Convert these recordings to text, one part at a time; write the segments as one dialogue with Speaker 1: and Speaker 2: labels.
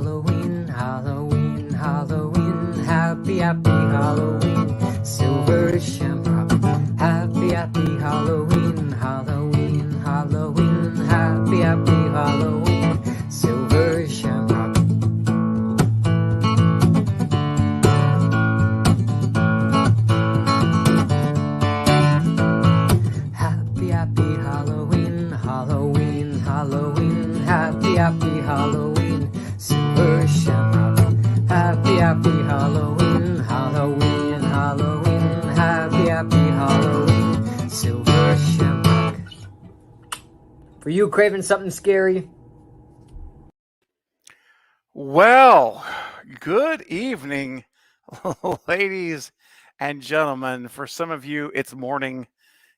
Speaker 1: Halloween, Halloween, Halloween, happy, happy Halloween, silver shamrock. Happy, happy Halloween, Halloween, Halloween, happy, happy Halloween, silver shamrock. Happy, happy Halloween, Halloween, Halloween, happy, happy Halloween, silver shamrock. Happy, happy Halloween, Halloween, Halloween, happy, happy Halloween, silver shamrock. For you craving something scary?
Speaker 2: Well, good evening, ladies and gentlemen. For some of you, it's morning.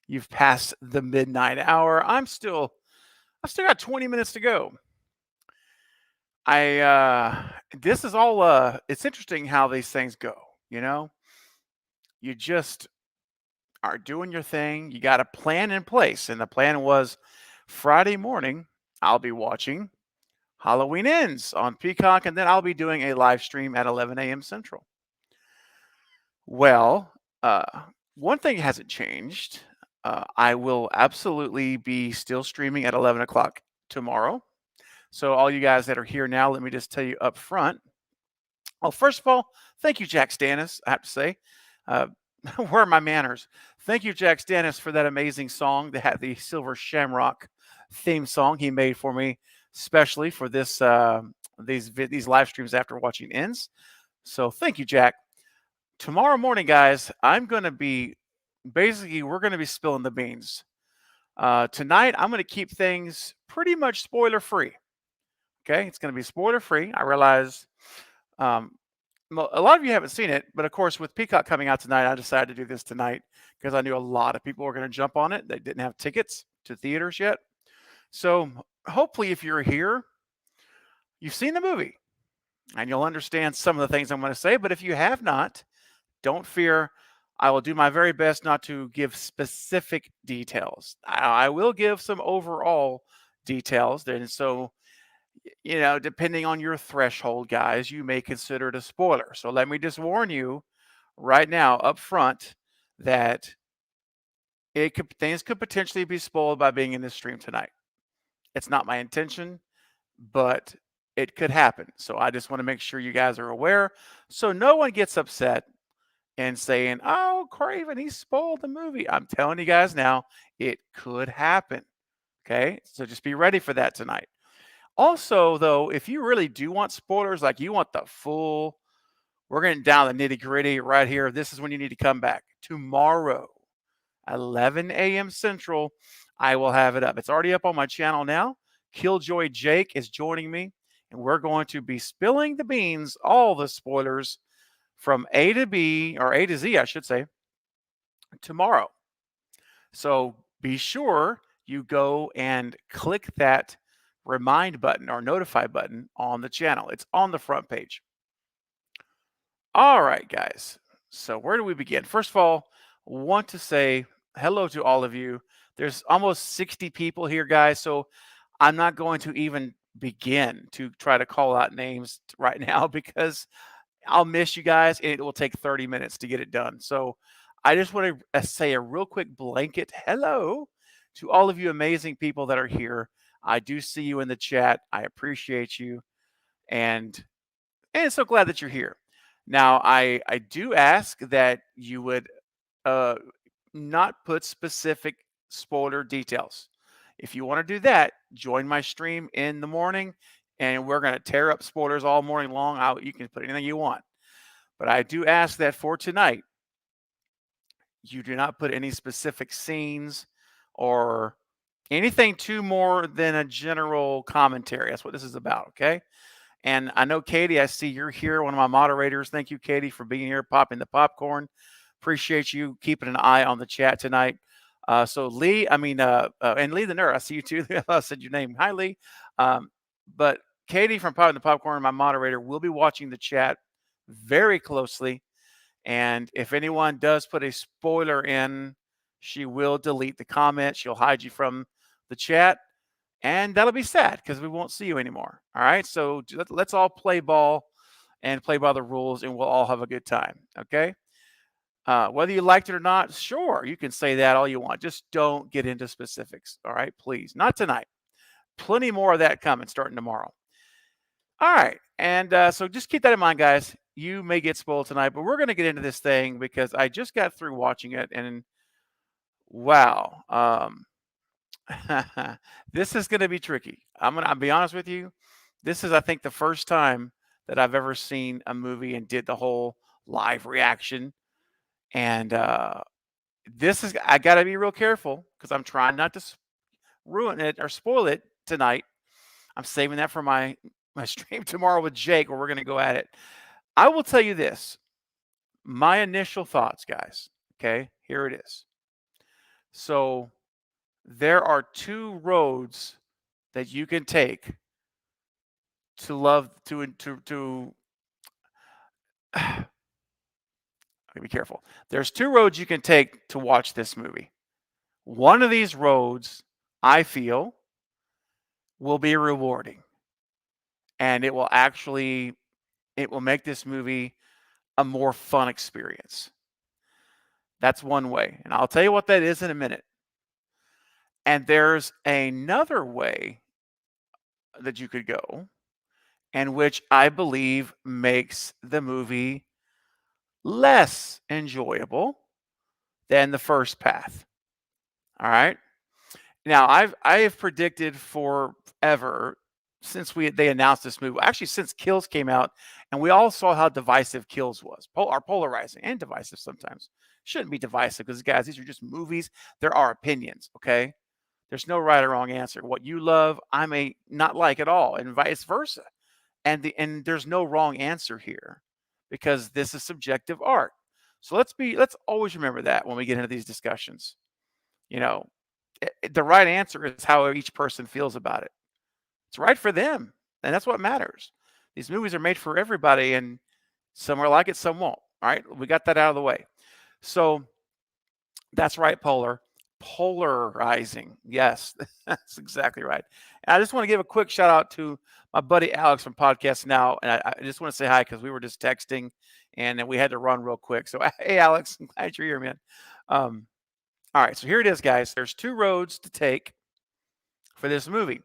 Speaker 2: You've passed the midnight hour. I've still got 20 minutes to go. This is all it's interesting how these things go, you know? You just are doing your thing. You got a plan in place, and the plan was Friday morning I'll be watching Halloween Ends on Peacock, and then I'll be doing a live stream at 11 a.m. Central. Well, one thing hasn't changed. I will absolutely be still streaming at 11 o'clock tomorrow. So, all you guys that are here now, let me just tell you up front. Well, first of all, thank you, Jack Stannis. I have to say, uh, where are my manners? Thank you, Jack Stannis, for that amazing song. That had the Silver Shamrock theme song he made for me, especially for this these live streams after watching Ends. So, thank you, Jack. Tomorrow morning, guys, we're going to be spilling the beans. Tonight, I'm going to keep things pretty much spoiler free. Okay, it's going to be spoiler free. I realize um, a lot of you haven't seen it, but of course, with Peacock coming out tonight, I decided to do this tonight because I knew a lot of people were going to jump on it. They didn't have tickets to theaters yet. So hopefully, if you're here, you've seen the movie and you'll understand some of the things I'm going to say. But if you have not, don't fear. I will do my very best not to give specific details. I will give some overall details. And so, depending on your threshold, guys, you may consider it a spoiler. So let me just warn you right now up front that things could potentially be spoiled by being in this stream tonight. It's not my intention, but it could happen. So I just want to make sure you guys are aware so no one gets upset and saying, "Oh, Craven, he spoiled the movie." I'm telling you guys now, it could happen. Okay? So just be ready for that tonight. Also, though, if you really do want spoilers, like you want the full, we're getting down the nitty gritty right here. This is when you need to come back. Tomorrow, 11 a.m. Central, I will have it up. It's already up on my channel now. Killjoy Jake is joining me, and we're going to be spilling the beans, all the spoilers from A to B, or A to Z, I should say, tomorrow. So be sure you go and click that remind button or notify button on the channel. It's on the front page. All right, guys. So where do we begin? First of all, want to say hello to all of you. There's almost 60 people here, guys. So I'm not going to even begin to try to call out names right now because I'll miss you guys and it will take 30 minutes to get it done. So I just want to say a real quick blanket hello to all of you amazing people that are here. I do see you in the chat. I appreciate you. And so glad that you're here. Now, I do ask that you would not put specific spoiler details. If you want to do that, join my stream in the morning, and we're going to tear up spoilers all morning long. You can put anything you want. But I do ask that for tonight, you do not put any specific scenes or anything too more than a general commentary. That's what this is about, okay? And I know, Katie, I see you're here, one of my moderators. Thank you, Katie, for being here, popping the popcorn. Appreciate you keeping an eye on the chat tonight. So Lee, and Lee the Nerd, I see you too. I said your name. Hi, Lee. But Katie from Popping the Popcorn, my moderator, will be watching the chat very closely. And if anyone does put a spoiler in, she will delete the comment. She'll hide you from the chat. and that'll be sad because we won't see you anymore. All right, so let's all play ball and play by the rules, and we'll all have a good time. Okay. Whether you liked it or not, sure, you can say that all you want. Just don't get into specifics. All right, please. Not tonight. Plenty more of that coming starting tomorrow. All right. And so just keep that in mind, guys. You may get spoiled tonight, but we're going to get into this thing because I just got through watching it and wow. This is going to be tricky. I'll be honest with you. This is, I think, the first time that I've ever seen a movie and did the whole live reaction. And I got to be real careful because I'm trying not to ruin it or spoil it tonight. I'm saving that for my stream tomorrow with Jake, where we're going to go at it. I will tell you this, my initial thoughts, guys. Okay, here it is. So there are two roads that you can take to love to be careful. There's two roads you can take to watch this movie. One of these roads, I feel, will be rewarding, and it will make this movie a more fun experience. That's one way, and I'll tell you what that is in a minute. And there's another way that you could go, and which I believe makes the movie less enjoyable than the first path. All right. Now I have predicted forever since they announced this movie. Actually, since Kills came out, and we all saw how divisive Kills was, are polarizing and divisive sometimes. Shouldn't be divisive because, guys, these are just movies. There are opinions. Okay. There's no right or wrong answer. What you love, I may not like at all, and vice versa. And there's no wrong answer here because this is subjective art. So let's always remember that when we get into these discussions. You know, the right answer is how each person feels about it. It's right for them, and that's what matters. These movies are made for everybody, and some are like it, some won't. All right, we got that out of the way. So that's right, polarizing. Yes, that's exactly right. And I just want to give a quick shout out to my buddy Alex from Podcast Now, and I just want to say hi because we were just texting, and then we had to run real quick. So hey, Alex, I'm glad you're here, man. All right, so here it is, guys. There's two roads to take for this movie.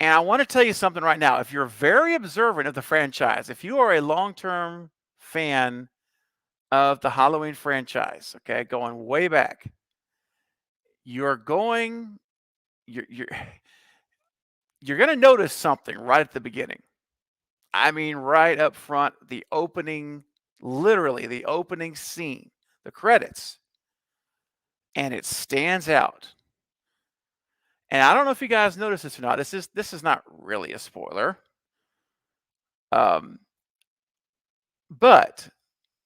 Speaker 2: And I want to tell you something right now. If you're very observant of the franchise, if you are a long-term fan of the Halloween franchise, okay, going way back, you're going to notice something right at the beginning. I mean, right up front, literally the opening scene, the credits, and it stands out. And I don't know if you guys noticed this or not. This is not really a spoiler. But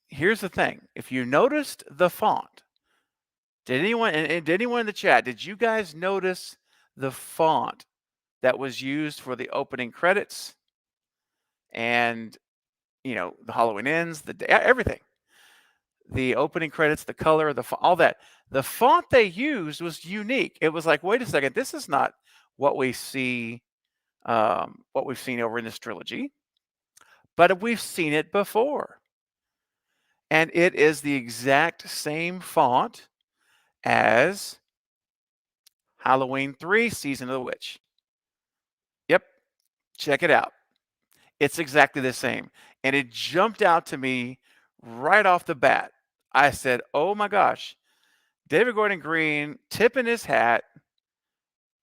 Speaker 2: here's the thing. If you noticed the font, did anyone in the chat, did you guys notice the font that was used for the opening credits and, the Halloween Ends, everything? The opening credits, the color, all that. The font they used was unique. It was like, wait a second, this is not what we see, what we've seen over in this trilogy, but we've seen it before. And it is the exact same font as Halloween 3, Season of the Witch. Yep, check it out. It's exactly the same. And it jumped out to me right off the bat. I said, oh my gosh, David Gordon Green tipping his hat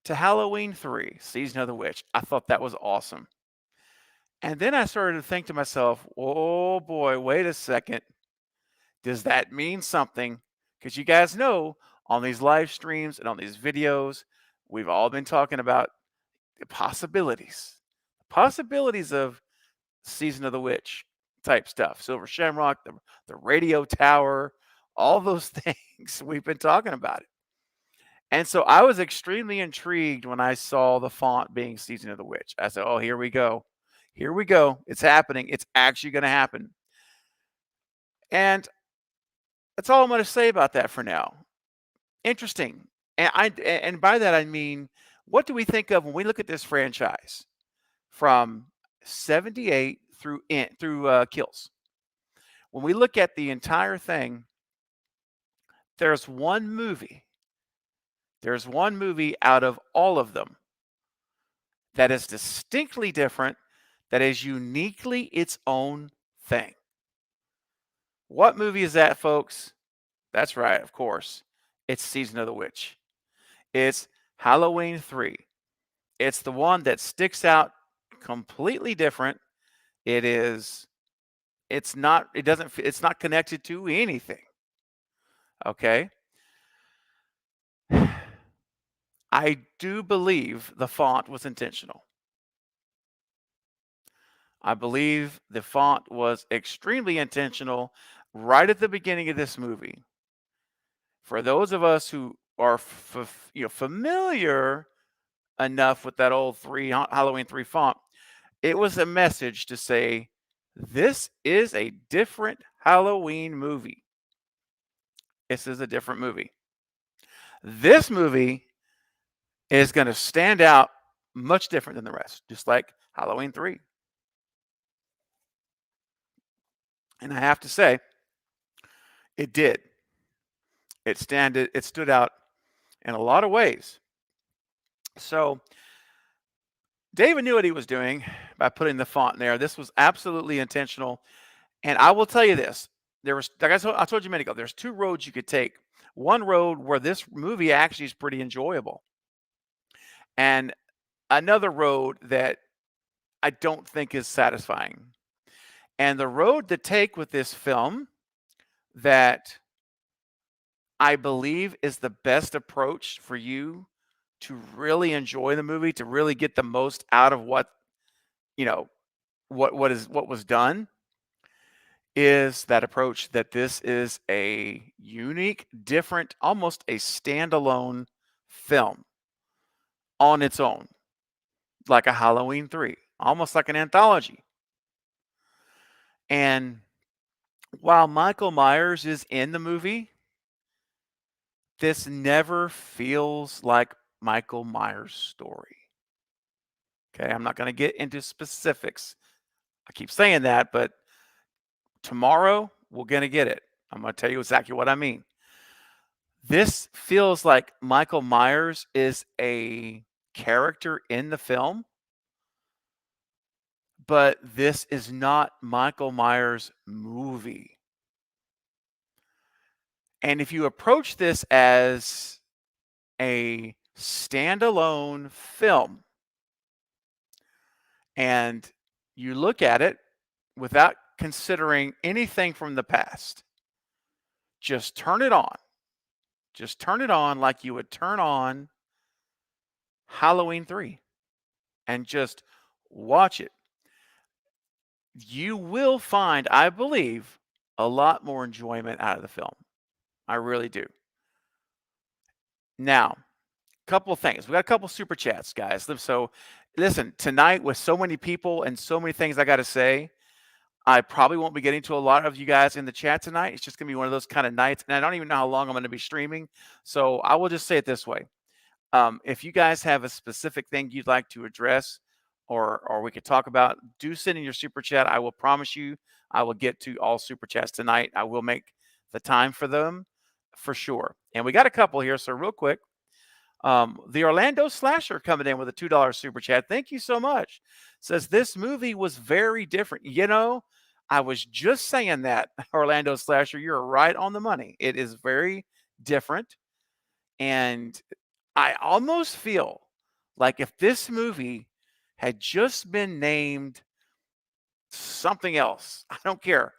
Speaker 2: to Halloween 3, Season of the Witch. I thought that was awesome. And then I started to think to myself, oh boy, wait a second. Does that mean something? Because you guys know on these live streams and on these videos, we've all been talking about the possibilities of Season of the Witch type stuff. Silver Shamrock, the radio tower, all those things. We've been talking about it. And so I was extremely intrigued when I saw the font being Season of the Witch. I said, oh, here we go. Here we go. It's happening. It's actually going to happen. And that's all I'm going to say about that for now. Interesting. And by that I mean, What do we think of when we look at this franchise from 78 through Kills? When we look at the entire thing, there's one movie. There's one movie out of all of them that is distinctly different, that is uniquely its own thing. What movie is that, folks? That's right, of course. It's Season of the Witch. It's Halloween 3. It's the one that sticks out completely different. It's not connected to anything. Okay? I do believe the font was intentional. I believe the font was extremely intentional right at the beginning of this movie. For those of us who are familiar enough with that old Halloween 3 font, it was a message to say, this is a different Halloween movie. This is a different movie. This movie is going to stand out much different than the rest, just like Halloween 3. And I have to say, it did. It stood out in a lot of ways. So David knew what he was doing by putting the font in there. This was absolutely intentional. And I will tell you this. There was, like I told you a minute ago, there's two roads you could take. One road where this movie actually is pretty enjoyable. And another road that I don't think is satisfying. And the road to take with this film that I believe is the best approach for you to really enjoy the movie, to really get the most out of what was done, is that approach that this is a unique, different, almost a standalone film on its own, like a Halloween 3, almost like an anthology. And while Michael Myers is in the movie, this never feels like Michael Myers' story. Okay, I'm not going to get into specifics. I keep saying that, but tomorrow we're going to get it. I'm going to tell you exactly what I mean. This feels like Michael Myers is a character in the film, but this is not Michael Myers' movie. And if you approach this as a standalone film and you look at it without considering anything from the past, just turn it on. Just turn it on like you would turn on Halloween 3 and just watch it. You will find, I believe, a lot more enjoyment out of the film. I really do. Now, a couple of things. We got a couple super chats, guys. So listen, tonight with so many people and so many things I got to say, I probably won't be getting to a lot of you guys in the chat tonight. It's just going to be one of those kind of nights. And I don't even know how long I'm going to be streaming. So I will just say it this way. If you guys have a specific thing you'd like to address or we could talk about, do send in your super chat. I will promise you I will get to all super chats tonight. I will make the time for them for sure. And we got a couple here. So real quick, the Orlando Slasher coming in with a $2 super chat. Thank you so much. Says this movie was very different. I was just saying that, Orlando Slasher. You're right on the money. It is very different. And I almost feel like if this movie had just been named something else, I don't care,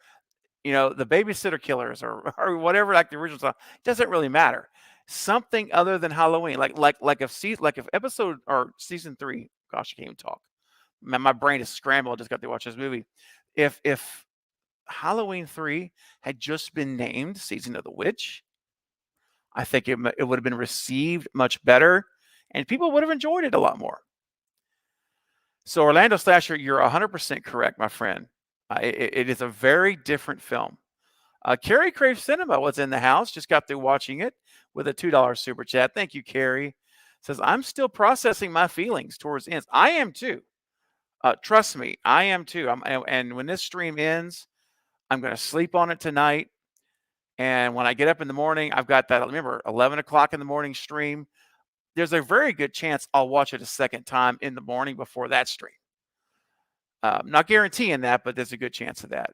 Speaker 2: the Babysitter Killers or whatever, like the original song, doesn't really matter. Something other than Halloween, like if episode or season 3, gosh, I can't even talk. My brain is scrambled. I just got to watch this movie. If Halloween 3 had just been named Season of the Witch, I think it would have been received much better, and people would have enjoyed it a lot more. So Orlando Slasher, you're 100% correct, my friend. It is a very different film. Carrie Crave Cinema was in the house. Just got through watching it with a $2 super chat. Thank you, Carrie. Says, I'm still processing my feelings towards ends. I am too. Trust me, I am too. And when this stream ends, I'm going to sleep on it tonight. And when I get up in the morning, I've got that, remember, 11 o'clock in the morning stream. There's a very good chance I'll watch it a second time in the morning before that stream. Not guaranteeing that, but there's a good chance of that.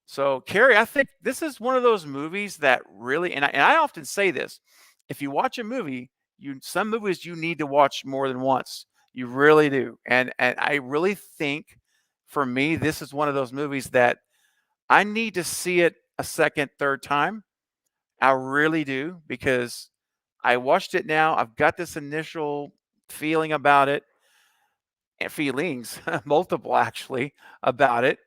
Speaker 2: So, Carrie, I think this is one of those movies that really, and I often say this, if you watch a movie, some movies you need to watch more than once. You really do. And I really think for me, this is one of those movies that I need to see it a second, third time. I really do, because I watched it now. I've got this initial feeling about it, and feelings, multiple actually, about it.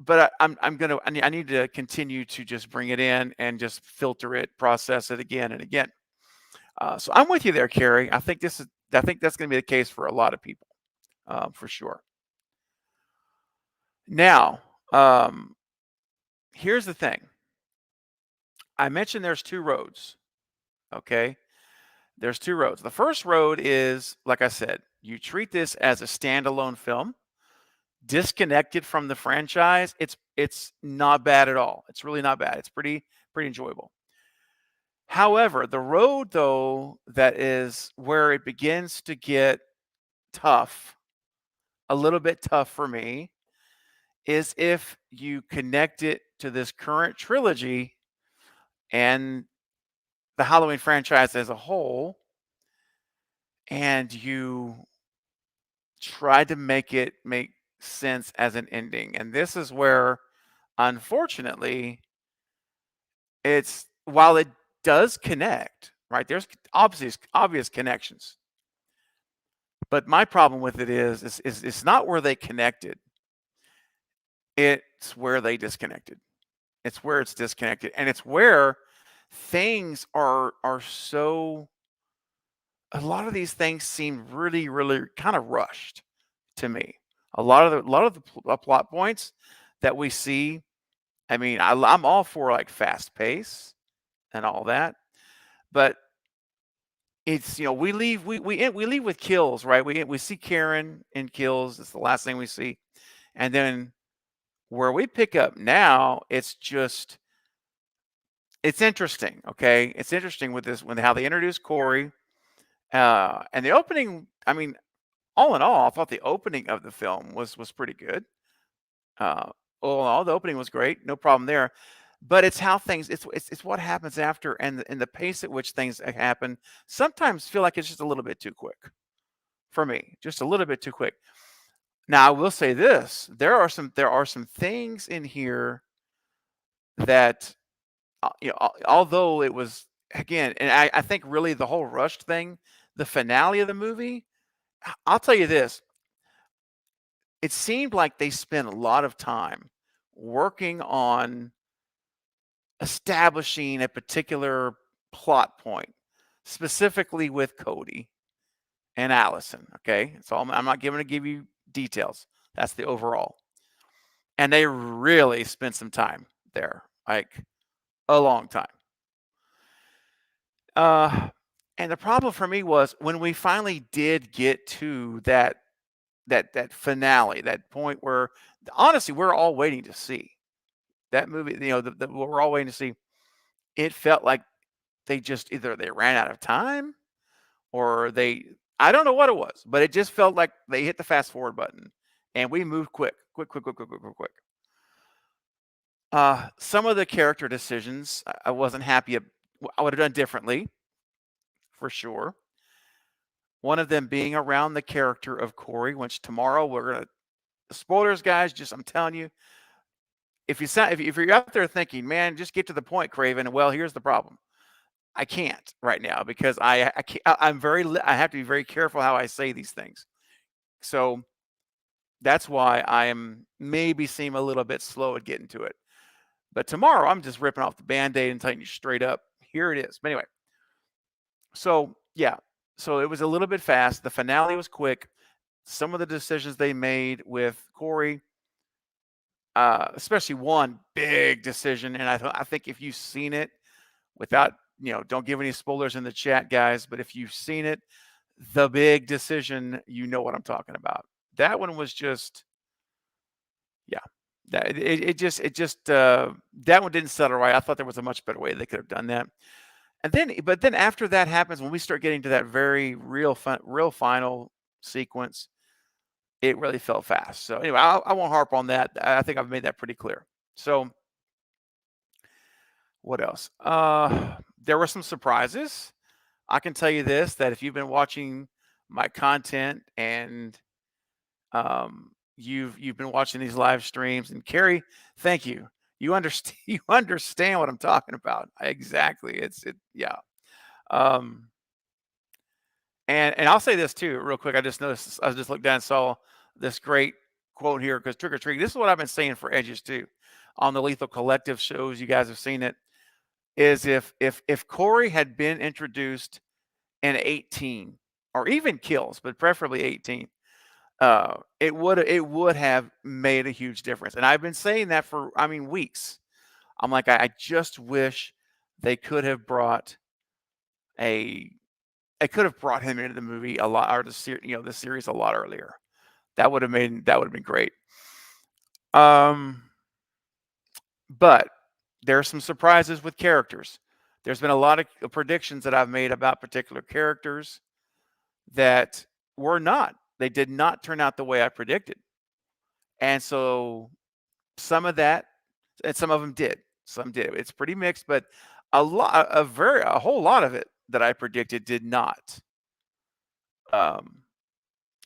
Speaker 2: But I need to continue to just bring it in and just filter it, process it again and again. So I'm with you there, Carrie. I think that's going to be the case for a lot of people, for sure. Now, here's the thing. I mentioned there's two roads. Okay, there's two roads. The first road is, like I said, you treat this as a standalone film, disconnected from the franchise. It's not bad at all. It's really not bad. It's pretty enjoyable. However, the road, though, that is where it begins to get tough, a little bit tough for me, is if you connect it to this current trilogy and the Halloween franchise as a whole, and you try to make it make sense as an ending. And this is where, unfortunately, it's, while it does connect, right? There's obvious connections. But my problem with it is it's not where they connected. It's where they disconnected. It's where it's disconnected. And it's where things are so, a lot of these things seem really, really kind of rushed to me. A lot of the plot points that we see, I mean, I'm all for like fast pace and all that, but it's, we leave with kills, right? We see Karen in kills. It's the last thing we see, and then where we pick up now, it's interesting. Okay, it's interesting with this, when how they introduce Corey, and the opening. I mean, all in all, I thought the opening of the film was pretty good. All in all, the opening was great, no problem there. But it's how things, it's what happens after, and the pace at which things happen. Sometimes feel like it's just a little bit too quick for me, just a little bit too quick. Now, I will say this: there are some things in here that, although it was, again, and I think really the whole rushed thing, the finale of the movie. I'll tell you this: it seemed like they spent a lot of time working on establishing a particular plot point, specifically with Cody and Allison. Okay, so I'm not going to give you details. That's the overall. And they really spent some time there, like a long time. And the problem for me was when we finally did get to that finale, that point where, honestly, we're all waiting to see that movie. What we're all waiting to see. It felt like they just either they ran out of time, or I don't know what it was, but it just felt like they hit the fast forward button and we moved quick. Some of the character decisions I wasn't happy. I would have done differently, for sure. One of them being around the character of Corey, which tomorrow we're gonna, spoilers, guys. Just, I'm telling you, if you're out there thinking, man, just get to the point, Craven. Well, here's the problem. I can't right now, because I have to be very careful how I say these things. So that's why I am maybe seem a little bit slow at getting to it. But tomorrow I'm just ripping off the Band-Aid and telling you straight up, here it is. But anyway, so yeah, so it was a little bit fast. The finale was quick. Some of the decisions they made with Corey, especially one big decision, and I think if you've seen it without don't give any spoilers in the chat, guys, but if you've seen it, The Big Decision, you know what I'm talking about. That one was just, yeah. That one didn't settle right. I thought there was a much better way they could have done that. But then after that happens, when we start getting to that very real final sequence, it really fell fast. So anyway, I won't harp on that. I think I've made that pretty clear. So what else? There were some surprises. I can tell you this, that if you've been watching my content and you've been watching these live streams, and Carrie, thank you. You understand you understand what I'm talking about. Exactly. Yeah. Um and I'll say this too, real quick. I just looked down and saw this great quote here, because trick or treat. This is what I've been saying for ages too. On the Lethal Collective shows, you guys have seen it. Is if Corey had been introduced in 18, or even kills, but preferably 18, it would have made a huge difference. And I've been saying that for weeks. I'm like, I just wish they could have brought him into the movie a lot, or the series a lot earlier. That would have been great. But there are some surprises with characters. There's been a lot of predictions that I've made about particular characters that they did not turn out the way I predicted. And so some of that, and some of them did. Some did. It's pretty mixed, but a whole lot of it that I predicted did not.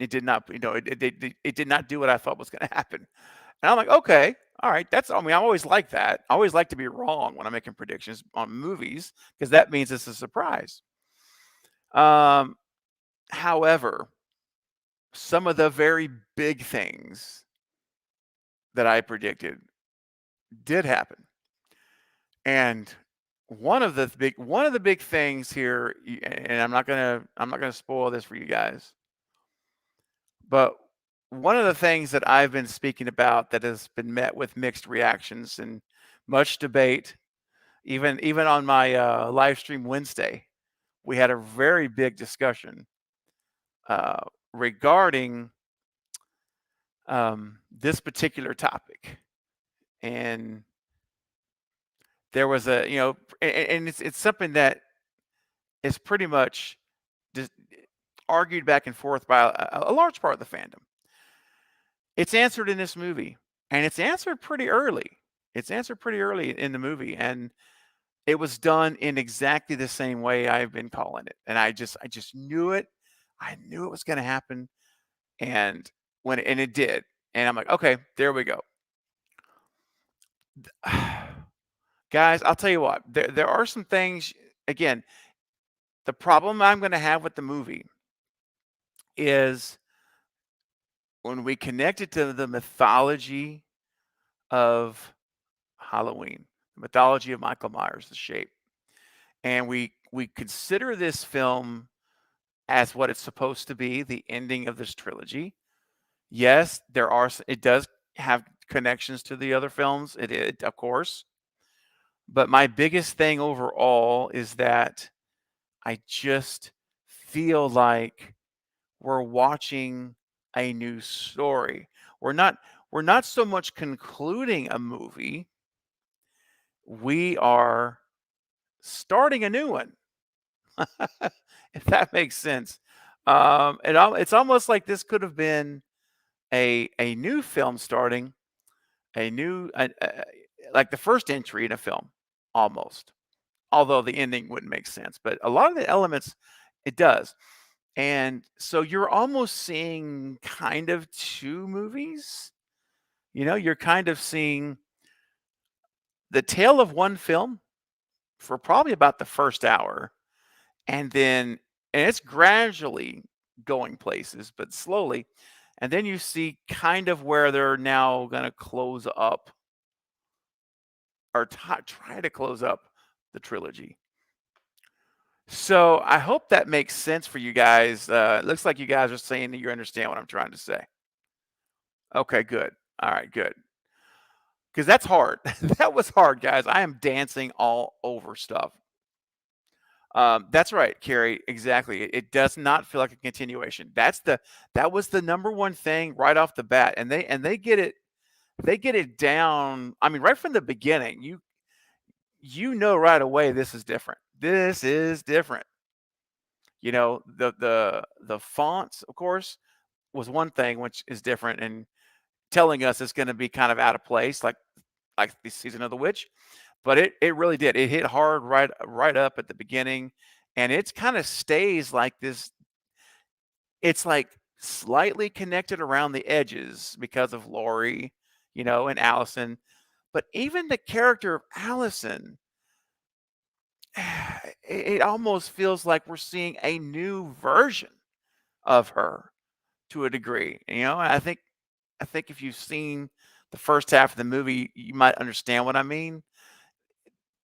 Speaker 2: It did not, it did not do what I thought was going to happen. And I'm like, okay, all right. I always like that. I always like to be wrong when I'm making predictions on movies, because that means it's a surprise. However, some of the very big things that I predicted did happen. And one of the big things here, and I'm not gonna spoil this for you guys, but one of the things that I've been speaking about that has been met with mixed reactions and much debate, even on my live stream Wednesday, we had a very big discussion regarding this particular topic. And there was and it's something that is pretty much just argued back and forth by a large part of the fandom. It's answered in this movie, and it's answered pretty early. It's answered pretty early in the movie, and it was done in exactly the same way I've been calling it. And I just knew it. I knew it was going to happen, and it did. And I'm like, okay, there we go. Guys, I'll tell you what. There are some things. Again, the problem I'm going to have with the movie is when we connect it to the mythology of Halloween, the mythology of Michael Myers, the Shape, and we consider this film as what it's supposed to be, the ending of this trilogy. Yes, it does have connections to the other films. It of course. But my biggest thing overall is that I just feel like we're watching a new story. We're not so much concluding a movie. We are starting a new one. If that makes sense. It's almost like this could have been a new film starting, like the first entry in a film, almost. Although the ending wouldn't make sense, but a lot of the elements it does. And so you're almost seeing kind of two movies. You're kind of seeing the tale of one film for probably about the first hour, and it's gradually going places, but slowly. And then you see kind of where they're now going to close up, or try to close up the trilogy. So I hope that makes sense for you guys. It looks like you guys are saying that you understand what I'm trying to say. Okay, good. All right, good. Because that's hard. That was hard, guys. I am dancing all over stuff. That's right, Carrie. Exactly. It does not feel like a continuation. That was the number one thing right off the bat, and they get it down. I mean, right from the beginning, you know right away this is different. This is different. You know, the fonts, of course, was one thing which is different and telling us it's going to be kind of out of place, like the season of the witch. But it really did. It hit hard right up at the beginning, and it's kind of stays like this. It's like slightly connected around the edges because of Laurie, you know, and Allison. But even the character of Allison, it almost feels like we're seeing a new version of her to a degree. You know, I think if you've seen the first half of the movie, you might understand what I mean.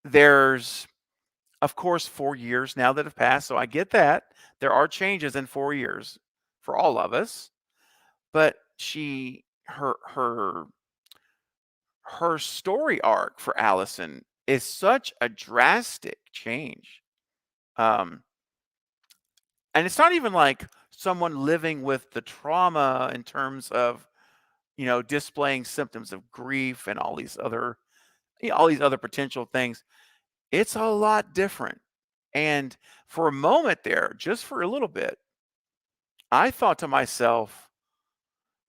Speaker 2: There's, of course, 4 years now that have passed, so I get that. There are changes in 4 years for all of us, but her story arc for Allison is such a drastic change. Um, and it's not even like someone living with the trauma in terms of, you know, displaying symptoms of grief and all these other, you know, all these other potential things. It's a lot different. And for a moment there, just for a little bit, I thought to myself,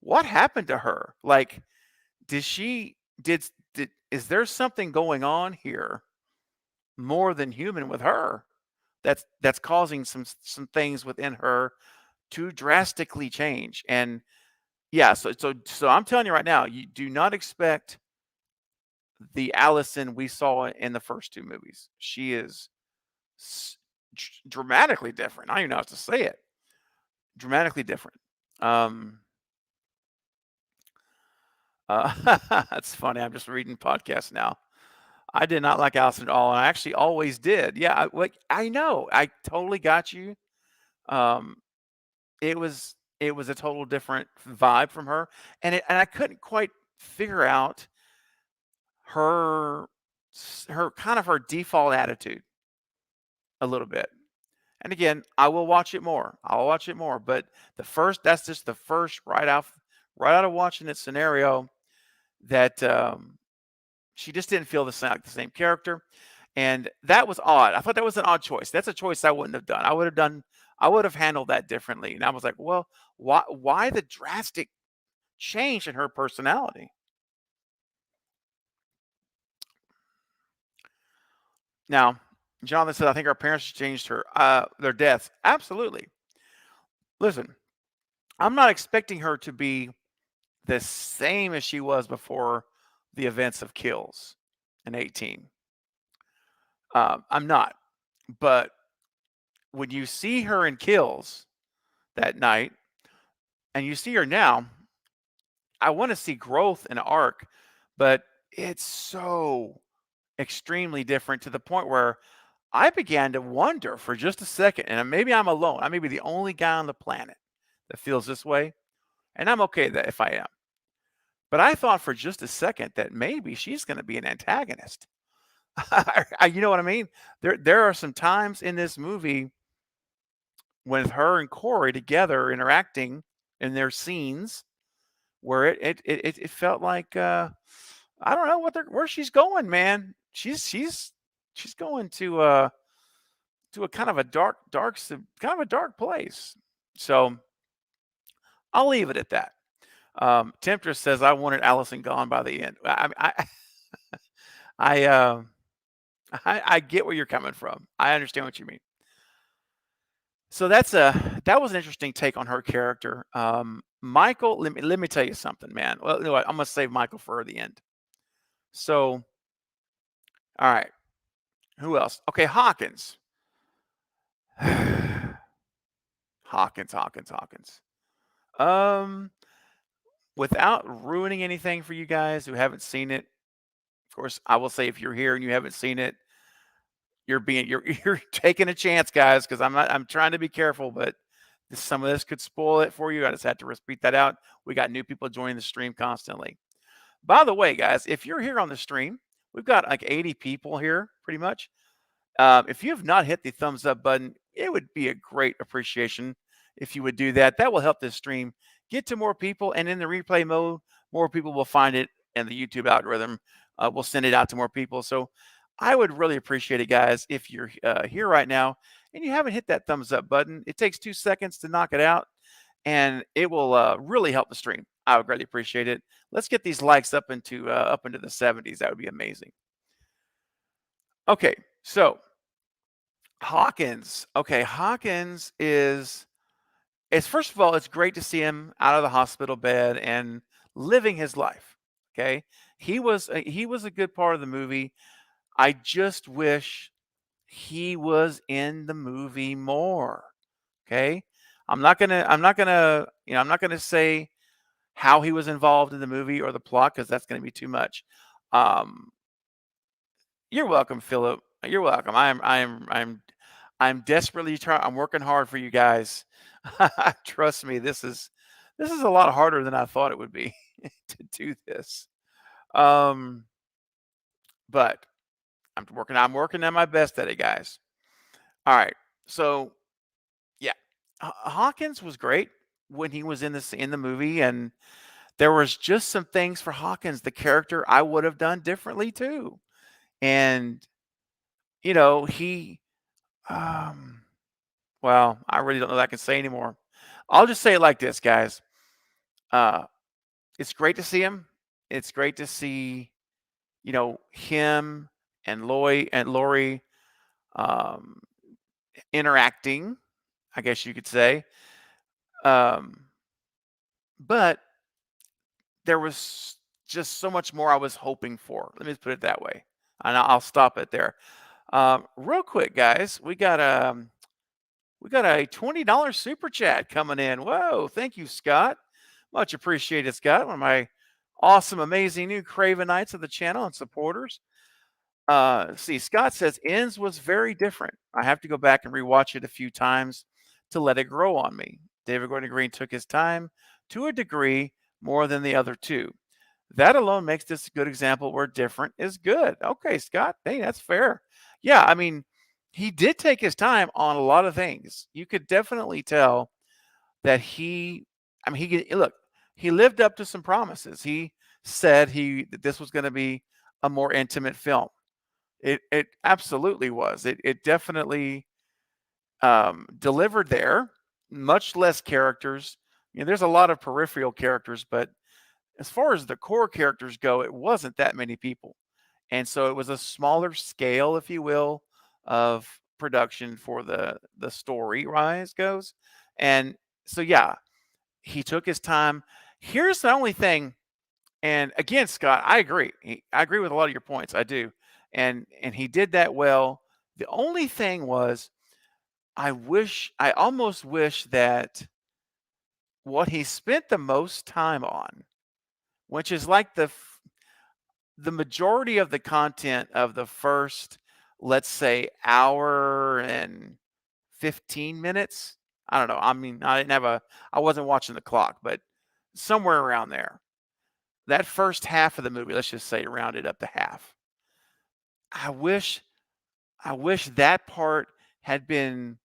Speaker 2: what happened to her? Like, did she did is there something going on here more than human with her that's causing some things within her to drastically change? And yeah, so I'm telling you right now, you do not expect the Allison we saw in the first two movies. She is s- dramatically different. I don't even know how to say it. Dramatically different. Um, that's funny. I'm just reading podcasts now. I did not like Allison at all, and I actually always did. Yeah, I know. I totally got you. Um, it was a total different vibe from her, and I couldn't quite figure out her her kind of her default attitude a little bit. And again, I will watch it more. I'll watch it more. But that's just the first right out of watching it scenario that she just didn't feel like the same character. And that was odd. I thought that was an odd choice. That's a choice I wouldn't have done. I would have handled that differently. And I was like, well, why the drastic change in her personality? Now, Jonathan said, I think our parents changed her, their deaths. Absolutely. Listen, I'm not expecting her to be the same as she was before the events of Kills in 18. I'm not. But when you see her in Kills that night and you see her now, I want to see growth and arc, but it's so extremely different to the point where I began to wonder for just a second, and maybe I'm alone. I may be the only guy on the planet that feels this way, and I'm okay that if I am. But I thought for just a second that maybe she's going to be an antagonist. You know what I mean? There are some times in this movie with her and Corey together interacting in their scenes where it felt like I don't know where she's going, man. She's going to a kind of a kind of a dark place. So I'll leave it at that. Temptress says I wanted Allison gone by the end. I, uh, I get where you're coming from. I understand what you mean. So that was an interesting take on her character. Michael, let me tell you something, man. Well, you know what? I'm gonna save Michael for the end. So, all right, who else? Okay, Hawkins. Hawkins. Um, without ruining anything for you guys who haven't seen it, of course, I will say if you're here and you haven't seen it, you're taking a chance, guys, because I'm trying to be careful, but some of this could spoil it for you. I just had to repeat that out. We got new people joining the stream constantly. By the way, guys, if you're here on the stream, we've got like 80 people here, pretty much. If you have not hit the thumbs up button, it would be a great appreciation if you would do that. That will help this stream get to more people, and in the replay mode, more people will find it, and the YouTube algorithm will send it out to more people. So I would really appreciate it, guys, if you're here right now and you haven't hit that thumbs up button. It takes 2 seconds to knock it out, and it will really help the stream. I would greatly appreciate it. Let's get these likes up into the 70s. That would be amazing. Okay, so Hawkins. Okay, Hawkins is it's first of all, it's great to see him out of the hospital bed and living his life. Okay, he was a good part of the movie. I just wish he was in the movie more. Okay, I'm not gonna say how he was involved in the movie or the plot because that's gonna be too much. Um, you're welcome, Philip. You're welcome. I'm desperately trying. I'm working hard for you guys. Trust me, this is a lot harder than I thought it would be to do this. Um, but I'm working at my best at it, guys. All right. So yeah, Hawkins was great when he was in the movie, and there was just some things for Hawkins, the character, I would have done differently too. And you know, um, well, I really don't know that I can say anymore. I'll just say it like this, guys. Uh, it's great to see him. It's great to see, him and Laurie um, interacting, I guess you could say. Um, but there was just so much more I was hoping for. Let me just put it that way. And I'll stop it there. Real quick, guys, we got a $20 super chat coming in. Whoa, thank you, Scott. Much appreciated, Scott. One of my awesome, amazing new Cravenites of the channel and supporters. See, Scott says Ends was very different. I have to go back and rewatch it a few times to let it grow on me. David Gordon Green took his time to a degree more than the other two. That alone makes this a good example where different is good. Okay, Scott. Hey, that's fair. Yeah, I mean, he did take his time on a lot of things. You could definitely tell that look, he lived up to some promises. He said that this was going to be a more intimate film. It absolutely was. It definitely delivered there. Much less characters. There's a lot of peripheral characters, but as far as the core characters go, it wasn't that many people. And so it was a smaller scale, if you will, of production for the story rise goes. And so yeah, he took his time. Here's the only thing, and again, Scott, I agree. I agree with a lot of your points. I do. And he did that well. The only thing was I almost wish that what he spent the most time on, which is like the majority of the content of the first, let's say, hour and 15 minutes. I don't know. I mean, I wasn't watching the clock, but somewhere around there. That first half of the movie, let's just say rounded up to half. I wish that part had been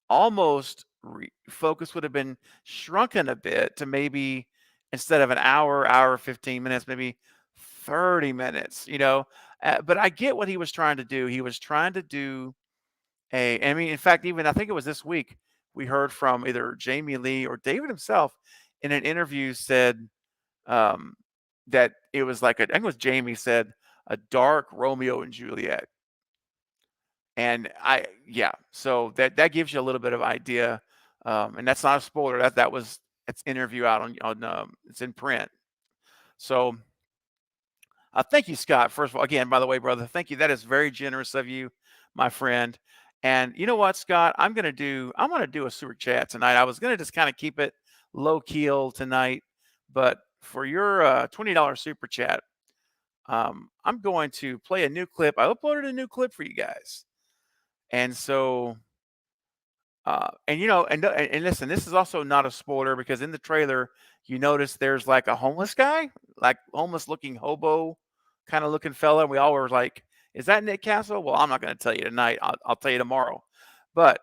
Speaker 2: almost focus would have been shrunken a bit to maybe instead of an hour 15 minutes, maybe 30 minutes, but I get what he was trying to do. He was trying to do I mean, in fact, even I think it was this week, we heard from either Jamie Lee or David himself in an interview said um, that it was I think it was Jamie said, a dark Romeo and Juliet. And yeah, so that gives you a little bit of idea, and that's not a spoiler. It's interview out on it's in print. So thank you, Scott. First of all, again, by the way, brother, thank you. That is very generous of you, my friend. And you know what, Scott? I'm gonna do a super chat tonight. I was gonna just kind of keep it low keel tonight, but for your $20 super chat, I'm going to play a new clip. I uploaded a new clip for you guys. And so, and listen, this is also not a spoiler because in the trailer, you notice there's like a homeless guy, like homeless looking hobo kind of looking fella. And we all were like Is that Nick Castle? Well, I'm not going to tell you tonight. I'll tell you tomorrow. But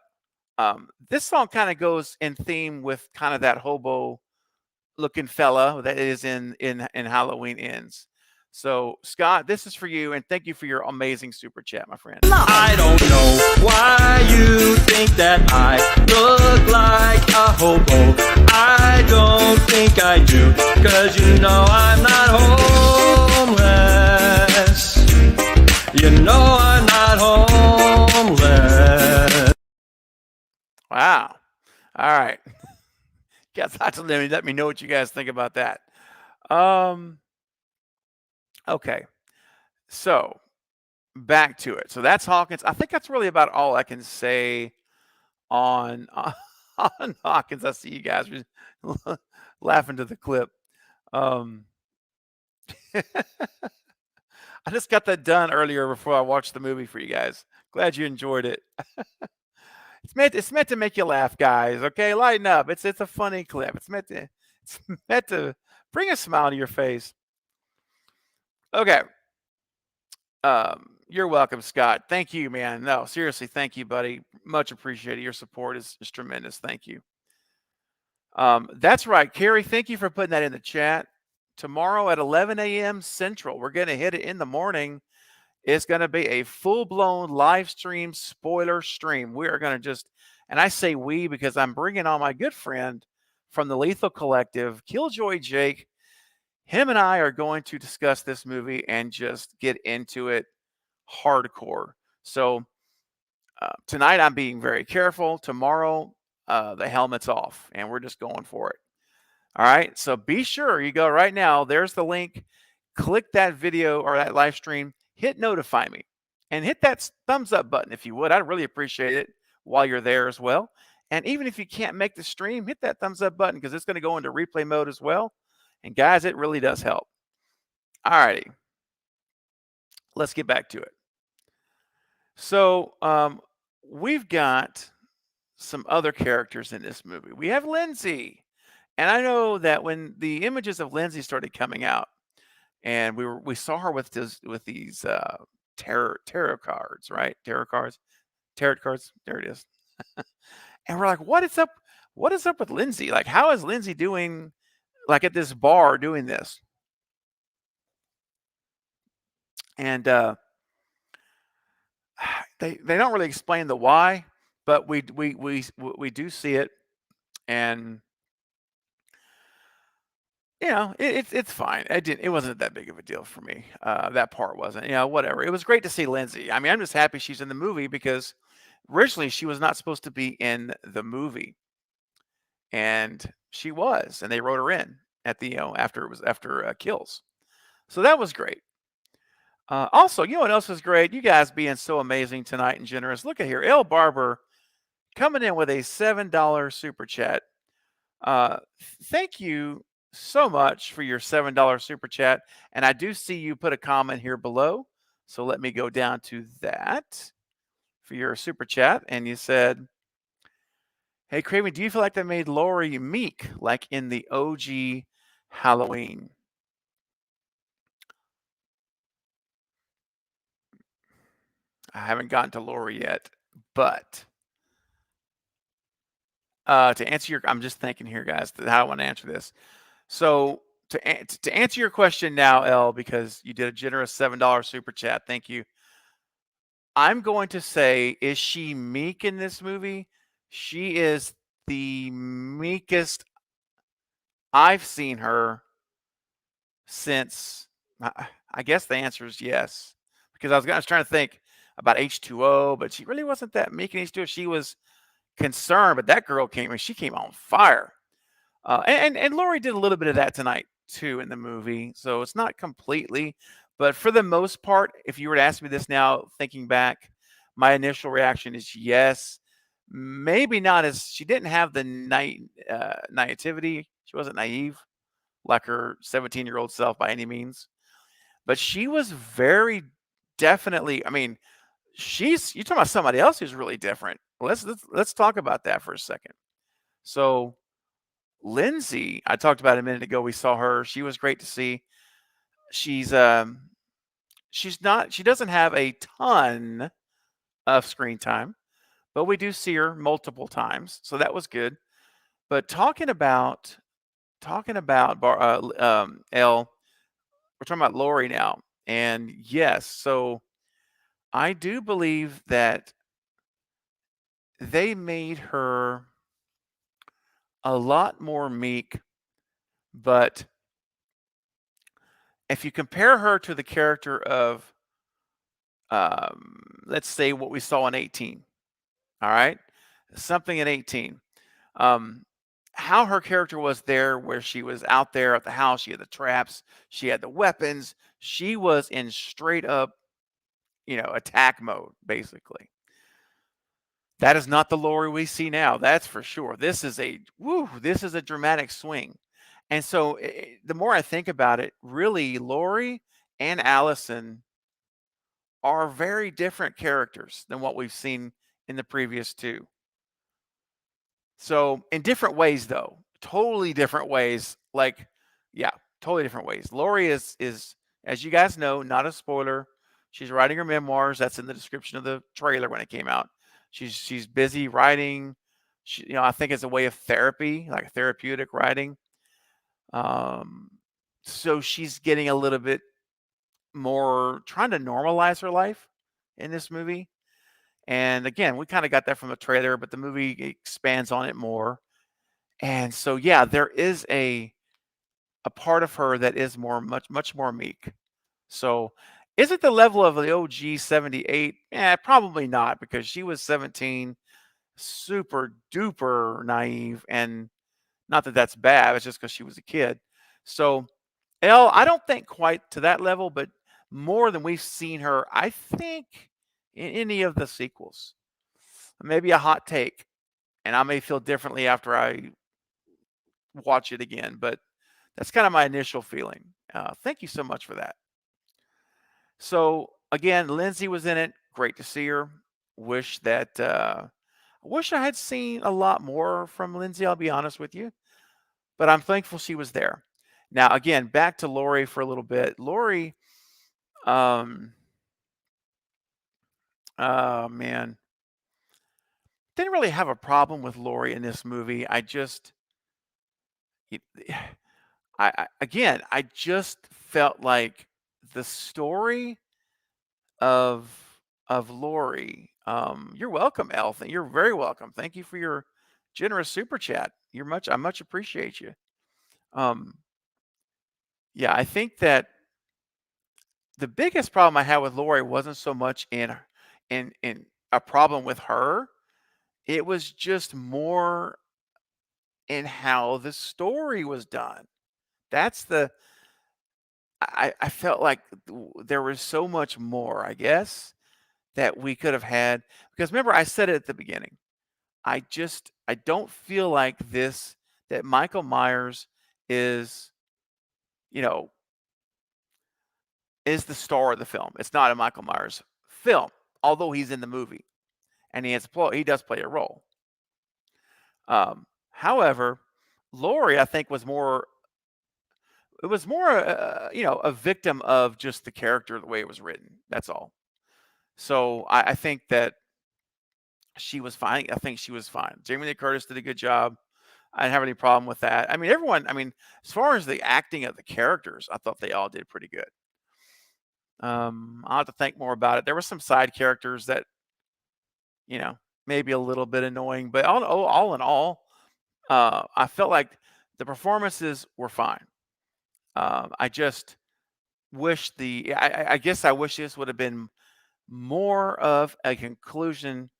Speaker 2: this song kind of goes in theme with kind of that hobo looking fella that is in Halloween Ends. So Scott, this is for you, and thank you for your amazing super chat, my friend.
Speaker 3: I don't know why you think that I look like a hobo. I don't think I do, 'cause you know I'm not homeless. You know I'm not homeless.
Speaker 2: Wow. All right. Guys, let me know what you guys think about that. Okay. So back to it. So that's Hawkins. I think that's really about all I can say on on Hawkins. I see you guys laughing to the clip. Um, I just got that done earlier before I watched the movie for you guys. Glad you enjoyed it. It's meant to make you laugh, guys. Okay, lighten up. It's a funny clip. It's meant to bring a smile to your face. Okay. You're welcome, Scott. Thank you, man. No, seriously, thank you, buddy. Much appreciated. Your support is tremendous. Thank you. That's right, Carrie. Thank you for putting that in the chat. Tomorrow at 11 a.m. Central, we're going to hit it in the morning. It's going to be a full-blown live stream spoiler stream. We are going to just, and I say we because I'm bringing on my good friend from the Lethal Collective, Killjoy Jake. Him and I are going to discuss this movie and just get into it hardcore. So tonight I'm being very careful. Tomorrow, the helmet's off, and we're just going for it. All right, so be sure you go right now. There's the link. Click that video or that live stream. Hit notify me, and hit that thumbs up button if you would. I'd really appreciate it while you're there as well. And even if you can't make the stream, hit that thumbs up button because it's going to go into replay mode as well. And guys, it really does help. All righty, let's get back to it. So we've got some other characters in this movie. We have Lindsay. And I know that when the images of Lindsay started coming out, and we saw her with these tarot cards, right? Tarot cards. There it is. And we're like, what is up? What is up with Lindsay? Like, how is Lindsay doing, like at this bar doing this? And they don't really explain the why, but we do see it, and it's fine. It wasn't that big of a deal for me. That part wasn't. Whatever. It was great to see Lindsay. I mean, I'm just happy she's in the movie because originally she was not supposed to be in the movie, and she was, and they wrote her in at the after kills. So that was great. Also, you know what else was great? You guys being so amazing tonight and generous. Look at here, L Barber coming in with a $7 super chat. Thank you so much for your $7 super chat. And I do see you put a comment here below. So let me go down to that for your super chat. And you said, hey, Craven, do you feel like they made Laurie meek like in the OG Halloween? I haven't gotten to Laurie yet, but to answer your, I'm just thinking here, guys, how I want to answer this. So to answer your question now, L, because you did a generous $7 super chat, thank you. I'm going to say, is she meek in this movie? She is the meekest I've seen her since. I guess the answer is yes, because I was trying to think about H2O, but she really wasn't that meek in H2O. She was concerned, but that girl came on fire. And Laurie did a little bit of that tonight too in the movie, so it's not completely, but for the most part, if you were to ask me this now, thinking back, my initial reaction is yes. Maybe not as she didn't have the naivety. She wasn't naive like her 17-year-old self by any means, but she was very definitely. I mean, you're talking about somebody else who's really different. Let's talk about that for a second. So Lindsay, I talked about a minute ago. We saw her. She was great to see. She's she doesn't have a ton of screen time, but we do see her multiple times, so that was good. But Elle, we're talking about Laurie now, and yes, so I do believe that they made her a lot more meek, but if you compare her to the character of, let's say what we saw in 18, all right, something in 18, um, how her character was there, where she was out there at the house, she had the traps, she had the weapons, she was in straight up, attack mode, basically. That is not the Laurie we see now. That's for sure. This is a dramatic swing. And so the more I think about it, really, Laurie and Allison are very different characters than what we've seen in the previous two. So in different ways, though, totally different ways. Like, yeah, totally different ways. Laurie is, as you guys know, not a spoiler. She's writing her memoirs. That's in the description of the trailer when it came out. She's busy writing. I think it's a way of therapy, like therapeutic writing. So she's getting a little bit more trying to normalize her life in this movie. And again, we kind of got that from the trailer, but the movie expands on it more. And so, yeah, there is a part of her that is much more meek. So, is it the level of the OG 78? Yeah, probably not, because she was 17, super duper naive, and not that that's bad. It's just because she was a kid. So, Elle, I don't think quite to that level, but more than we've seen her, I think, in any of the sequels. Maybe a hot take, and I may feel differently after I watch it again, but that's kind of my initial feeling. Thank you so much for that. So again, Lindsay was in it. Great to see her. Wish I had seen a lot more from Lindsay, I'll be honest with you, but I'm thankful she was there. Now, again, back to Laurie for a little bit. Laurie, oh man, didn't really have a problem with Laurie in this movie. I just, again, I just felt like the story of Laurie. You're welcome, Elf. You're very welcome. Thank you for your generous super chat. I much appreciate you. Yeah, I think that the biggest problem I had with Laurie wasn't so much in a problem with her. It was just more in how the story was done. That's the I felt like there was so much more, I guess, that we could have had. Because remember, I said it at the beginning. I don't feel like that Michael Myers is, you know, is the star of the film. It's not a Michael Myers film, although he's in the movie and he does play a role. However, Laurie, I think, was more. It was more, a victim of just the character, the way it was written. That's all. So I think that she was fine. I think she was fine. Jamie Lee Curtis did a good job. I didn't have any problem with that. I mean, everyone. I mean, as far as the acting of the characters, I thought they all did pretty good. I'll have to think more about it. There were some side characters that, maybe a little bit annoying, but all in all, I felt like the performances were fine. I just wish I guess I wish this would have been more of a conclusion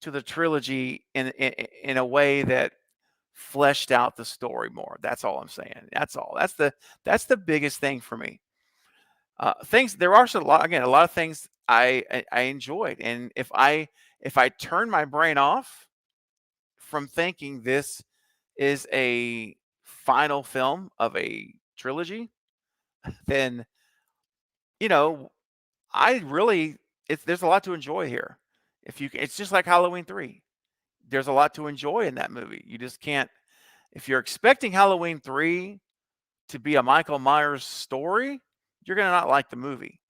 Speaker 2: to the trilogy in a way that fleshed out the story more. That's all I'm saying. That's all. That's the biggest thing for me. Things there are a lot of things I enjoyed, and if I turn my brain off from thinking this is a final film of a trilogy, then I really there's a lot to enjoy here. It's just like Halloween 3. There's a lot to enjoy in that movie. You just can't, if you're expecting Halloween 3 to be a Michael Myers story, you're going to not like the movie.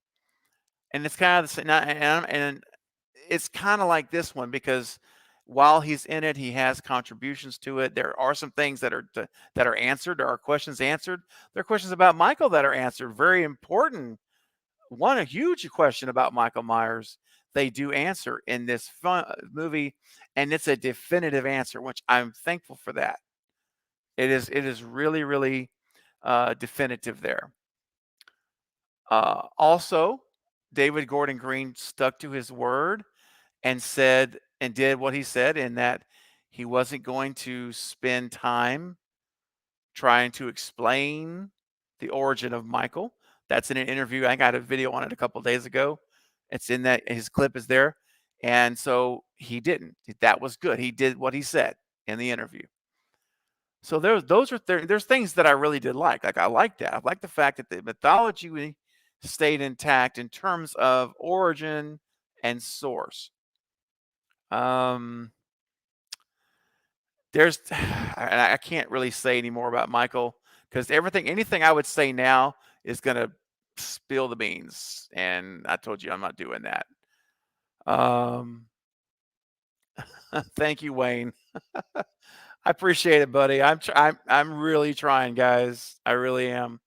Speaker 2: And it's kind of the same, and it's kind of like this one, because while he's in it, he has contributions to it. There are some things that are answered. There are questions answered. There are questions about Michael that are answered. Very important. A huge question about Michael Myers. They do answer in this movie, and it's a definitive answer, which I'm thankful for that. It is really, really definitive there. Also, David Gordon Green stuck to his word and said and did what he said, in that he wasn't going to spend time trying to explain the origin of Michael. That's in an interview. I got a video on it a couple of days ago. It's in that, his clip is there. And so he didn't. That was good. He did what he said in the interview. So there's things that I really did like. Like, I like that. I like the fact that the mythology stayed intact in terms of origin and source. There's and I can't really say any more about Michael, because anything I would say now is gonna spill the beans, and I told you I'm not doing that. Thank you, Wayne. I appreciate it, buddy. I'm really trying, guys. I really am.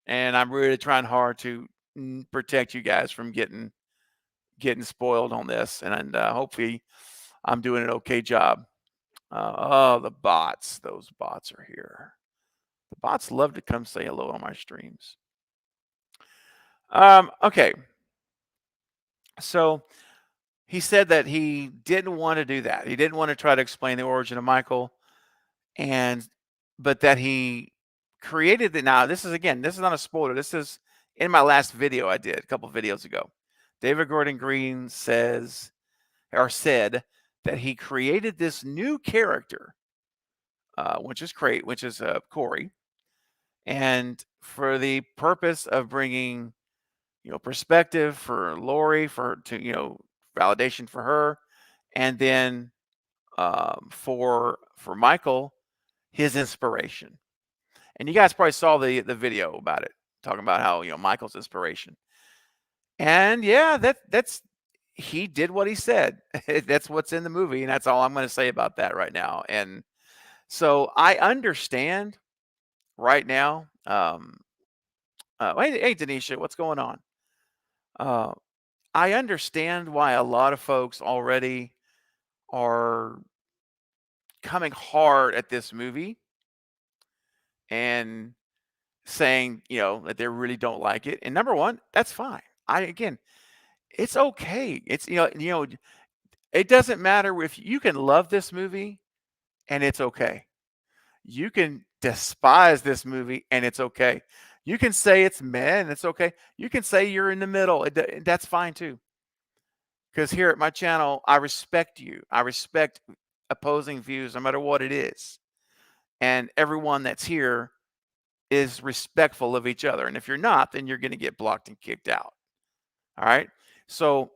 Speaker 2: And I'm really trying hard to protect you guys from getting spoiled on this, and hopefully I'm doing an okay job. Oh, the bots. Those bots are here. The bots love to come say hello on my streams. Okay. So he said that he didn't want to do that. He didn't want to try to explain the origin of Michael, but that he created it. Now, this is not a spoiler. This is in my last video I did a couple videos ago. David Gordon Green said that he created this new character, which is Corey, and for the purpose of bringing, perspective for Laurie, validation for her, and then for Michael, his inspiration. And you guys probably saw the video about it, talking about how Michael's inspiration. And yeah, that's he did what he said. That's what's in the movie, and that's all I'm going to say about that right now. And so I understand right now. Hey, Denisha, what's going on? I understand why a lot of folks already are coming hard at this movie and saying, that they really don't like it. And number one, that's fine. It's okay. It's, it doesn't matter if you can love this movie and it's okay. You can despise this movie and it's okay. You can say it's meh and it's okay. You can say you're in the middle. That's fine too. Because here at my channel, I respect you. I respect opposing views, no matter what it is. And everyone that's here is respectful of each other. And if you're not, then you're going to get blocked and kicked out. All right. So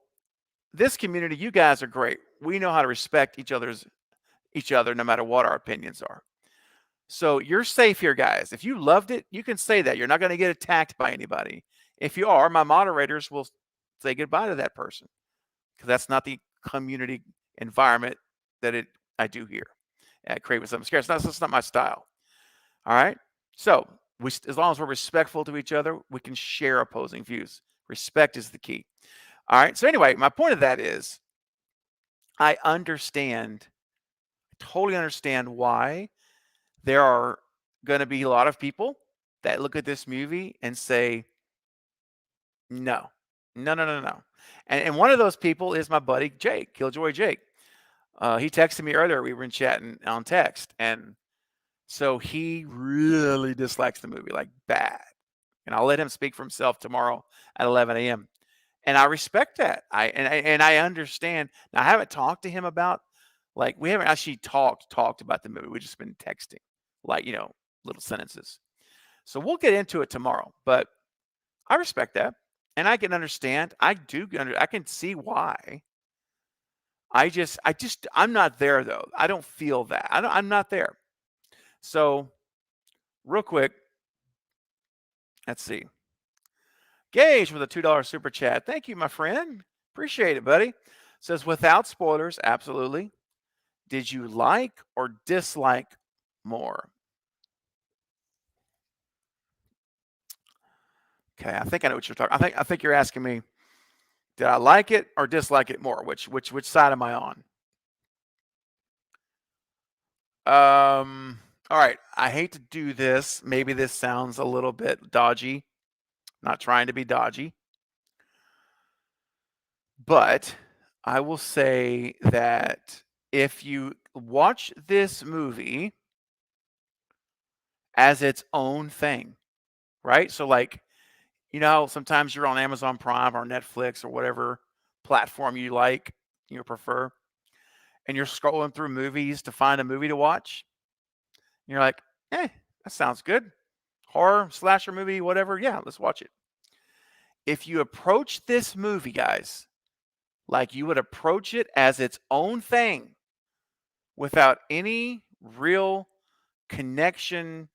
Speaker 2: this community, you guys are great. We know how to respect each other, no matter what our opinions are. So you're safe here, guys. If you loved it, you can say that. You're not going to get attacked by anybody. If you are, my moderators will say goodbye to that person, because that's not the community environment that I do here at Create with Something Scared. That's not my style. All right. So as long as we're respectful to each other, we can share opposing views. Respect is the key. All right. So anyway, my point of that is, I totally understand why there are going to be a lot of people that look at this movie and say, no. And one of those people is my buddy Jake, Killjoy Jake. He texted me earlier. We were chatting on text, and so he really dislikes the movie, like bad. And I'll let him speak for himself tomorrow at 11 a.m. And I respect that. I understand. Now, I haven't talked to him about, we haven't actually talked about the movie. We've just been texting, little sentences. So we'll get into it tomorrow. But I respect that, and I can understand. I can see why. I'm not there though. I don't feel that. I'm not there. So, real quick, let's see. Gage with a $2 super chat. Thank you, my friend. Appreciate it, buddy. Says, without spoilers, absolutely. Did you like or dislike more? Okay, I think I know what you're talking. I think you're asking me, did I like it or dislike it more? Which side am I on? All right. I hate to do this. Maybe this sounds a little bit dodgy. Not trying to be dodgy. But I will say that if you watch this movie as its own thing, right? So like, you know, sometimes you're on Amazon Prime or Netflix or whatever platform you like, you prefer, and you're scrolling through movies to find a movie to watch. And you're like, that sounds good. Horror, slasher movie, whatever. Yeah, let's watch it. If you approach this movie, guys, like you would approach it as its own thing without any real connection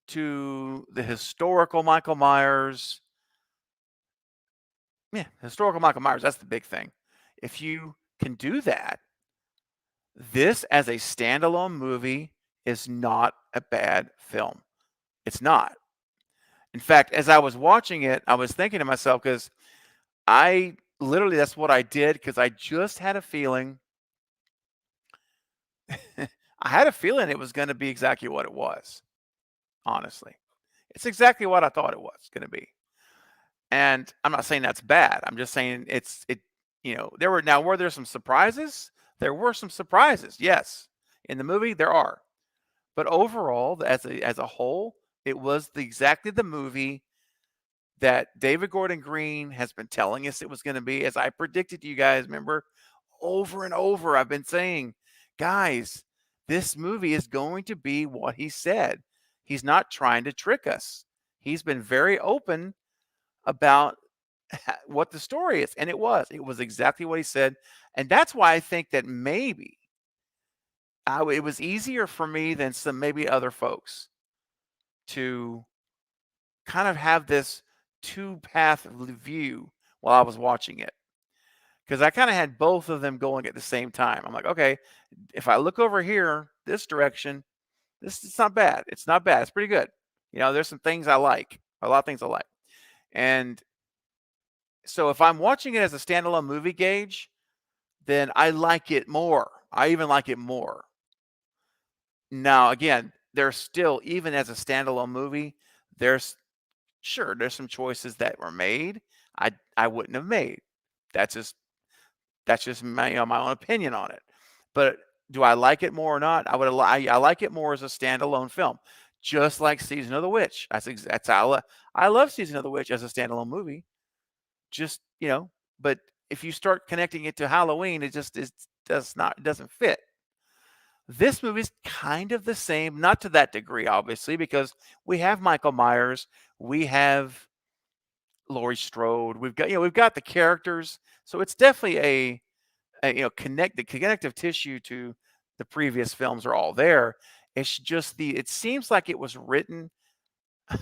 Speaker 2: to the historical Michael Myers. Yeah, historical Michael Myers, that's the big thing. If you can do that, this as a standalone movie is not a bad film. It's not. In fact, as I was watching it, I was thinking to myself, because I literally, that's what I did, because I just had a feeling. I had a feeling it was going to be exactly what it was. Honestly, it's exactly what I thought it was going to be. And I'm not saying that's bad. I'm just saying were there some surprises? There were some surprises. Yes. In the movie there are. But overall, as a whole, it was exactly the movie that David Gordon Green has been telling us it was going to be, as I predicted to you guys. Remember, over and over, I've been saying, guys, this movie is going to be what he said. He's not trying to trick us. He's been very open about what the story is. And it was exactly what he said. And that's why I think that maybe it was easier for me than some maybe other folks to kind of have this two-path view while I was watching it. Because I kind of had both of them going at the same time. I'm like, okay, if I look over here, this direction, it's not bad. It's not bad. It's pretty good. You know, there's some things I like, a lot of things I like. And so if I'm watching it as a standalone movie, Gage, then I like it more. I even like it more. Now, again, there's still, even as a standalone movie, there's some choices that were made I wouldn't have made. That's just my my own opinion on it. But do I like it more or not? I like it more as a standalone film, just like Season of the Witch. That's how I love Season of the Witch as a standalone movie. Just, but if you start connecting it to Halloween, it doesn't fit. This movie's kind of the same, not to that degree, obviously, because we have Michael Myers, we have Laurie Strode, we've got the characters, so it's definitely the connective tissue to the previous films are all there. It's just it seems like it was written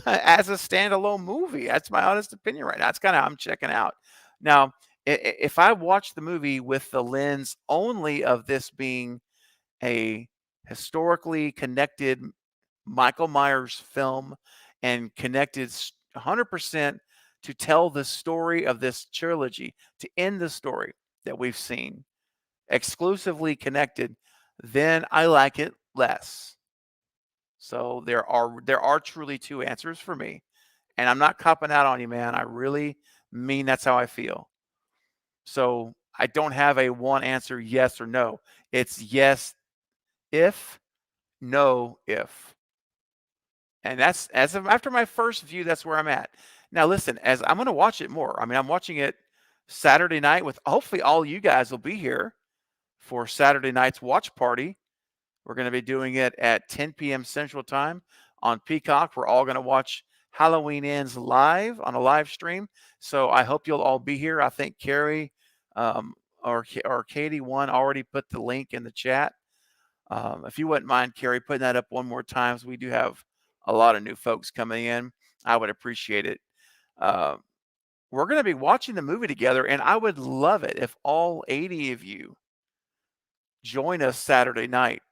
Speaker 2: as a standalone movie. That's my honest opinion right now. That's kind of I'm checking out. Now, if I watch the movie with the lens only of this being a historically connected Michael Myers film and connected 100% to tell the story of this trilogy, to end the story that we've seen, exclusively connected, then I like it less. So there are truly two answers for me. And I'm not copping out on you, man. I really mean that's how I feel. So I don't have a one answer, yes or no. It's yes if, no if. And that's after my first view, that's where I'm at. Now listen, as I'm going to watch it more. I mean, I'm watching it Saturday night with hopefully all you guys will be here for Saturday night's watch party. We're going to be doing it at 10 p.m. Central Time on Peacock. We're all going to watch Halloween Ends live on a live stream. So I hope you'll all be here. I think Carrie or Katie one already put the link in the chat. If you wouldn't mind, Carrie, putting that up one more time, so we do have a lot of new folks coming in. I would appreciate it. we're going to be watching the movie together, and I would love it if all 80 of you join us Saturday night,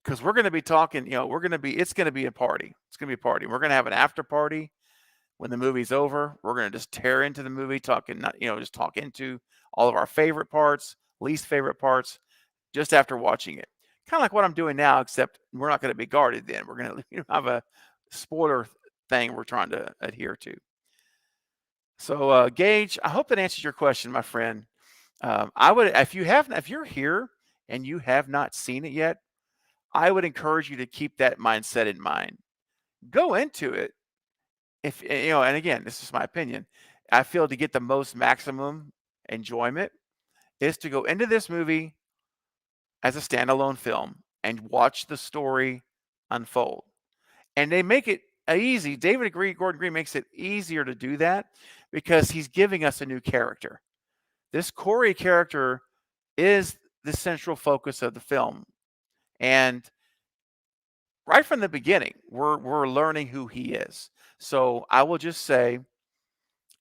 Speaker 2: because we're going to be talking, it's going to be a party. It's going to be a party. We're going to have an after party when the movie's over. We're going to just tear into the movie, just talk into all of our favorite parts, least favorite parts, just after watching it. Kind of like what I'm doing now, except we're not going to be guarded then. We're going to have a spoiler thing we're trying to adhere to. So, Gage, I hope that answers your question, my friend. I would, if you're here and you have not seen it yet, I would encourage you to keep that mindset in mind. Go into it. And again, this is my opinion. I feel to get the most maximum enjoyment is to go into this movie as a standalone film and watch the story unfold. And they make it easy. Gordon Green makes it easier to do that because he's giving us a new character. This Corey character is the central focus of the film. And right from the beginning, we're learning who he is. So I will just say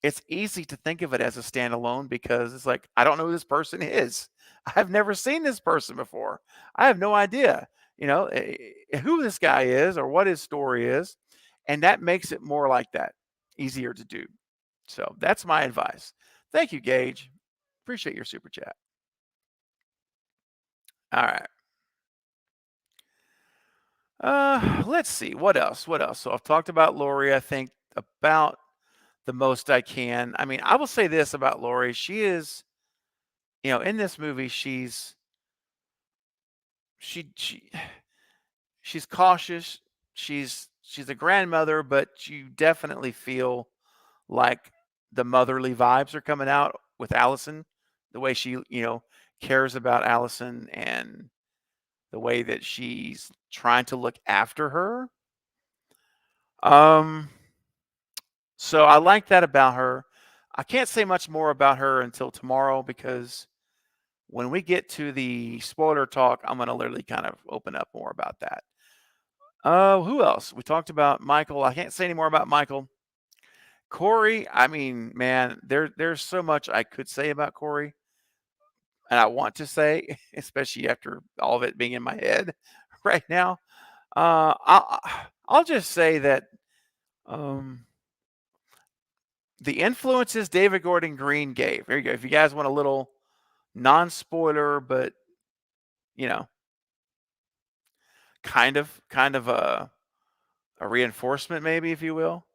Speaker 2: it's easy to think of it as a standalone because it's like, I don't know who this person is. I've never seen this person before. I have no idea, who this guy is or what his story is. And that makes it more like that, easier to do. So that's my advice. Thank you, Gage. Appreciate your super chat. All right. Let's see. What else? So I've talked about Laurie, I think, about the most I can. I mean, I will say this about Laurie. She is, in this movie, she's cautious. She's a grandmother, but you definitely feel like the motherly vibes are coming out with Allison, the way she, cares about Allison and the way that she's trying to look after her. So I like that about her. I can't say much more about her until tomorrow because when we get to the spoiler talk, I'm going to literally kind of open up more about that. Who else? We talked about Michael. I can't say any more about Michael. Corey, I mean, man, there's so much I could say about Corey. And I want to say, especially after all of it being in my head right now. I'll just say that the influences David Gordon Green gave. There you go. If you guys want a little non-spoiler, but kind of a reinforcement, maybe, if you will.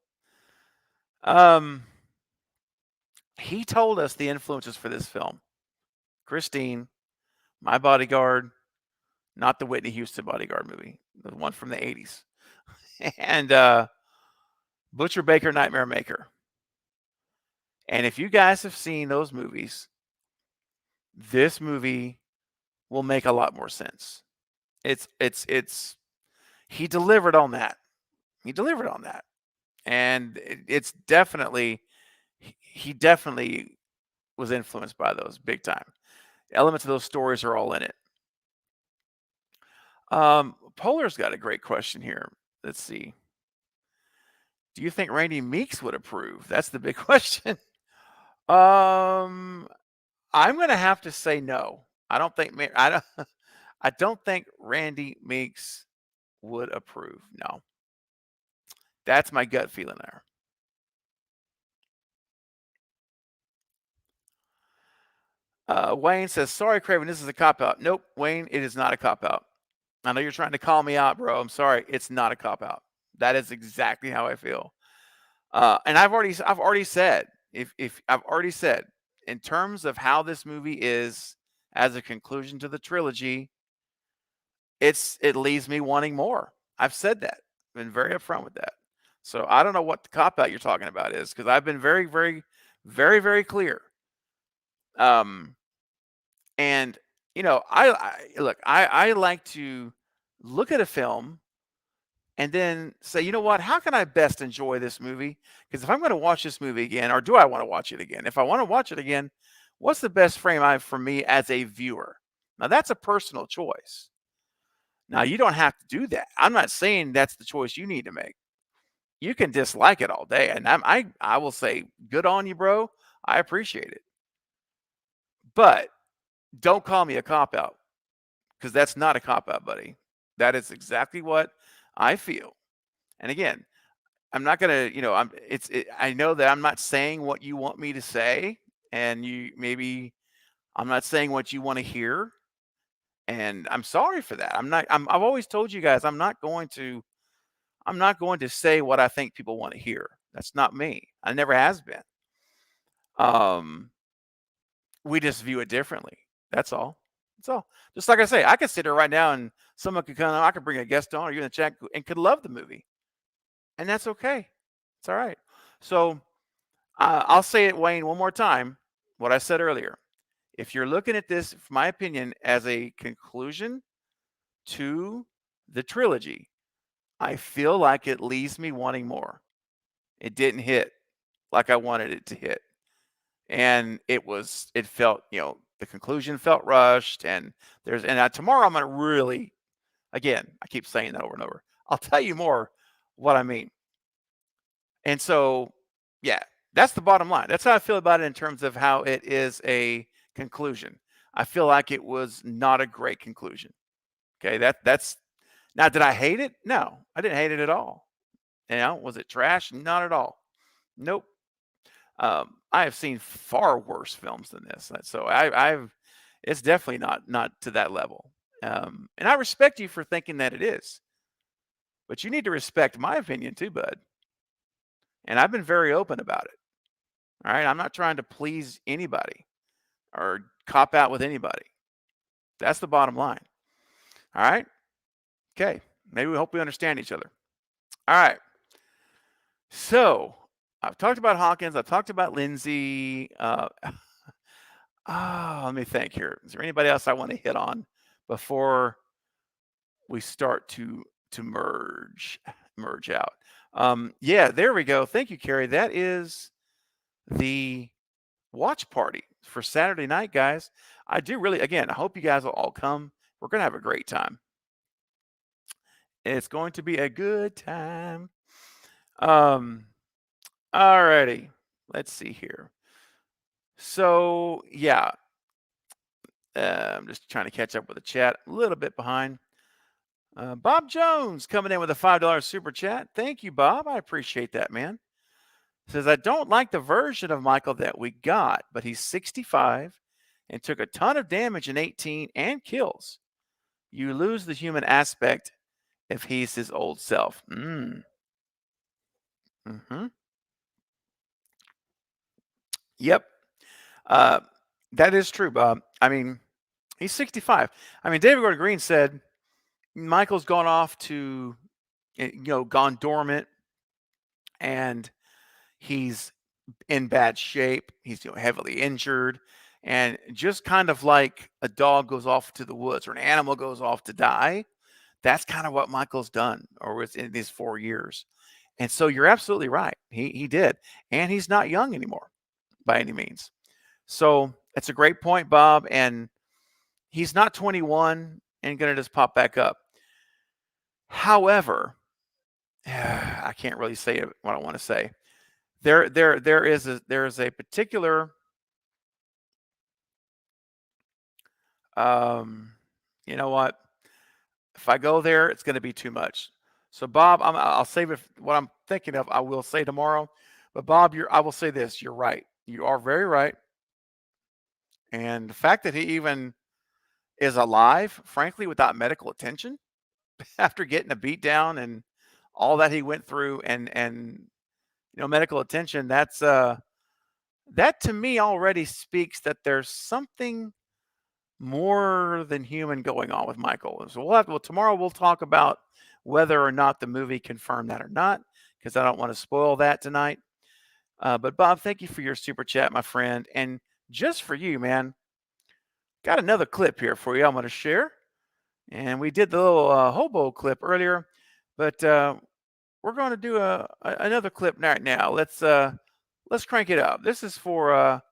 Speaker 2: He told us the influences for this film. Christine, My Bodyguard, not the Whitney Houston Bodyguard movie, the one from the 80s. And Butcher Baker, Nightmare Maker. And if you guys have seen those movies, this movie will make a lot more sense. He delivered on that. And it's definitely, he definitely was influenced by those big time. Elements of those stories are all in it. Polar's got a great question here. Let's see. Do you think Randy Meeks would approve? That's the big question. I'm going to have to say no. I don't think Randy Meeks would approve. No. That's my gut feeling there. Wayne says, sorry, Craven, this is a cop-out. Nope, Wayne, it is not a cop-out. I know you're trying to call me out, bro. I'm sorry. It's not a cop-out. That is exactly how I feel. And I've already said, in terms of how this movie is as a conclusion to the trilogy, it leaves me wanting more. I've said that. I've been very upfront with that. So I don't know what the cop-out you're talking about is, because I've been very, very, very, very clear. And I like to look at a film and then say, you know what, how can I best enjoy this movie? Because if I'm going to watch this movie again, or do I want to watch it again? If I want to watch it again, what's the best frame for me as a viewer? Now, that's a personal choice. Now, you don't have to do that. I'm not saying that's the choice you need to make. you can dislike it all day, and I will say, good on you, bro. I appreciate it. But don't call me a cop-out, because that's not a cop-out, buddy. That is exactly what I feel. And again, I'm not gonna, I know that I'm not saying what you want me to say, and I'm not saying what you want to hear, and I'm sorry for that. I've always told you guys I'm not going to say what I think people want to hear. That's not me. I never has been. We just view it differently. That's all. That's all. Just like I say, I could sit here right now and someone could come on, I could bring a guest on or you in the chat and could love the movie. And that's okay. It's all right. So I'll say it, Wayne, one more time. What I said earlier. If you're looking at this, from my opinion, as a conclusion to the trilogy, I feel like it leaves me wanting more. It didn't hit like I wanted it to hit. And it felt, the conclusion felt rushed. And tomorrow I'm going to really, again, I keep saying that over and over. I'll tell you more what I mean. And so, yeah, that's the bottom line. That's how I feel about it in terms of how it is a conclusion. I feel like it was not a great conclusion. Okay, that's now, did I hate it? No, I didn't hate it at all. Was it trash? Not at all. Nope. I have seen far worse films than this, so it's definitely not to that level. And I respect you for thinking that it is, but you need to respect my opinion too, bud. And I've been very open about it. All right, I'm not trying to please anybody or cop out with anybody. That's the bottom line. All right. Okay. Maybe we hope we understand each other. All right. So I've talked about Hawkins. I've talked about Lindsay. Let me think here. Is there anybody else I want to hit on before we start to merge out? Yeah, there we go. Thank you, Carrie. That is the watch party for Saturday night, guys. I do really, again, I hope you guys will all come. We're going to have a great time. It's going to be a good time. Alrighty. Let's see here. So, yeah. I'm just trying to catch up with the chat. A little bit behind. Bob Jones coming in with a $5 super chat. Thank you, Bob. I appreciate that, man. Says, I don't like the version of Michael that we got, but he's 65 and took a ton of damage in 18 and kills. You lose the human aspect if he's his old self. Yep. That is true, Bob. I mean, he's 65. I mean, David Gordon Green said Michael's gone off to, gone dormant, and he's in bad shape. He's heavily injured, and just kind of like a dog goes off to the woods or an animal goes off to die. That's kind of what Michael's done, or was in these 4 years. And so you're absolutely right. He did, and he's not young anymore by any means. So it's a great point, Bob. And he's not 21 and going to just pop back up. However, I can't really say what I want to say. There is a particular, you know what? If I go there, it's going to be too much. So, Bob, I'll save it. What I'm thinking of, I will say tomorrow. But, Bob, I will say this. You're right. You are very right. And the fact that he even is alive, frankly, without medical attention, after getting a beat down and all that he went through, and medical attention, that to me already speaks that there's something more than human going on with Michael. So tomorrow we'll talk about whether or not the movie confirmed that or not, because I don't want to spoil that tonight. But Bob, thank you for your super chat, my friend. And just for you, man, got another clip here for you I'm going to share. And we did the little hobo clip earlier, but we're going to do another clip right now. Let's crank it up. This is for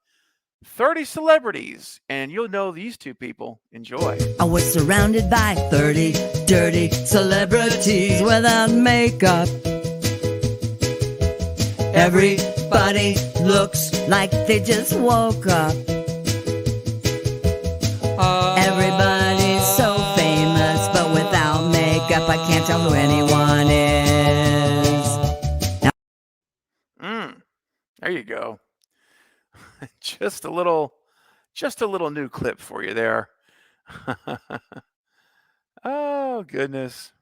Speaker 2: 30 celebrities, and you'll know these two people. Enjoy.
Speaker 4: I was surrounded by 30 dirty celebrities without makeup. Everybody looks like they just woke up. Everybody's so famous, but without makeup, I can't tell who anyone is.
Speaker 2: There you go. Just a little new clip for you there. Oh goodness.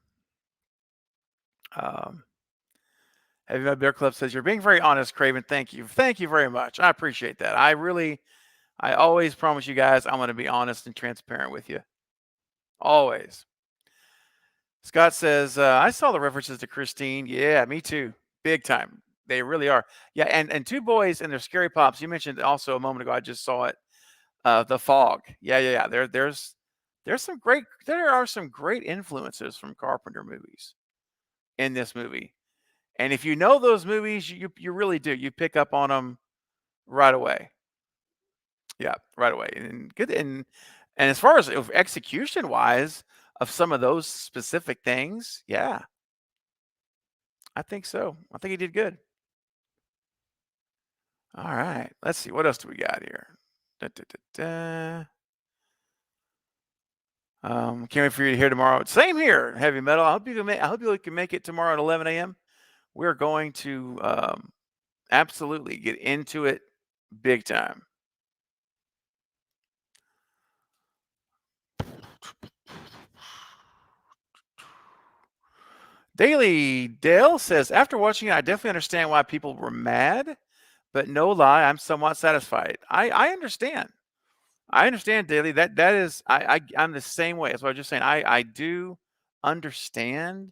Speaker 2: Heavy Metal Bear Club says, you're being very honest, Craven. Thank you very much. I appreciate that. I always promise you guys I'm going to be honest and transparent with you. Always. Scott says, I saw the references to Christine. Yeah, me too. Big time. They really are. Yeah, and Two Boys and their Scary Pops. You mentioned also a moment ago. I just saw it. The Fog. Yeah. There are some great influences from Carpenter movies in this movie. And if you know those movies, you really do. You pick up on them right away. Yeah, right away. And good. And as far as execution wise of some of those specific things, yeah, I think so. I think he did good. All right. Let's see. What else do we got here? Can't wait for you to hear tomorrow. Same here, Heavy Metal. I hope you can make it tomorrow at 11 a.m. We're going to absolutely get into it big time. Daily Dale says, after watching it, I definitely understand why people were mad, but no lie, I'm somewhat satisfied. I understand. I understand, Daily. That is, I'm the same way. That's what I was just saying. I do understand,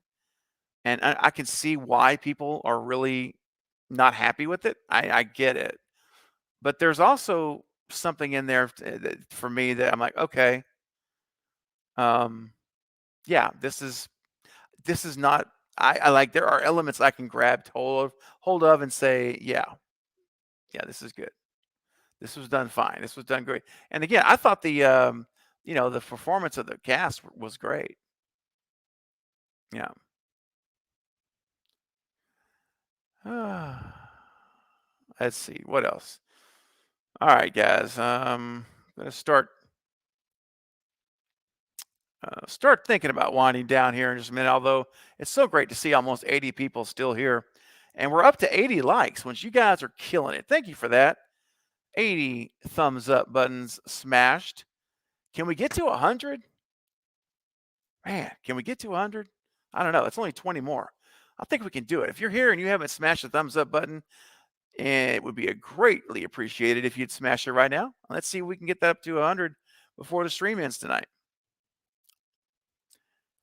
Speaker 2: and I can see why people are really not happy with it. I get it, but there's also something in there for me that I'm like, okay, yeah, this is not. I like, there are elements I can grab hold of and say, yeah, this is good. This was done fine. This was done great. And again, I thought the the performance of the cast was great. Yeah. Let's see what else. All right, guys. I'm gonna start thinking about winding down here in just a minute. Although it's so great to see almost 80 people still here, and we're up to 80 likes, which you guys are killing it. Thank you for that. 80 thumbs up buttons smashed. Can we get to 100? Man, can we get to 100? I don't know. It's only 20 more. I think we can do it. If you're here and you haven't smashed the thumbs up button, it would be greatly appreciated if you'd smash it right now. Let's see if we can get that up to 100 before the stream ends tonight.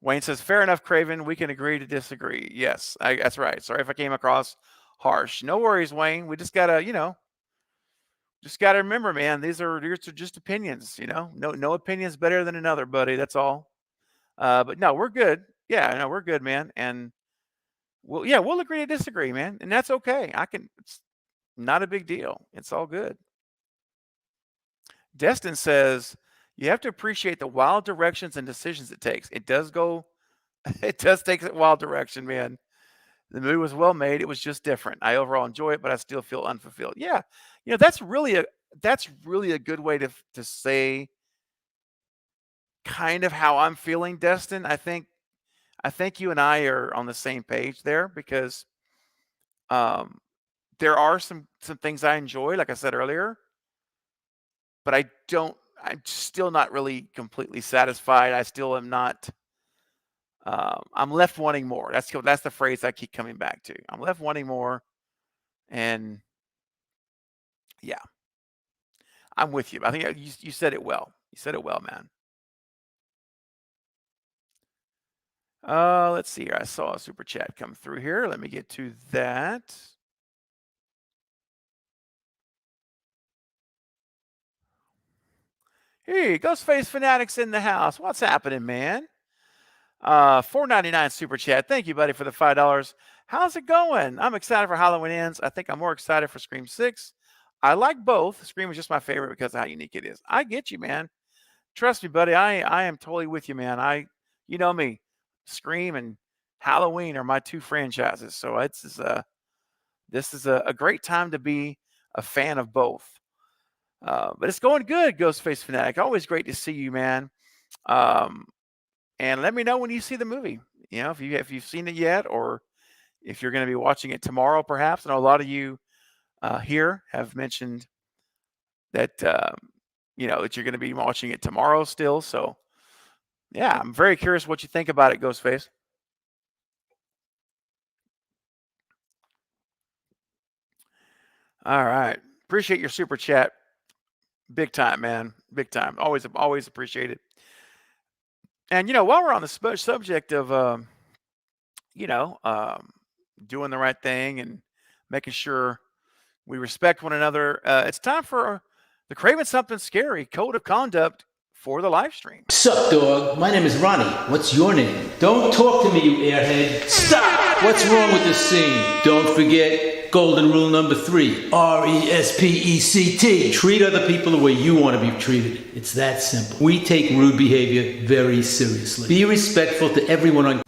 Speaker 2: Wayne says, fair enough, Craven. We can agree to disagree. Yes, that's right. Sorry if I came across harsh. No worries, Wayne. We just got to, just got to remember, man, these are just opinions, no opinion's better than another, buddy. That's all. But no, we're good. Yeah, no, we're good, man. And we'll agree to disagree, man. And that's okay. It's not a big deal. It's all good. Destin says, you have to appreciate the wild directions and decisions it takes. It does take a wild direction, man. The movie was well made. It was just different. I overall enjoy it, but I still feel unfulfilled. Yeah. That's really a good way to say kind of how I'm feeling, Destin. I think you and I are on the same page there, because there are some things I enjoy, like I said earlier, but I'm still not really completely satisfied. I still am not. I'm left wanting more. That's the phrase I keep coming back to. I'm left wanting more, and yeah, I'm with you. I think you said it well. You said it well, man. Let's see here. I saw a super chat come through here. Let me get to that. Hey, Ghostface Fanatics in the house. What's happening, man? $4.99 super chat. Thank you, buddy, for the $5. How's it going? I'm excited for Halloween Ends. I think I'm more excited for Scream 6. I like both. Scream is just my favorite because of how unique it is. I get you, man. Trust me, buddy. I am totally with you, man. You know me. Scream and Halloween are my two franchises. So this is a great time to be a fan of both. But it's going good, Ghostface Fanatic. Always great to see you, man. Um, and let me know when you see the movie. You know, if you've seen it yet, or if you're going to be watching it tomorrow, perhaps. I know a lot of you here have mentioned that that you're going to be watching it tomorrow still. So yeah, I'm very curious what you think about it, Ghostface. All right, appreciate your super chat, big time, man, big time. Always appreciate it. And while we're on the subject of doing the right thing and making sure we respect one another, it's time for the Craven Something Scary Code of Conduct for the live stream.
Speaker 5: Sup, dog? My name is Ronnie. What's your name? Don't talk to me, you airhead. Stop! What's wrong with this scene? Don't forget golden rule number 3. RESPECT. Treat other people the way you want to be treated. It's that simple. We take rude behavior very seriously. Be respectful to everyone on...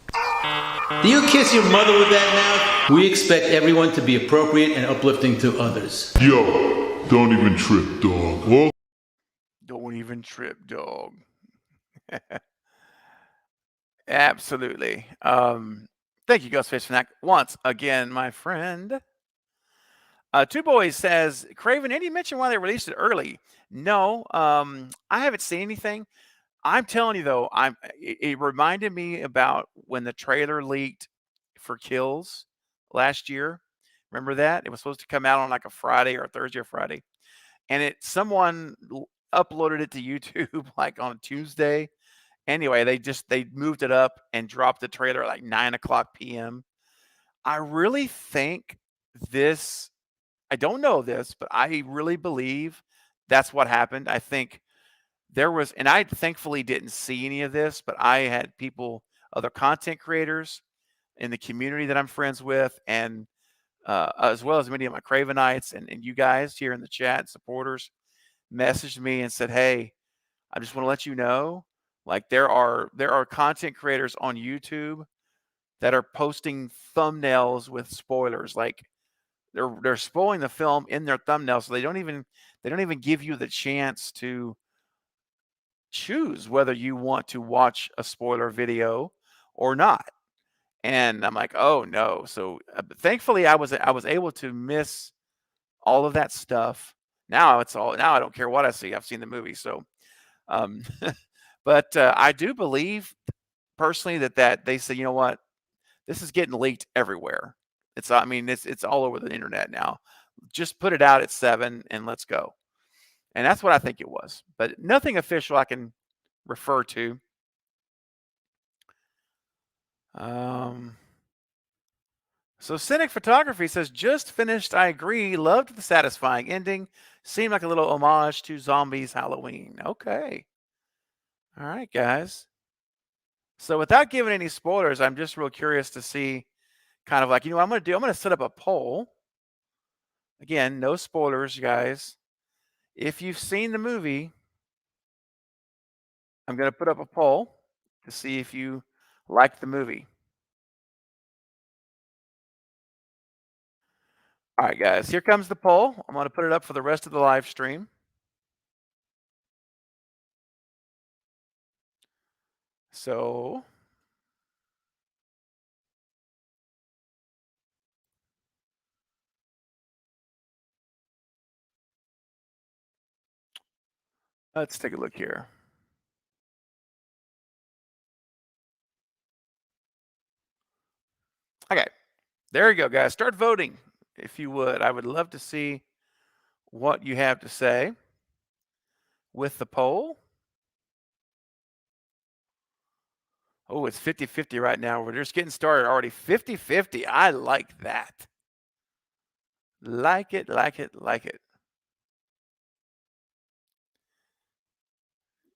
Speaker 5: Do you kiss your mother with that mouth? We expect everyone to be appropriate and uplifting to others.
Speaker 6: Yo, don't even trip, dog. Whoa.
Speaker 2: Don't even trip, dog. Absolutely. Thank you, Ghostface Fanatic. Once again, my friend. Two Boys says, Craven, any mention why they released it early? No, I haven't seen anything. I'm telling you though, it reminded me about when the trailer leaked for Kills last year. Remember that? It was supposed to come out on like a Friday or a Thursday or Friday. And someone uploaded it to YouTube like on a Tuesday. Anyway, they moved it up and dropped the trailer at like 9:00 p.m. I really think I don't know this, but I really believe that's what happened. I think there was, and I thankfully didn't see any of this, but I had people, other content creators in the community that I'm friends with, and as well as many of my Cravenites and you guys here in the chat, supporters, messaged me and said, hey, I just want to let you know, like there are content creators on YouTube that are posting thumbnails with spoilers. Like they're spoiling the film in their thumbnail, so they don't even give you the chance to choose whether you want to watch a spoiler video or not. And I'm like, oh no. So thankfully I was able to miss all of that stuff. Now I don't care what I see. I've seen the movie. So but I do believe personally that they say, you know what, this is getting leaked everywhere. It's all over the internet now. Just put it out at 7 and let's go. And that's what I think it was, but nothing official I can refer to. So Cynic Photography says, just finished. I agree. Loved the satisfying ending. Seemed like a little homage to Zombies Halloween. Okay. All right, guys. So without giving any spoilers, I'm just real curious to see kind of like, what I'm going to do. I'm going to set up a poll. Again, no spoilers, guys. If you've seen the movie, I'm going to put up a poll to see if you like the movie. All right, guys, here comes the poll. I'm going to put it up for the rest of the live stream. So let's take a look here. Okay, there you go, guys. Start voting if you would. I would love to see what you have to say with the poll. Oh, it's 50-50 right now. We're just getting started already. 50-50. I like that. Like it, like it, like it.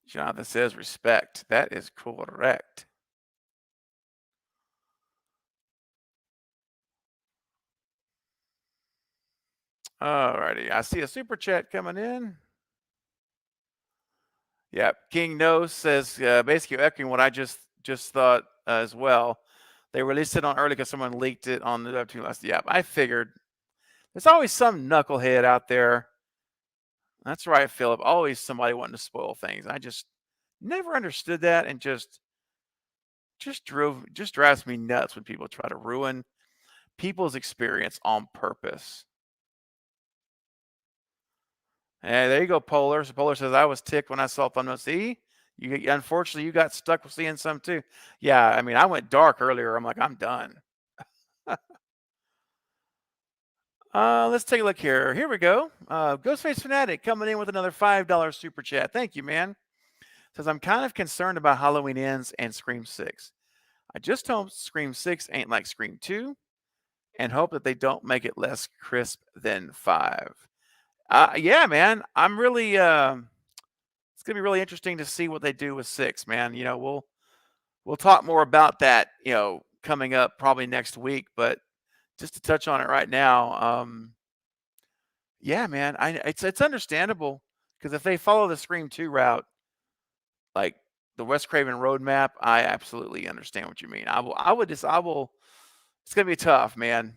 Speaker 2: Jonathan says respect. That is correct. Alrighty, I see a super chat coming in. Yeah, King No says basically echoing what I just thought as well. They released it on early because someone leaked it on the webtoon last. Yeah, I figured. There's always some knucklehead out there. That's right, Philip. Always somebody wanting to spoil things. I just never understood that, and just drives me nuts when people try to ruin people's experience on purpose. Hey, there you go, Polar. So Polar says, I was ticked when I saw Thumbnail. See, unfortunately, you got stuck with seeing some too. Yeah, I mean, I went dark earlier. I'm like, I'm done. Let's take a look here. Here we go. Ghostface Fanatic coming in with another $5 super chat. Thank you, man. Says, I'm kind of concerned about Halloween Ends and Scream 6. I just hope Scream 6 ain't like Scream 2, and hope that they don't make it less crisp than 5. Yeah, man. I'm really it's gonna be really interesting to see what they do with 6, man. We'll talk more about that, coming up probably next week. But just to touch on it right now, yeah, man, it's understandable, because if they follow the Scream 2 route, like the Wes Craven roadmap, I absolutely understand what you mean. I will. It's gonna be tough, man,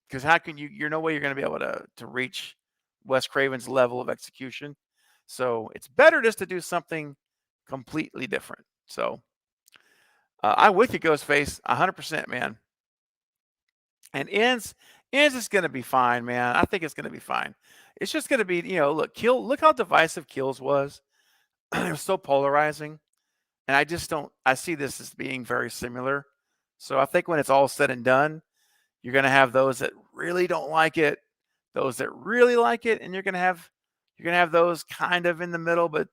Speaker 2: because how can you're no way you're gonna be able to reach Wes Craven's level of execution. So it's better just to do something completely different. So I'm with you, Ghostface, 100%, man. And ends is going to be fine, man. I think it's going to be fine. It's just going to be, look how divisive Kills was. It was so polarizing. And I just don't, I see this as being very similar. So I think when it's all said and done, you're going to have those that really don't like it, those that really like it, and you're going to have those kind of in the middle. But,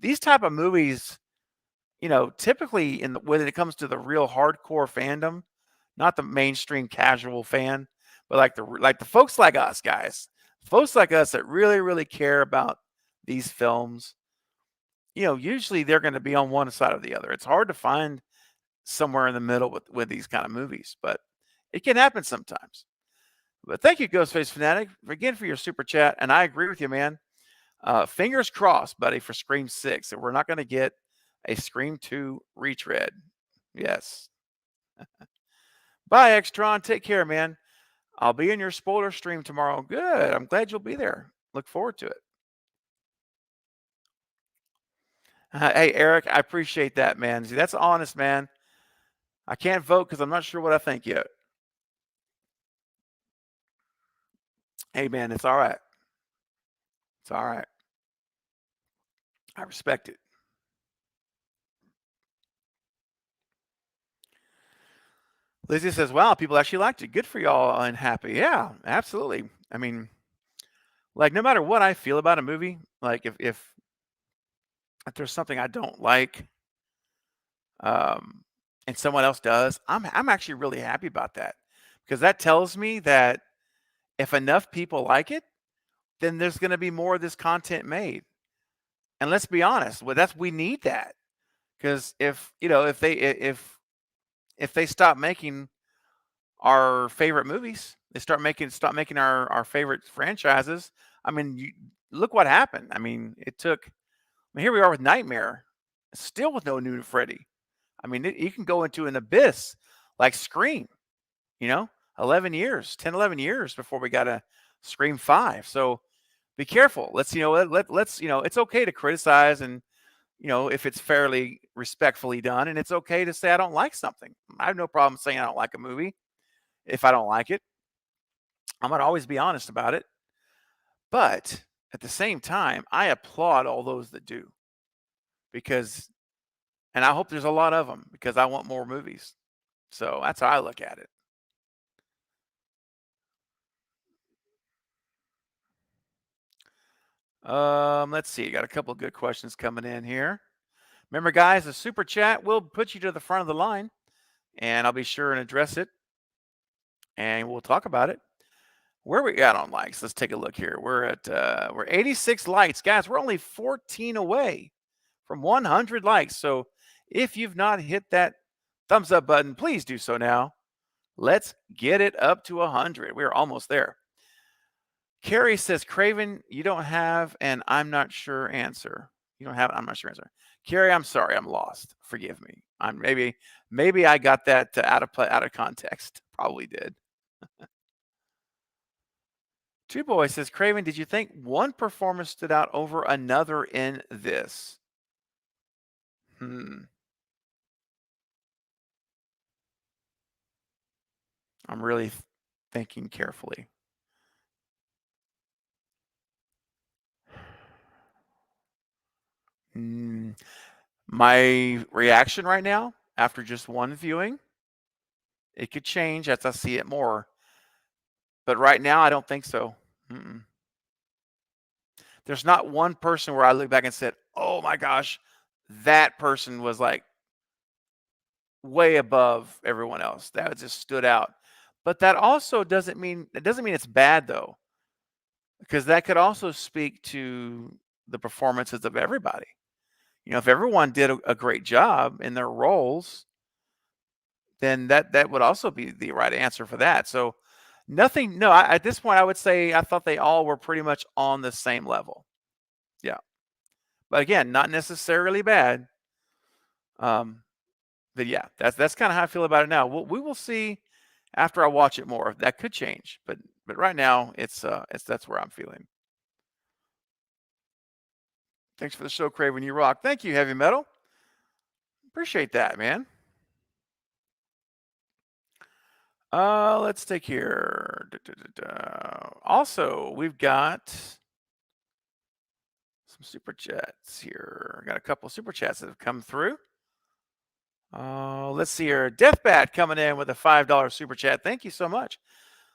Speaker 2: these type of movies, typically when it comes to the real hardcore fandom, not the mainstream casual fan, but like the folks like us, guys, folks like us that really, really care about these films, usually they're going to be on one side or the other. It's hard to find somewhere in the middle with these kind of movies, but it can happen sometimes. But thank you, Ghostface Fanatic, again for your super chat. And I agree with you, man. Fingers crossed, buddy, for Scream 6, that we're not going to get a Scream 2 retread. Yes. Bye, Extron. Take care, man. I'll be in your spoiler stream tomorrow. Good. I'm glad you'll be there. Look forward to it. Hey, Eric, I appreciate that, man. See, that's honest, man. I can't vote because I'm not sure what I think yet. Hey, man, it's all right. It's all right. I respect it. Lizzie says, wow, people actually liked it. Good for y'all and happy. Yeah, absolutely. I mean, like, no matter what I feel about a movie, like if there's something I don't like, and someone else does, I'm actually really happy about that, because that tells me that if enough people like it, then there's going to be more of this content made. And let's be honest, we need that, because if they stop making our favorite movies, they stop making our favorite franchises. I mean, look what happened. I mean, here we are with Nightmare, still with no new Freddy. I mean, you can go into an abyss like Scream, 11 years before we got a Scream 5. So be careful. Let's it's okay to criticize, and if it's fairly respectfully done, and it's okay to say I don't like something. I have no problem saying I don't like a movie. If I don't like it, I'm going to always be honest about it. But at the same time, I applaud all those that do, and I hope there's a lot of them, because I want more movies. So that's how I look at it. Let's see. Got a couple of good questions coming in here. Remember, guys, the super chat will put you to the front of the line, and I'll be sure and address it, and we'll talk about it. Where we at on likes? Let's take a look here. We're 86 likes, guys. We're only 14 away from 100 likes. So if you've not hit that thumbs up button, please do so now. Let's get it up to 100. We're almost there. Carrie says, Craven, you don't have an I'm not sure answer. You don't have an I'm not sure answer. Carrie, I'm sorry. I'm lost. Forgive me. Maybe I got that out of context. Probably did. Two Boys says, Craven, did you think one performance stood out over another in this? I'm really thinking carefully. My reaction right now, after just one viewing, it could change as I see it more. But right now, I don't think so. There's not one person where I look back and said, oh my gosh, that person was like way above everyone else. That just stood out. But that also doesn't mean it's bad though, because that could also speak to the performances of everybody. If everyone did a great job in their roles, then that would also be the right answer for that. So nothing, no, at this point, I would say I thought they all were pretty much on the same level. Yeah. But again, not necessarily bad. But yeah, that's kind of how I feel about it now. We will see after I watch it more. That could change, but right now it's that's where I'm feeling. Thanks for the show, Craven. You rock. Thank you, Heavy Metal. Appreciate that, man. Let's take here. Also, we've got some super chats here. Got a couple super chats that have come through. Let's see here. Deathbat coming in with a $5 super chat. Thank you so much.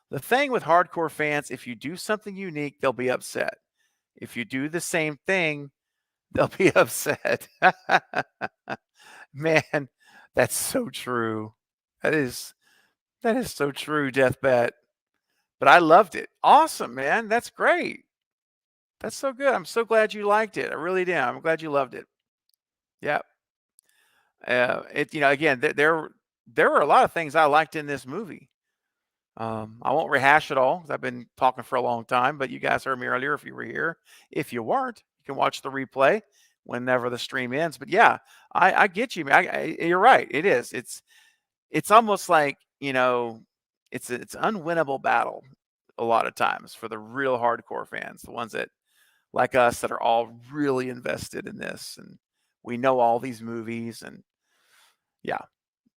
Speaker 2: The thing with hardcore fans, if you do something unique, they'll be upset. If you do the same thing, they'll be upset. Man, that's so true. That is so true, Deathbat. But I loved it. Awesome, man. That's great. That's so good. I'm so glad you liked it. I really am. I'm glad you loved it. Yep. Again, there were a lot of things I liked in this movie. I won't rehash it all because I've been talking for a long time, but you guys heard me earlier if you were here. If you weren't, you can watch the replay whenever the stream ends. But yeah, I get you. You're right. It is. It's almost like, it's an unwinnable battle a lot of times for the real hardcore fans, the ones that like us that are all really invested in this and we know all these movies and yeah.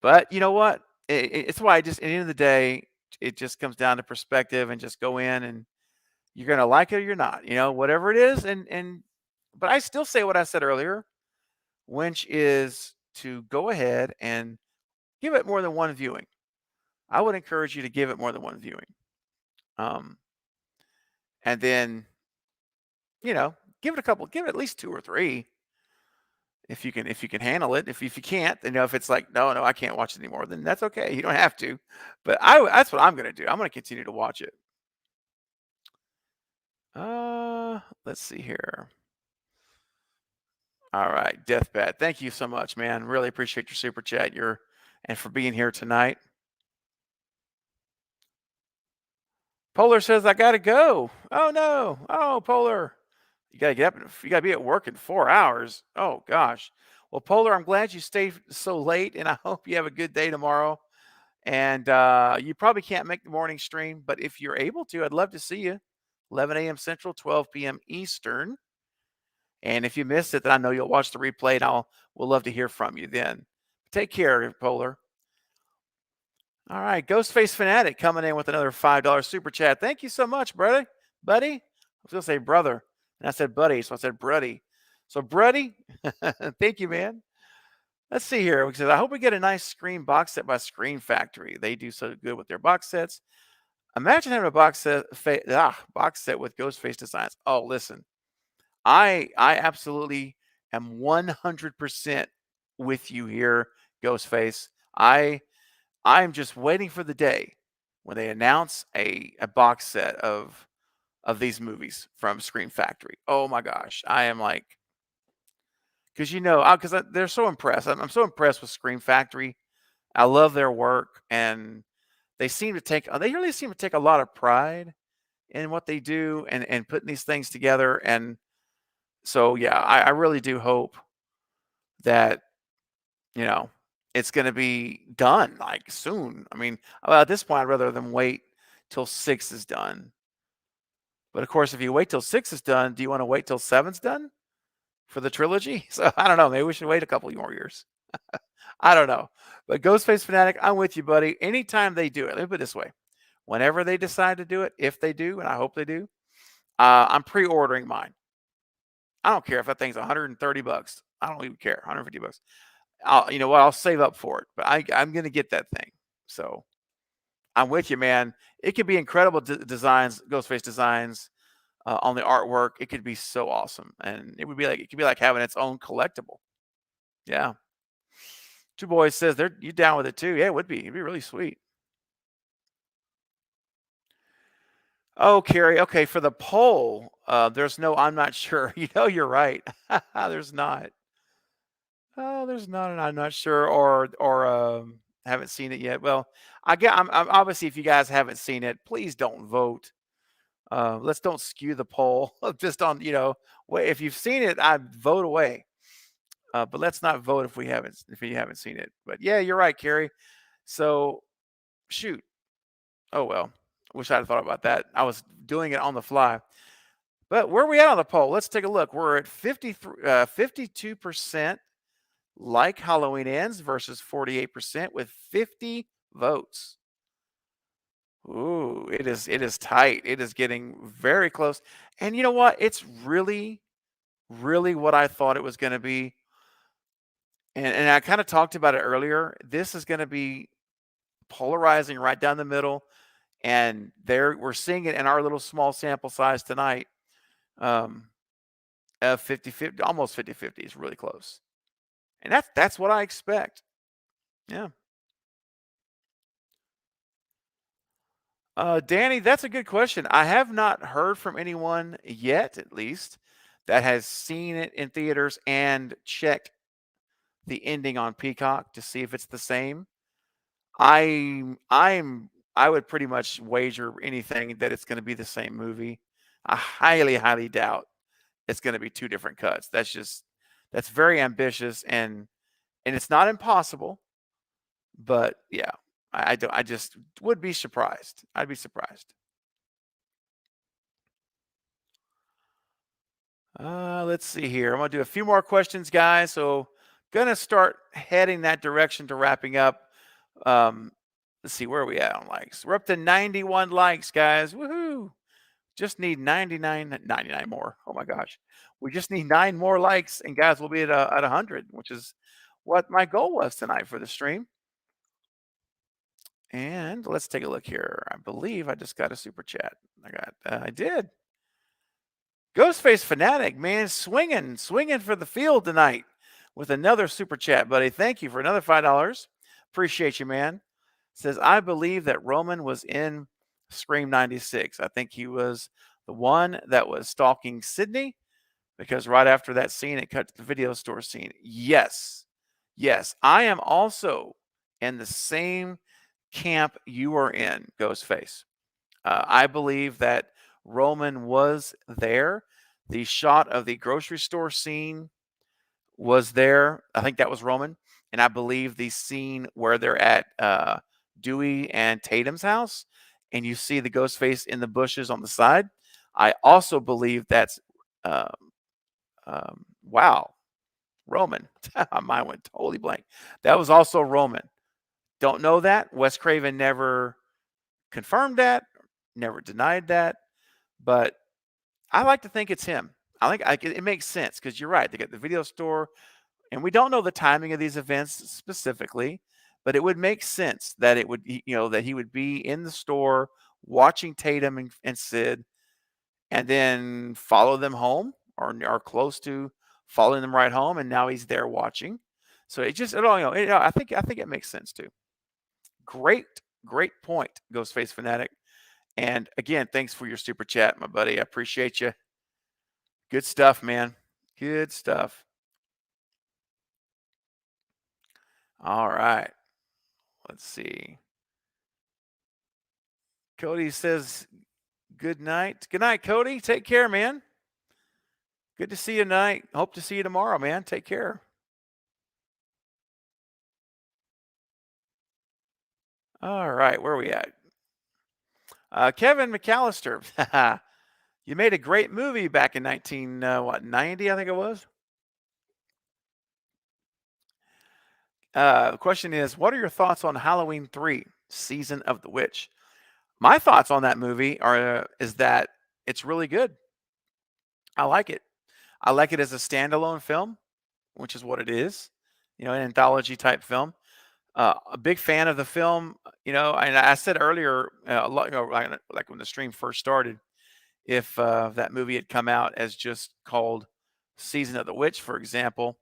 Speaker 2: But you know what? It's why at the end of the day, it just comes down to perspective and just go in and you're going to like it or you're not, whatever it is. But I still say what I said earlier, which is to go ahead and give it more than one viewing. I would encourage you to give it more than one viewing. And then, give it at least 2 or 3. If you can handle it. If you can't, if it's like, no, I can't watch it anymore, then that's okay. You don't have to. But that's what I'm going to do. I'm going to continue to watch it. Let's see here. All right, Deathbat. Thank you so much, man. Really appreciate your super chat. And for being here tonight. Polar says I gotta go. Oh no. Oh, Polar. You gotta get up. You gotta be at work in 4 hours. Oh gosh. Well, Polar, I'm glad you stayed so late, and I hope you have a good day tomorrow. And you probably can't make the morning stream, but if you're able to, I'd love to see you. 11 a.m. Central, 12 p.m. Eastern. And if you missed it, then I know you'll watch the replay, and we'll love to hear from you then. Take care, Polar. All right, Ghostface Fanatic coming in with another $5 super chat. Thank you so much, buddy. I was gonna say brother, and I said buddy, so I said Bruddy. So Bruddy, thank you, man. Let's see here. Because I hope we get a nice Scream box set by Scream Factory. They do so good with their box sets. Imagine having a box set with Ghostface designs. Oh, listen, I absolutely am 100% with you here, Ghostface. I'm just waiting for the day when they announce a box set of these movies from Scream Factory. Oh my gosh, I am like, because they're so impressed. I'm so impressed with Scream Factory. I love their work, and they really seem to take a lot of pride in what they do and putting these things together. And so, yeah, I really do hope that, it's going to be done like soon. I mean, at this point, I'd rather than wait till 6 is done. But of course, if you wait till 6 is done, do you want to wait till 7's done for the trilogy? So I don't know. Maybe we should wait a couple more years. I don't know. But Ghostface Fanatic, I'm with you, buddy. Anytime they do it, let me put it this way. Whenever they decide to do it, if they do, and I hope they do, I'm pre-ordering mine. I don't care if that thing's $130. I don't even care. $150. You know what? I'll save up for it. But I'm going to get that thing. So I'm with you, man. It could be incredible designs, Ghostface designs on the artwork. It could be so awesome, and it could be like having its own collectible. Yeah. Two Boys says you down with it too. Yeah, it would be. It'd be really sweet. Oh, Carrie. Okay, for the poll, there's no. I'm not sure. You know, you're right. There's not. Oh, there's not, and I'm not sure, or haven't seen it yet. Well, I'm obviously, if you guys haven't seen it, please don't vote. Let's don't skew the poll just on, if you've seen it, I vote away. But let's not vote if you haven't seen it. But yeah, you're right, Carrie. So shoot. Oh well. Wish I'd thought about that. I was doing it on the fly. But where are we at on the poll? Let's take a look. We're at 52% like Halloween Ends versus 48% with 50 votes. Ooh, it is tight. It is getting very close. And you know what? It's really, really what I thought it was going to be. And I kind of talked about it earlier. This is going to be polarizing right down the middle. And we're seeing it in our little small sample size tonight. 50-50, almost 50-50 is really close. And that's what I expect. Yeah. Danny, that's a good question. I have not heard from anyone yet, at least, that has seen it in theaters and checked the ending on Peacock to see if it's the same. I would pretty much wager anything that it's going to be the same movie. I highly, highly doubt it's going to be two different cuts. That's very ambitious, and it's not impossible, but yeah, I just would be surprised. I'd be surprised. Let's see here. I'm going to do a few more questions, guys. So going to start heading that direction to wrapping up. Let's see, where are we at on likes? We're up to 91 likes, guys. Woohoo! Just need 99 more. Oh my gosh. We just need 9 more likes, and guys, we'll be at 100, which is what my goal was tonight for the stream. And let's take a look here. I believe I just got a super chat. I did. Ghostface Fanatic, man, swinging for the field tonight with another super chat, buddy. Thank you for another $5. Appreciate you, man. Says, I believe that Roman was in Scream 96. I think he was the one that was stalking Sydney, because right after that scene, it cut to the video store scene. Yes. I am also in the same camp you are in, Ghostface. I believe that Roman was there. The shot of the grocery store scene was there. I think that was Roman. And I believe the scene where they're at Dewey and Tatum's house, and you see the ghost face in the bushes on the side. I also believe that's wow, Roman. My mind went totally blank. That was also Roman. Don't know that. Wes Craven never confirmed that, never denied that, but I like to think it's him. I think it makes sense, because you're right. They got the video store, and we don't know the timing of these events specifically, but it would make sense that it would, that he would be in the store watching Tatum and Sid, and then follow them home, or close to following them right home, and now he's there watching. So I think it makes sense too. Great point, Ghostface Fanatic. And again, thanks for your super chat, my buddy. I appreciate you. Good stuff, man. Good stuff. All right. Let's see. Cody says, good night. Good night, Cody. Take care, man. Good to see you tonight. Hope to see you tomorrow, man. Take care. All right. Where are we at? Kevin McAllister. You made a great movie back in 90, I think it was. The question is, what are your thoughts on Halloween 3, Season of the Witch? My thoughts on that movie is that it's really good. I like it. I like it as a standalone film, which is what it is, an anthology type film. A big fan of the film, and I said earlier, a lot, like when the stream first started, if that movie had come out as just called Season of the Witch, for example,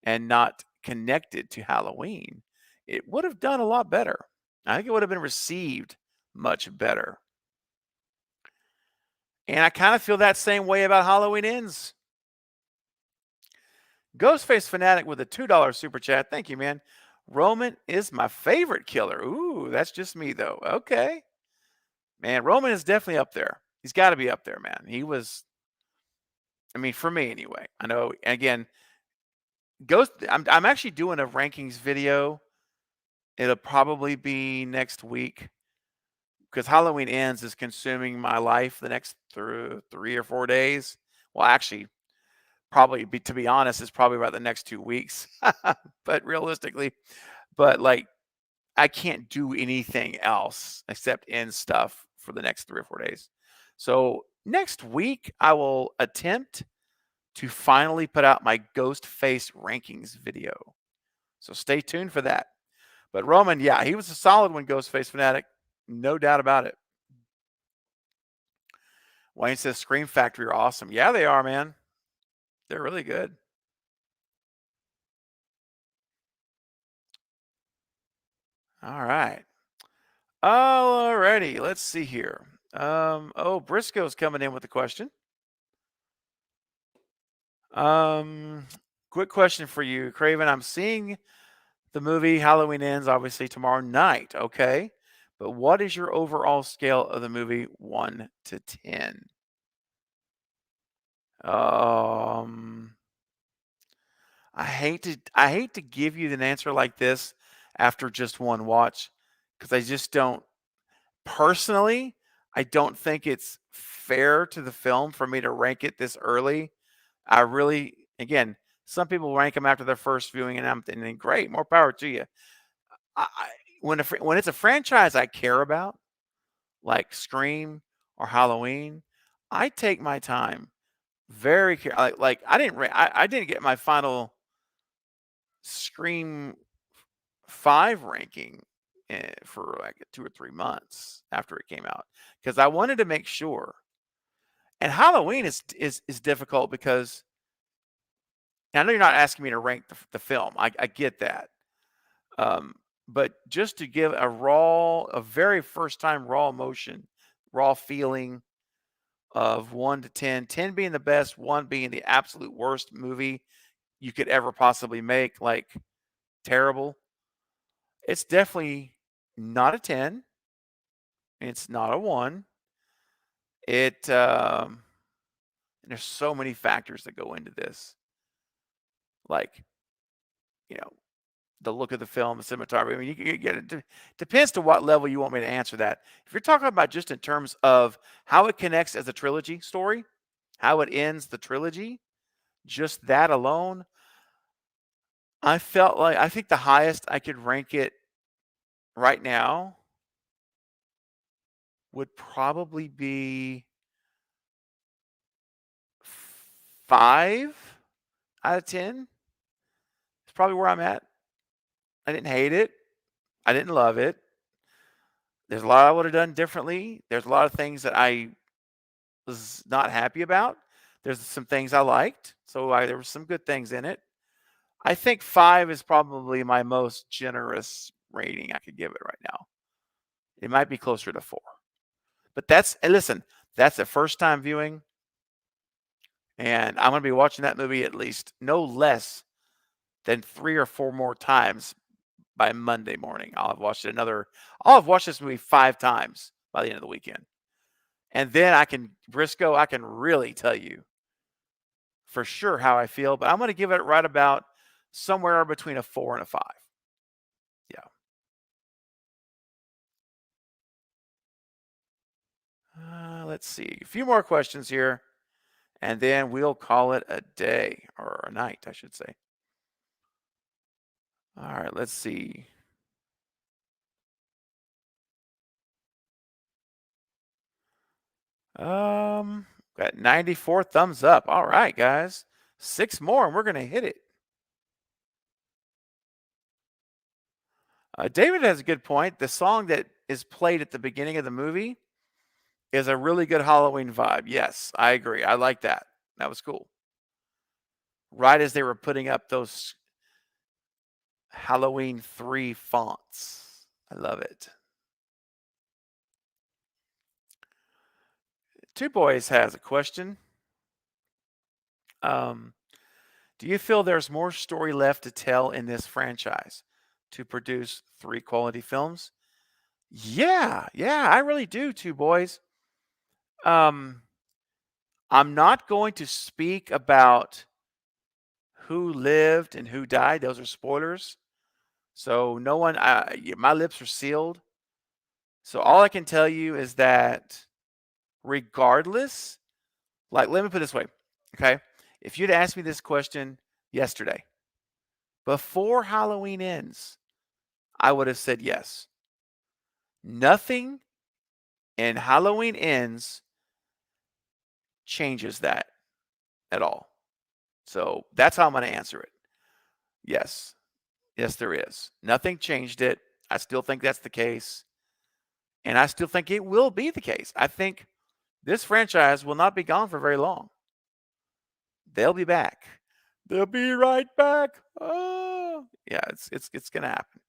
Speaker 2: and not connected to Halloween, it would have done a lot better. I think it would have been received much better. And I kind of feel that same way about Halloween Ends. Ghostface Fanatic with a $2 super chat. Thank you, man. Roman is my favorite killer. Ooh, that's just me, though. Okay. Man, Roman is definitely up there. He's got to be up there, man. He was, for me anyway. I know, again, I'm actually doing a rankings video. It'll probably be next week because Halloween Ends is consuming my life the next 3 or 4 days. Well, actually, to be honest, it's probably about the next 2 weeks. But realistically, like, I can't do anything else except end stuff for the next 3 or 4 days. So next week, I will attempt to finally put out my Ghostface rankings video. So stay tuned for that. But Roman, yeah, he was a solid one, Ghostface Fanatic. No doubt about it. Wayne says Scream Factory are awesome. Yeah, they are, man. They're really good. All right. Alrighty, let's see here. Briscoe's coming in with a question. Quick question for you, Craven. I'm seeing the movie Halloween Ends, obviously, tomorrow night. Okay. But what is your overall scale of the movie 1 to 10? I hate to give you an answer like this after just one watch because I just don't personally, I don't think it's fair to the film for me to rank it this early. I really, again, some people rank them after their first viewing, and I'm thinking, great, more power to you. When it's a franchise I care about, like Scream or Halloween, I take my time very carefully. Like I didn't get my final Scream 5 ranking for like 2 or 3 months after it came out because I wanted to make sure. And Halloween is difficult because I know you're not asking me to rank the film. I get that. But just to give a very first time raw emotion, raw feeling of 1 to 10, 10 being the best, 1 being the absolute worst movie you could ever possibly make, like terrible. It's definitely not a 10. It's not a 1. There's so many factors that go into this. Like, the look of the film, the cinematography. You can get it. Depends to what level you want me to answer that. If you're talking about just in terms of how it connects as a trilogy story, how it ends the trilogy, just that alone, I think the highest I could rank it right now would probably be 5 out of 10. It's probably where I'm at. I didn't hate it. I didn't love it. There's a lot I would have done differently. There's a lot of things that I was not happy about. There's some things I liked. So there were some good things in it. I think 5 is probably my most generous rating I could give it right now. It might be closer to 4. But that's a first time viewing. And I'm going to be watching that movie at least no less than 3 or 4 more times by Monday morning. I'll have watched this movie 5 times by the end of the weekend. And then Briscoe, I can really tell you for sure how I feel, but I'm going to give it right about somewhere between a 4 and a 5. Yeah. Let's see. A few more questions here, and then we'll call it a day, or a night, I should say. All right, let's see. Got 94 thumbs up. All right, guys. 6 more, and we're going to hit it. David has a good point. The song that is played at the beginning of the movie is a really good Halloween vibe. Yes, I agree. I like that. That was cool. Right as they were putting up those Halloween 3 fonts. I love it. Two Boys has a question. Do you feel there's more story left to tell in this franchise to produce 3 quality films? Yeah, I really do, Two Boys. I'm not going to speak about who lived and who died. Those are spoilers. So no one, my lips are sealed. So all I can tell you is that regardless, like, let me put it this way, okay? If you'd asked me this question yesterday, before Halloween ends, I would have said yes. Nothing in Halloween Ends changes that at all. So that's how I'm going to answer it. Yes. Yes, there is. Nothing changed it. I still think that's the case. And I still think it will be the case. I think this franchise will not be gone for very long. They'll be back. They'll be right back. Oh, yeah, it's going to happen.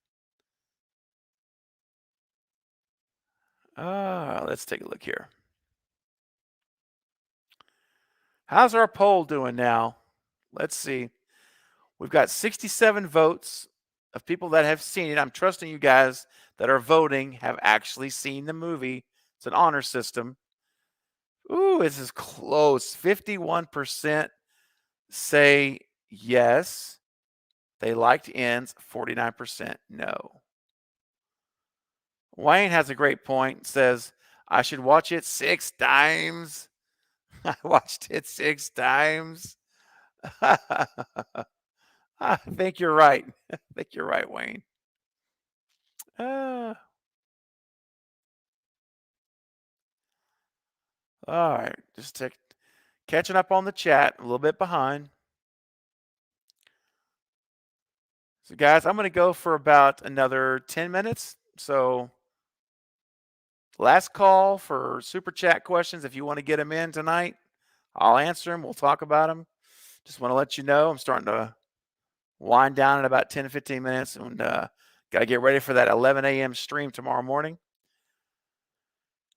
Speaker 2: Let's take a look here. How's our poll doing now? Let's see. We've got 67 votes of people that have seen it. I'm trusting you guys that are voting have actually seen the movie. It's an honor system. Ooh, this is close. 51% say yes. They liked Ends. 49% no. Wayne has a great point. Says, I should watch it 6 times. I watched it 6 times. I think you're right. I think you're right, Wayne. All right. Just catching up on the chat. A little bit behind. So, guys, I'm going to go for about another 10 minutes. So, last call for super chat questions. If you want to get them in tonight, I'll answer them. We'll talk about them. Just want to let you know I'm starting to wind down in about 10 to 15 minutes, and got to get ready for that 11 a.m. stream tomorrow morning.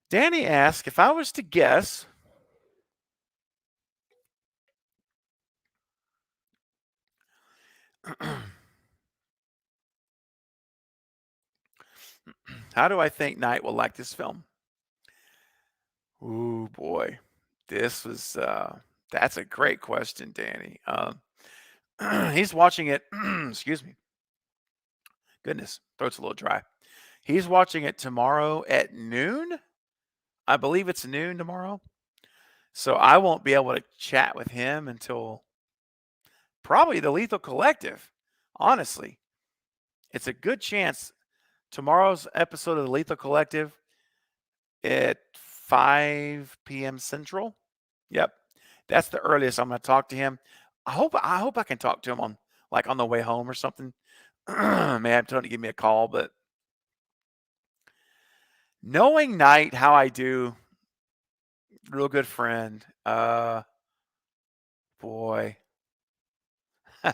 Speaker 2: Danny asked, if I was to guess, how do I think Knight will like this film? Ooh, boy. This was, that's a great question, Danny. He's watching it, excuse me. Goodness, throat's a little dry. He's watching it tomorrow at noon. I believe it's noon tomorrow. So I won't be able to chat with him until probably the Lethal Collective. Honestly, it's a good chance tomorrow's episode of the Lethal Collective at 5 p.m. Central. Yep. That's the earliest I'm going to talk to him. I hope I can talk to him on the way home or something. May have told him to give me a call, but knowing Knight how I do, real good friend. Boy. All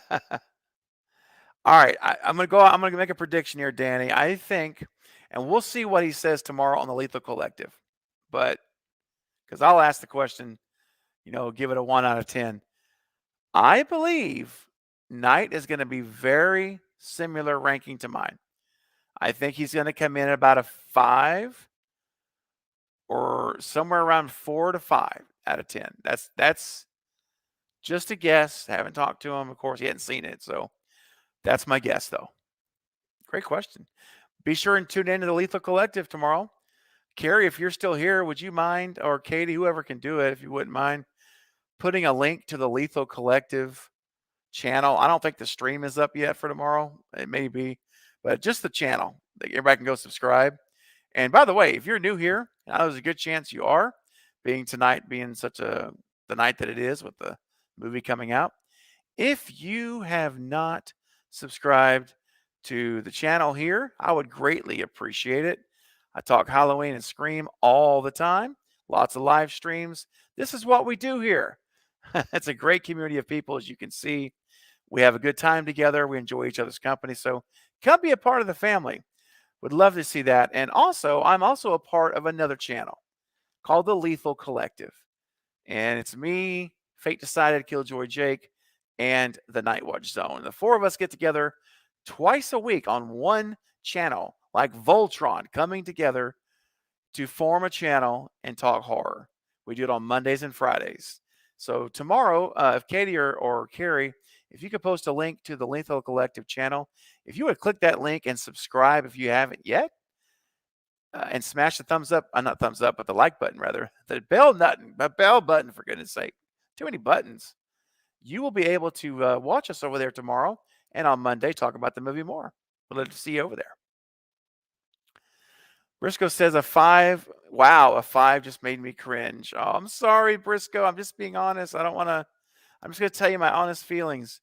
Speaker 2: right, I'm gonna make a prediction here, Danny. I think, and we'll see what he says tomorrow on the Lethal Collective. But because I'll ask the question, give it a 1 out of 10. I believe Knight is going to be very similar ranking to mine. I think he's going to come in at about a 5 or somewhere around 4 to 5 out of 10. That's just a guess. I haven't talked to him. Of course, he hadn't seen it. So that's my guess, though. Great question. Be sure and tune in to the Lethal Collective tomorrow. Carrie, if you're still here, would you mind, or Katie, whoever can do it, if you wouldn't mind, putting a link to the Lethal Collective channel? I don't think the stream is up yet for tomorrow. It may be, but just the channel. Everybody can go subscribe. And by the way, if you're new here, there's a good chance you are, being tonight being such the night that it is with the movie coming out. If you have not subscribed to the channel here, I would greatly appreciate it. I talk Halloween and Scream all the time, lots of live streams. This is what we do here. It's a great community of people, as you can see. We have a good time together. We enjoy each other's company. So come be a part of the family. Would love to see that. And also, I'm also a part of another channel called the Lethal Collective. And it's me, Fate Decided, Killjoy Jake, and the Nightwatch Zone. The four of us get together twice a week on one channel, like Voltron, coming together to form a channel and talk horror. We do it on Mondays and Fridays. So tomorrow, if Katie or Carrie, if you could post a link to the Lethal Collective channel, if you would click that link and subscribe if you haven't yet, and smash the thumbs up, not thumbs up, but the like button rather, the bell button, for goodness sake. Too many buttons. You will be able to watch us over there tomorrow and on Monday talk about the movie more. We'll love to see you over there. Briscoe says a 5. Wow, a 5 just made me cringe. Oh, I'm sorry, Briscoe. I'm just being honest. I'm just going to tell you my honest feelings.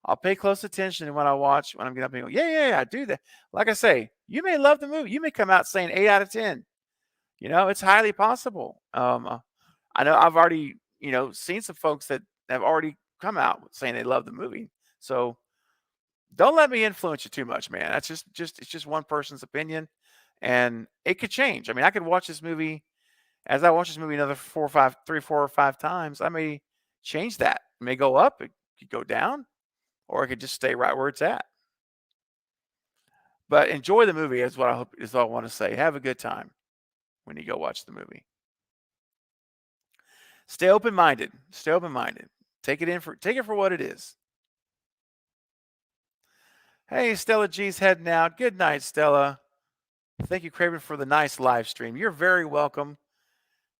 Speaker 2: I'll pay close attention when I watch, when I'm getting up and go, yeah, I do that. Like I say, you may love the movie. You may come out saying 8 out of 10. It's highly possible. I know I've already, seen some folks that have already come out saying they love the movie. So don't let me influence you too much, man. That's it's just one person's opinion, and it could change. I mean, I could watch this movie as I watch this movie another 4 or 5 times. I may change that. It may go up. It could go down. Or it could just stay right where it's at. But enjoy the movie is what I want to say. Have a good time when you go watch the movie. Stay open-minded. Stay open-minded. Take it for what it is. Hey, Stella G's heading out. Good night, Stella. Thank you, Craven, for the nice live stream. You're very welcome.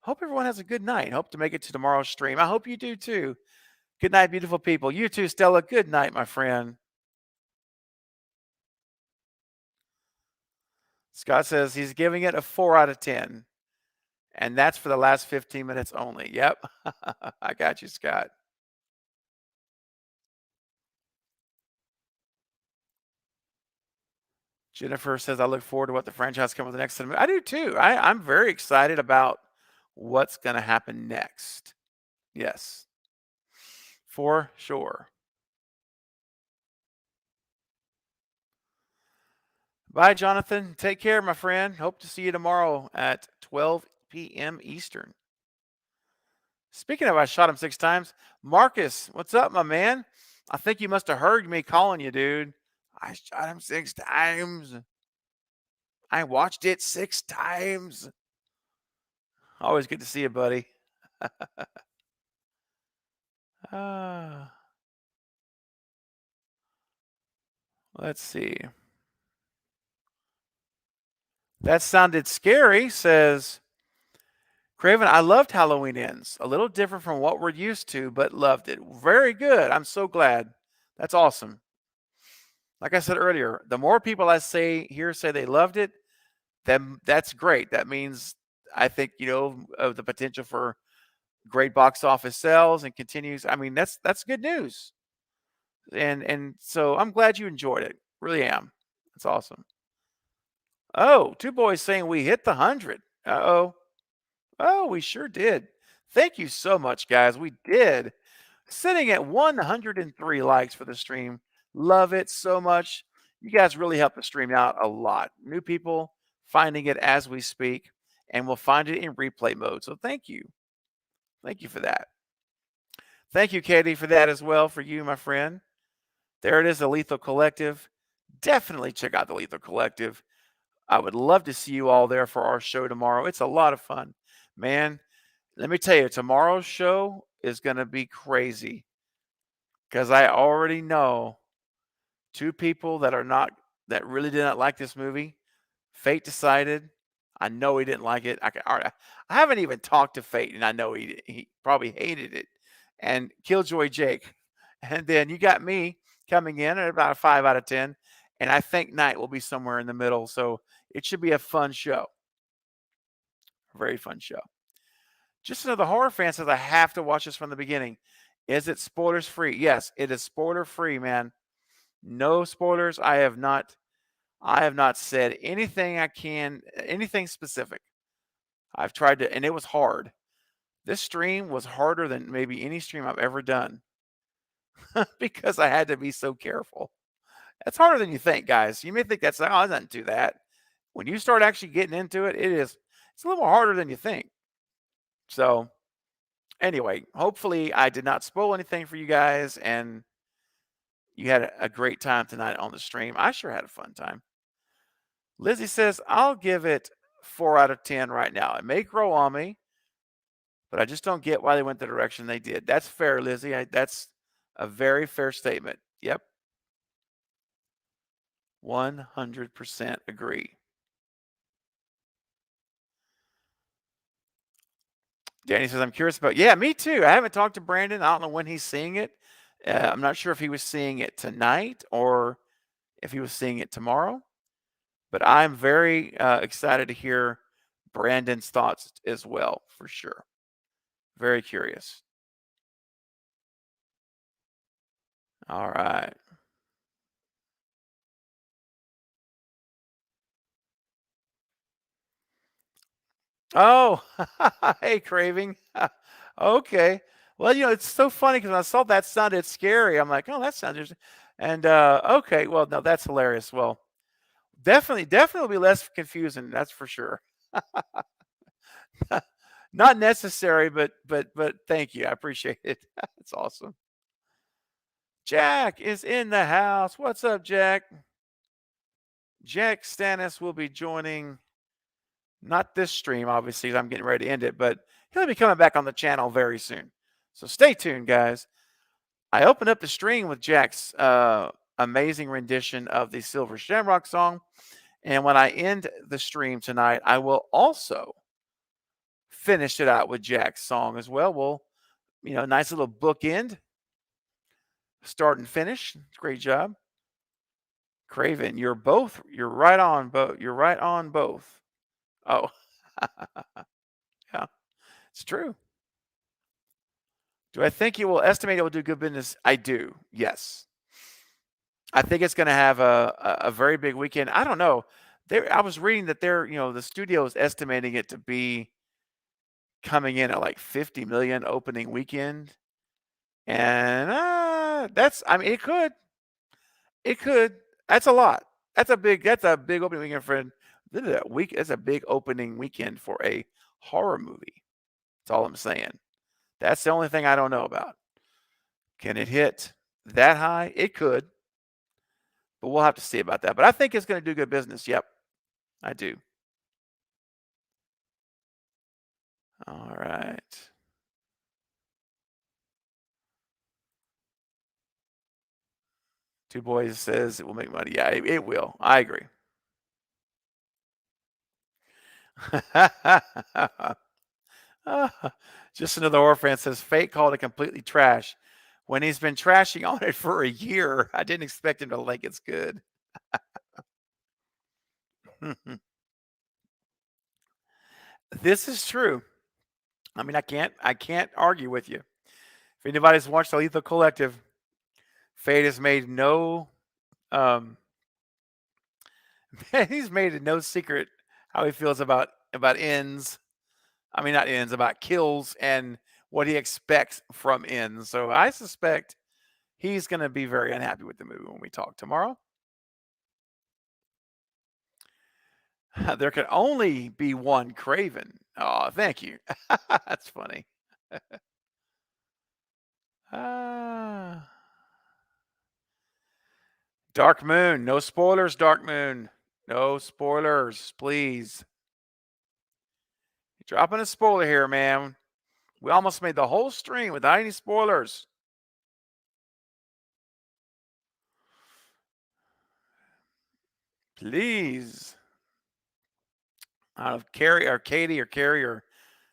Speaker 2: Hope everyone has a good night. Hope to make it to tomorrow's stream. I hope you do too. Good night, beautiful people. You too, Stella. Good night, my friend. Scott says he's giving it a 4 out of 10. And that's for the last 15 minutes only. Yep. I got you, Scott. Jennifer says, I look forward to what the franchise comes with the next cinema. I do too. I'm very excited about what's going to happen next. Yes. For sure. Bye, Jonathan. Take care, my friend. Hope to see you tomorrow at 12 p.m. Eastern. Speaking of, I shot him 6 times. Marcus, what's up, my man? I think you must have heard me calling you, dude. I shot him 6 times. I watched it 6 times. Always good to see you, buddy. Let's see. That sounded scary, says Craven. I loved Halloween Ends. A little different from what we're used to, but loved it. Very good. I'm so glad. That's awesome. Like I said earlier, the more people I say they loved it, then that's great. That means I think, of the potential for great box office sales and continues. I mean, that's good news. And so I'm glad you enjoyed it. Really am. It's awesome. Oh, 2 boys saying we hit the 100. Uh-oh. Oh, we sure did. Thank you so much, guys. We did. Sitting at 103 likes for the stream. Love it so much. You guys really help the stream out a lot. New people finding it as we speak, and we'll find it in replay mode. So thank you. Thank you for that. Thank you, Katie, for that as well, for you, my friend. There it is, the Lethal Collective. Definitely check out the Lethal Collective. I would love to see you all there for our show tomorrow. It's a lot of fun. Man, let me tell you, tomorrow's show is going to be crazy because I already know 2 people that really did not like this movie. Fate Decided. I know he didn't like it. I haven't even talked to Fate, and I know he probably hated it. And Killjoy Jake, and then you got me coming in at about a 5 out of 10, and I think Night will be somewhere in the middle. So it should be a fun show, very fun show. Just another horror fan says I have to watch this from the beginning. Is it spoilers free? Yes, it is spoiler free, man. No spoilers. I have not said anything anything specific. I've tried to, and it was hard. This stream was harder than maybe any stream I've ever done because I had to be so careful. That's harder than you think, guys. You may think that's, oh, I didn't do that. When you start actually getting into it, it's a little more harder than you think. So anyway, hopefully I did not spoil anything for you guys and you had a great time tonight on the stream. I sure had a fun time. Lizzie says, I'll give it 4 out of 10 right now. It may grow on me, but I just don't get why they went the direction they did. That's fair, Lizzie. That's a very fair statement. Yep. 100% agree. Danny says, I'm curious about, yeah, me too. I haven't talked to Brandon. I don't know when he's seeing it. I'm not sure if he was seeing it tonight or if he was seeing it tomorrow, but I'm very excited to hear Brandon's thoughts as well, for sure. Very curious. All right. Oh, hey, Craving. Okay. Well, it's so funny because when I saw that sounded scary, I'm like, oh, that sounds interesting. And okay, well, no, that's hilarious. Well, definitely will be less confusing. That's for sure. Not necessary, but thank you. I appreciate it. It's awesome. Jack is in the house. What's up, Jack? Jack Stannis will be joining, not this stream, obviously, 'cause I'm getting ready to end it, but he'll be coming back on the channel very soon. So stay tuned, guys. I opened up the stream with Jack's amazing rendition of the Silver Shamrock song. And when I end the stream tonight, I will also finish it out with Jack's song as well. We'll, nice little bookend. Start and finish. Great job. Craven, you're right on both. You're right on both. Oh, yeah, it's true. Do I think it will estimate it will do good business? I do. Yes. I think it's going to have a very big weekend. I don't know. I was reading that the studio is estimating it to be coming in at like 50 million opening weekend. And it could. It could. That's a lot. That's a big opening weekend, friend. That's a big opening weekend for a horror movie. That's all I'm saying. That's the only thing I don't know about. Can it hit that high? It could. But we'll have to see about that. But I think it's going to do good business. Yep, I do. All right. Two Boys says it will make money. Yeah, it will. I agree. Just another horror fan says Fate called it completely trash. When he's been trashing on it for a year, I didn't expect him to think it's good. This is true. I mean, I can't argue with you. If anybody's watched the Lethal Collective, Fate has made no he's made it no secret how he feels about ends. I mean, not ends, about kills and what he expects from ends. So I suspect he's going to be very unhappy with the movie when we talk tomorrow. There can only be one Craven. Oh, thank you. That's funny. Dark Moon. No spoilers, Dark Moon. No spoilers, please. You're dropping a spoiler here, man. We almost made the whole stream without any spoilers. Please. I don't know if Carrie or Katie or Carrie or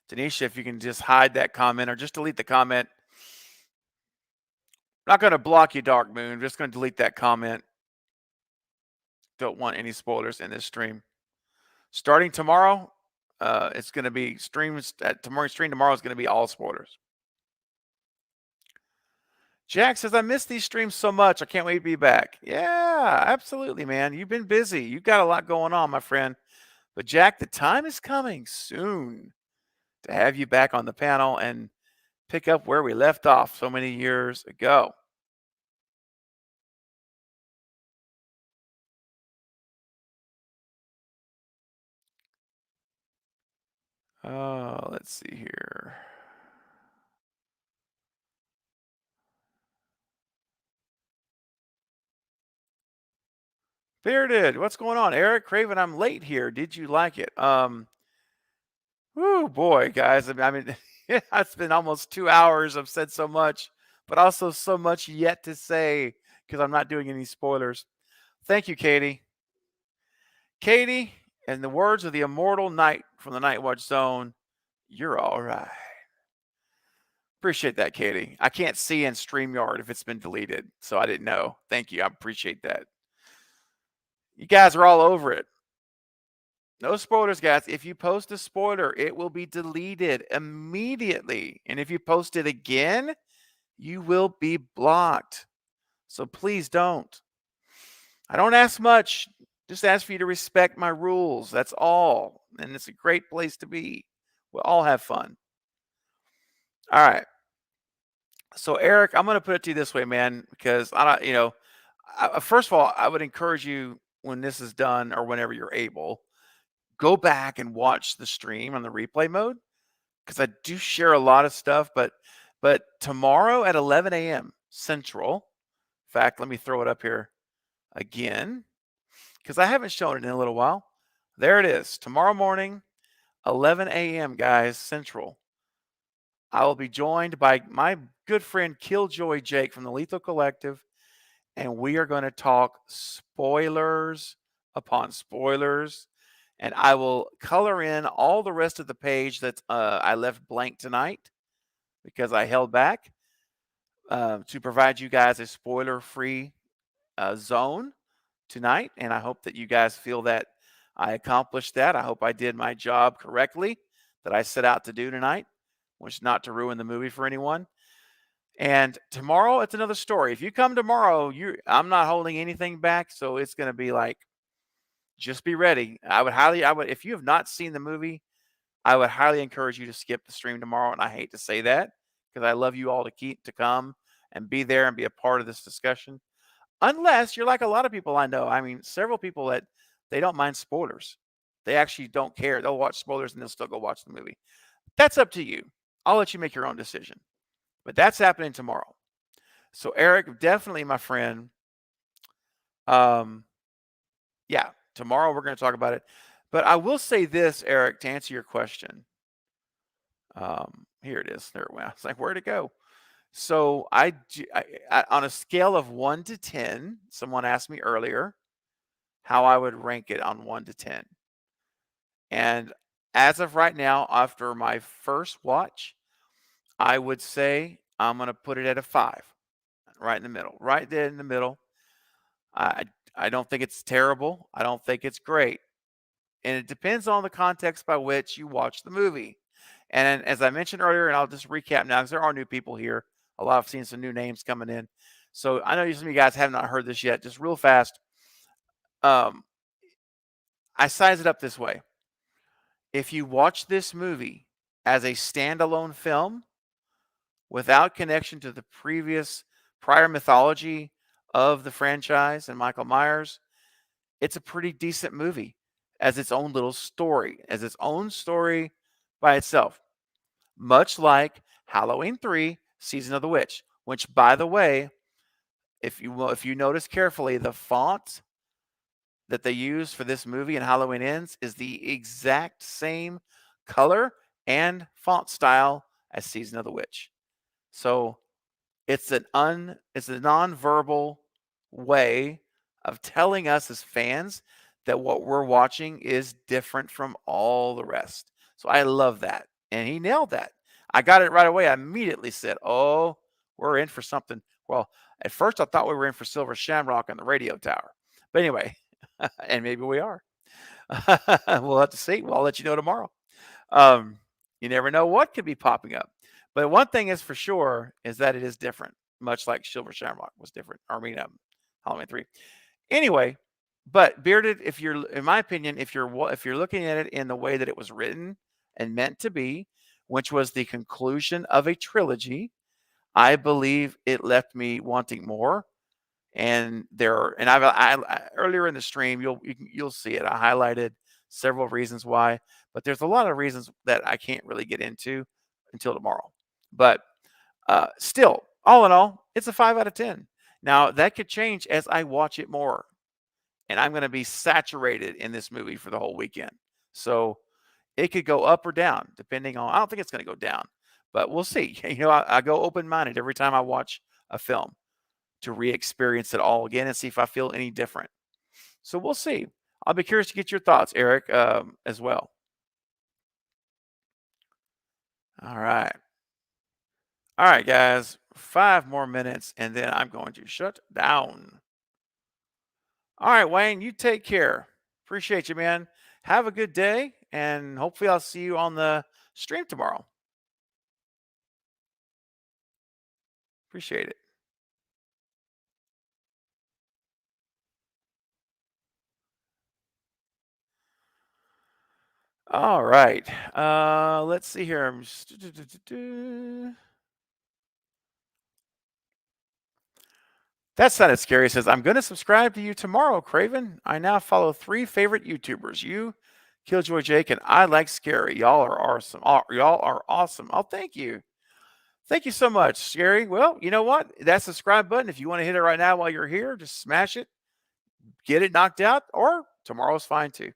Speaker 2: Tanisha, if you can just hide that comment or just delete the comment. I'm not going to block you, Dark Moon. I'm just going to delete that comment. Don't want any spoilers in this stream. Starting tomorrow, it's going to be streams at tomorrow's stream. Tomorrow is going to be all spoilers. Jack says, I miss these streams so much. I can't wait to be back. Yeah, absolutely, man. You've been busy. You've got a lot going on, my friend. But Jack, the time is coming soon to have you back on the panel and pick up where we left off so many years ago. Oh, let's see here. Bearded, what's going on? Eric Craven, I'm late here. Did you like it? Whoo, boy, guys. I mean, it's been almost 2 hours. I've said so much, but also so much yet to say because I'm not doing any spoilers. Thank you, Katie. Katie, in the words of the immortal Knight from the Night Watch Zone, you're all right. Appreciate that, Katie. I can't see in StreamYard if it's been deleted, so I didn't know. Thank you. I appreciate that. You guys are all over it. No spoilers, guys. If you post a spoiler, it will be deleted immediately. And if you post it again, you will be blocked. So please don't. I don't ask much. Just ask for you to respect my rules. That's all. And it's a great place to be. We'll all have fun. All right. So Eric, I'm going to put it to you this way, man, because I don't, first of all, I would encourage you when this is done or whenever you're able, go back and watch the stream on the replay mode because I do share a lot of stuff. But tomorrow at 11 a.m. Central, in fact, let me throw it up here again because I haven't shown it in a little while. There it is. Tomorrow morning, 11 a.m. guys, Central. I will be joined by my good friend Killjoy Jake from the Lethal Collective, and we are going to talk spoilers upon spoilers. And I will color in all the rest of the page that I left blank tonight because I held back to provide you guys a spoiler-free zone tonight. And I hope that you guys feel that I accomplished that. I hope I did my job correctly that I set out to do tonight, which is not to ruin the movie for anyone. And tomorrow, it's another story. If you come tomorrow, I'm not holding anything back, so it's going to be like, just be ready. If you have not seen the movie, I would highly encourage you to skip the stream tomorrow. And I hate to say that because I love you all to come and be there and be a part of this discussion. Unless you're like a lot of people I know. I mean, several people that they don't mind spoilers. They actually don't care. They'll watch spoilers and they'll still go watch the movie. That's up to you. I'll let you make your own decision. But that's happening tomorrow. So Eric, definitely my friend. Yeah, tomorrow we're going to talk about it. But I will say this, Eric, to answer your question. Here it is. There it went. I was like, where'd it go? So I on a scale of 1 to 10, someone asked me earlier how I would rank it on 1 to 10. And as of right now, after my first watch, I would say I'm going to put it at a 5, right in the middle, right there in the middle. I don't think it's terrible. I don't think it's great. And it depends on the context by which you watch the movie. And as I mentioned earlier, and I'll just recap now because there are new people here. A lot of seen some new names coming in. So I know some of you guys have not heard this yet. Just real fast. I size it up this way. If you watch this movie as a standalone film without connection to the prior mythology of the franchise and Michael Myers, it's a pretty decent movie as its own little story, as its own story by itself. Much like Halloween 3, Season of the Witch, which, by the way, if you notice carefully, the font that they use for this movie in Halloween Ends is the exact same color and font style as Season of the Witch. So it's a nonverbal way of telling us as fans that what we're watching is different from all the rest. So I love that. And he nailed that. I got it right away. I immediately said, oh, we're in for something. Well, at first I thought we were in for Silver Shamrock and the radio tower. But anyway, and maybe we are. We'll have to see. Well, I'll let you know tomorrow. Um, you never know what could be popping up. But one thing is for sure is that it is different, much like Silver Shamrock was different. I mean, Halloween 3. Anyway, but Bearded, if you're, in my opinion, if you're looking at it in the way that it was written and meant to be, which was the conclusion of a trilogy, I believe it left me wanting more. And I earlier in the stream, you'll see it. I highlighted several reasons why, but there's a lot of reasons that I can't really get into until tomorrow. But still, all in all, it's a 5 out of 10. Now that could change as I watch it more, and I'm going to be saturated in this movie for the whole weekend. So it could go up or down depending on. I don't think it's going to go down, but we'll see. I go open-minded every time I watch a film to re-experience it all again and see if I feel any different. So we'll see. I'll be curious to get your thoughts, Eric, as well. All right. All right, guys. 5 more minutes, and then I'm going to shut down. All right, Wayne, you take care. Appreciate you, man. Have a good day, and hopefully I'll see you on the stream tomorrow. Appreciate it. All right. Let's see here. That sounded scary. Says, I'm going to subscribe to you tomorrow, Craven. I now follow 3 favorite YouTubers. You, Killjoy Jake, and I Like Scary. Y'all are awesome. Y'all are awesome. Oh, thank you. Thank you so much, Scary. Well, you know what? That subscribe button, if you want to hit it right now while you're here, just smash it. Get it knocked out, or tomorrow's fine too.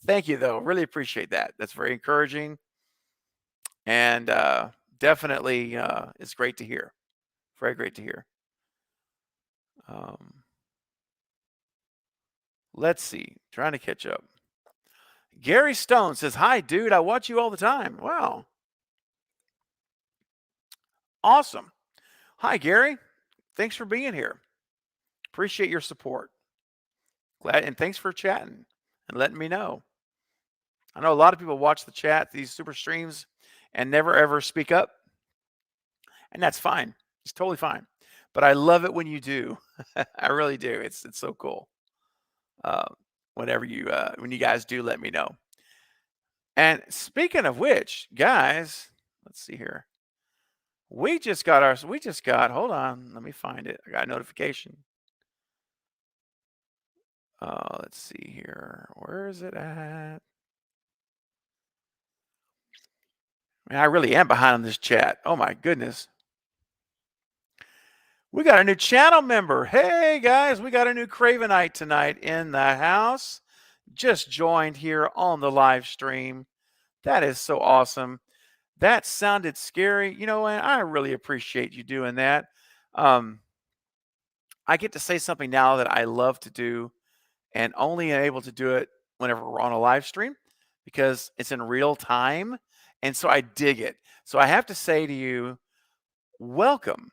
Speaker 2: Thank you, though. Really appreciate that. That's very encouraging. And definitely it's great to hear. Very great to hear. Let's see. Trying to catch up. Gary Stone says, hi, dude. I watch you all the time. Wow. Awesome. Hi, Gary. Thanks for being here. Appreciate your support. Glad, and thanks for chatting and letting me know. I know a lot of people watch the chat, these super streams, and never ever speak up. And that's fine. It's totally fine. But I love it when you do. I really do. It's so cool. Whenever when you guys do let me know. And speaking of which, guys, let's see here. We just got, hold on, let me find it. I got a notification. Let's see here. Where is it at? Man, I really am behind on this chat. Oh my goodness. We got a new channel member. Hey guys, we got a new Cravenite tonight in the house. Just joined here on the live stream. That is so awesome. That sounded scary. You know what? I really appreciate you doing that. I get to say something now that I love to do, and only am able to do it whenever we're on a live stream because it's in real time. And so I dig it. So I have to say to you, welcome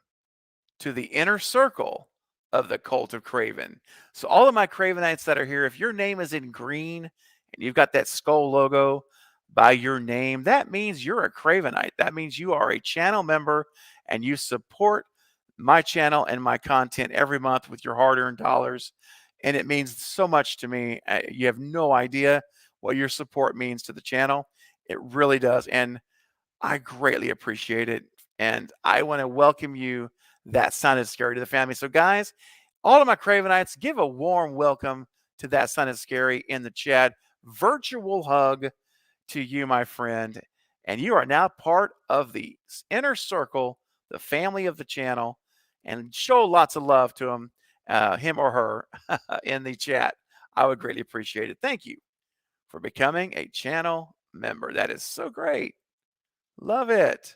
Speaker 2: to the inner circle of the Cult of Craven. So all of my Cravenites that are here, if your name is in green and you've got that skull logo by your name, that means you're a Cravenite. That means you are a channel member and you support my channel and my content every month with your hard-earned dollars. And it means so much to me. You have no idea what your support means to the channel. It really does. And I greatly appreciate it. And I want to welcome you. That sounded scary to the family. So guys, all of my Cravenites, give a warm welcome to That Sounded Scary in the chat. Virtual hug to you, my friend. And you are now part of the inner circle, the family of the channel, and show lots of love to him or her in the chat. I would greatly appreciate it. Thank you for becoming a channel member. That is so great. Love it.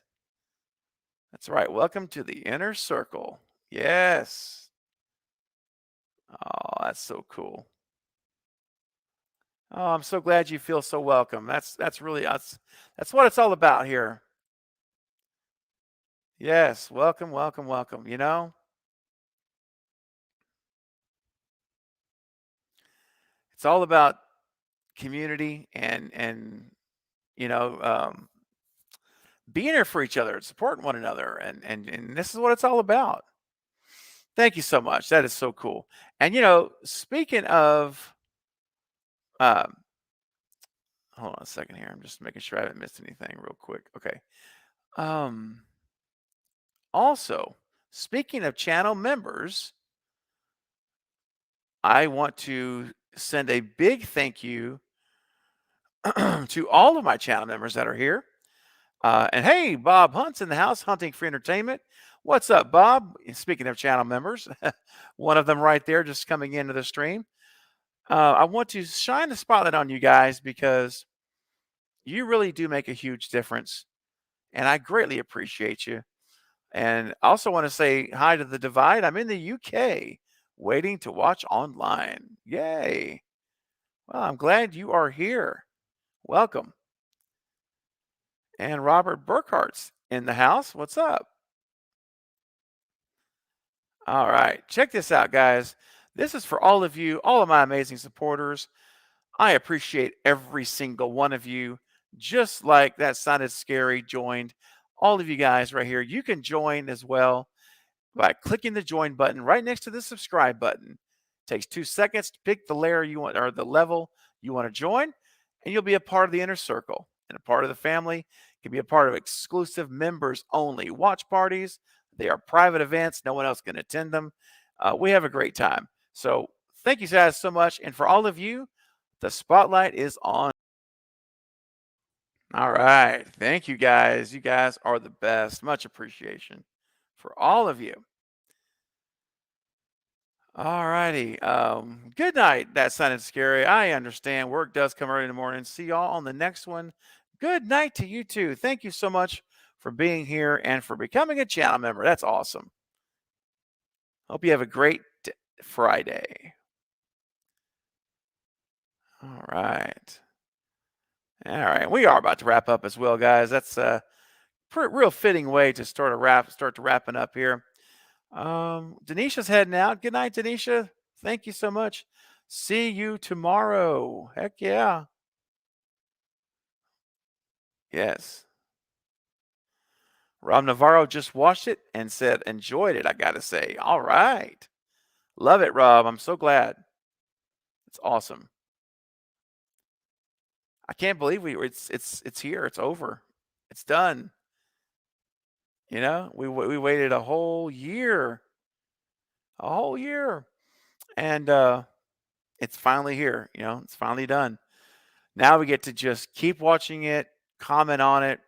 Speaker 2: That's right. Welcome to the inner circle. Yes. Oh, that's so cool. Oh, I'm so glad you feel so welcome. That's really us. That's what it's all about here. Yes, welcome, welcome, welcome. You know, it's all about community and you know being here for each other, supporting one another, and this is what it's all about. Thank you so much. That is so cool. And you know, speaking of, um, hold on a second here. I'm just making sure I haven't missed anything real quick. Okay. Um, Also, speaking of channel members, I want to send a big thank you to all of my channel members that are here. And hey, Bob Hunt's in the house, Hunting for Entertainment. What's up, Bob? Speaking of channel members, one of them right there just coming into the stream. I want to shine the spotlight on you guys because you really do make a huge difference. And I greatly appreciate you. And I also want to say hi to the Divide. I'm in the UK waiting to watch online. Yay. Well, I'm glad you are here. Welcome. And Robert Burkhart's in the house. What's up? All right. Check this out, guys. This is for all of you, all of my amazing supporters. I appreciate every single one of you. Just like that sounded scary joined. All of you guys right here. You can join as well by clicking the join button right next to the subscribe button. Takes 2 seconds to pick the layer you want or the level you want to join, and you'll be a part of the inner circle and a part of the family. You can be a part of exclusive members only watch parties. They are private events. No one else can attend them. We have a great time. So thank you guys so much. And for all of you, the spotlight is on. All right. Thank you guys. You guys are the best. Much appreciation for all of you. All righty. Good night. That sounded scary. I understand. Work does come early in the morning. See y'all on the next one. Good night to you too. Thank you so much for being here and for becoming a channel member. That's awesome. Hope you have a great Friday. All right. All right. We are about to wrap up as well, guys. That's a real fitting way to start wrapping up here. Denisha's heading out. Good night, Denisha. Thank you so much. See you tomorrow. Heck yeah. Yes. Rob Navarro just watched it and said, enjoyed it, I got to say. All right. Love it, Rob. I'm so glad. It's awesome. I can't believe it's here. It's over. It's done. You know, we waited a whole year. And it's finally here, you know. It's finally done. Now we get to just keep watching it, comment on it,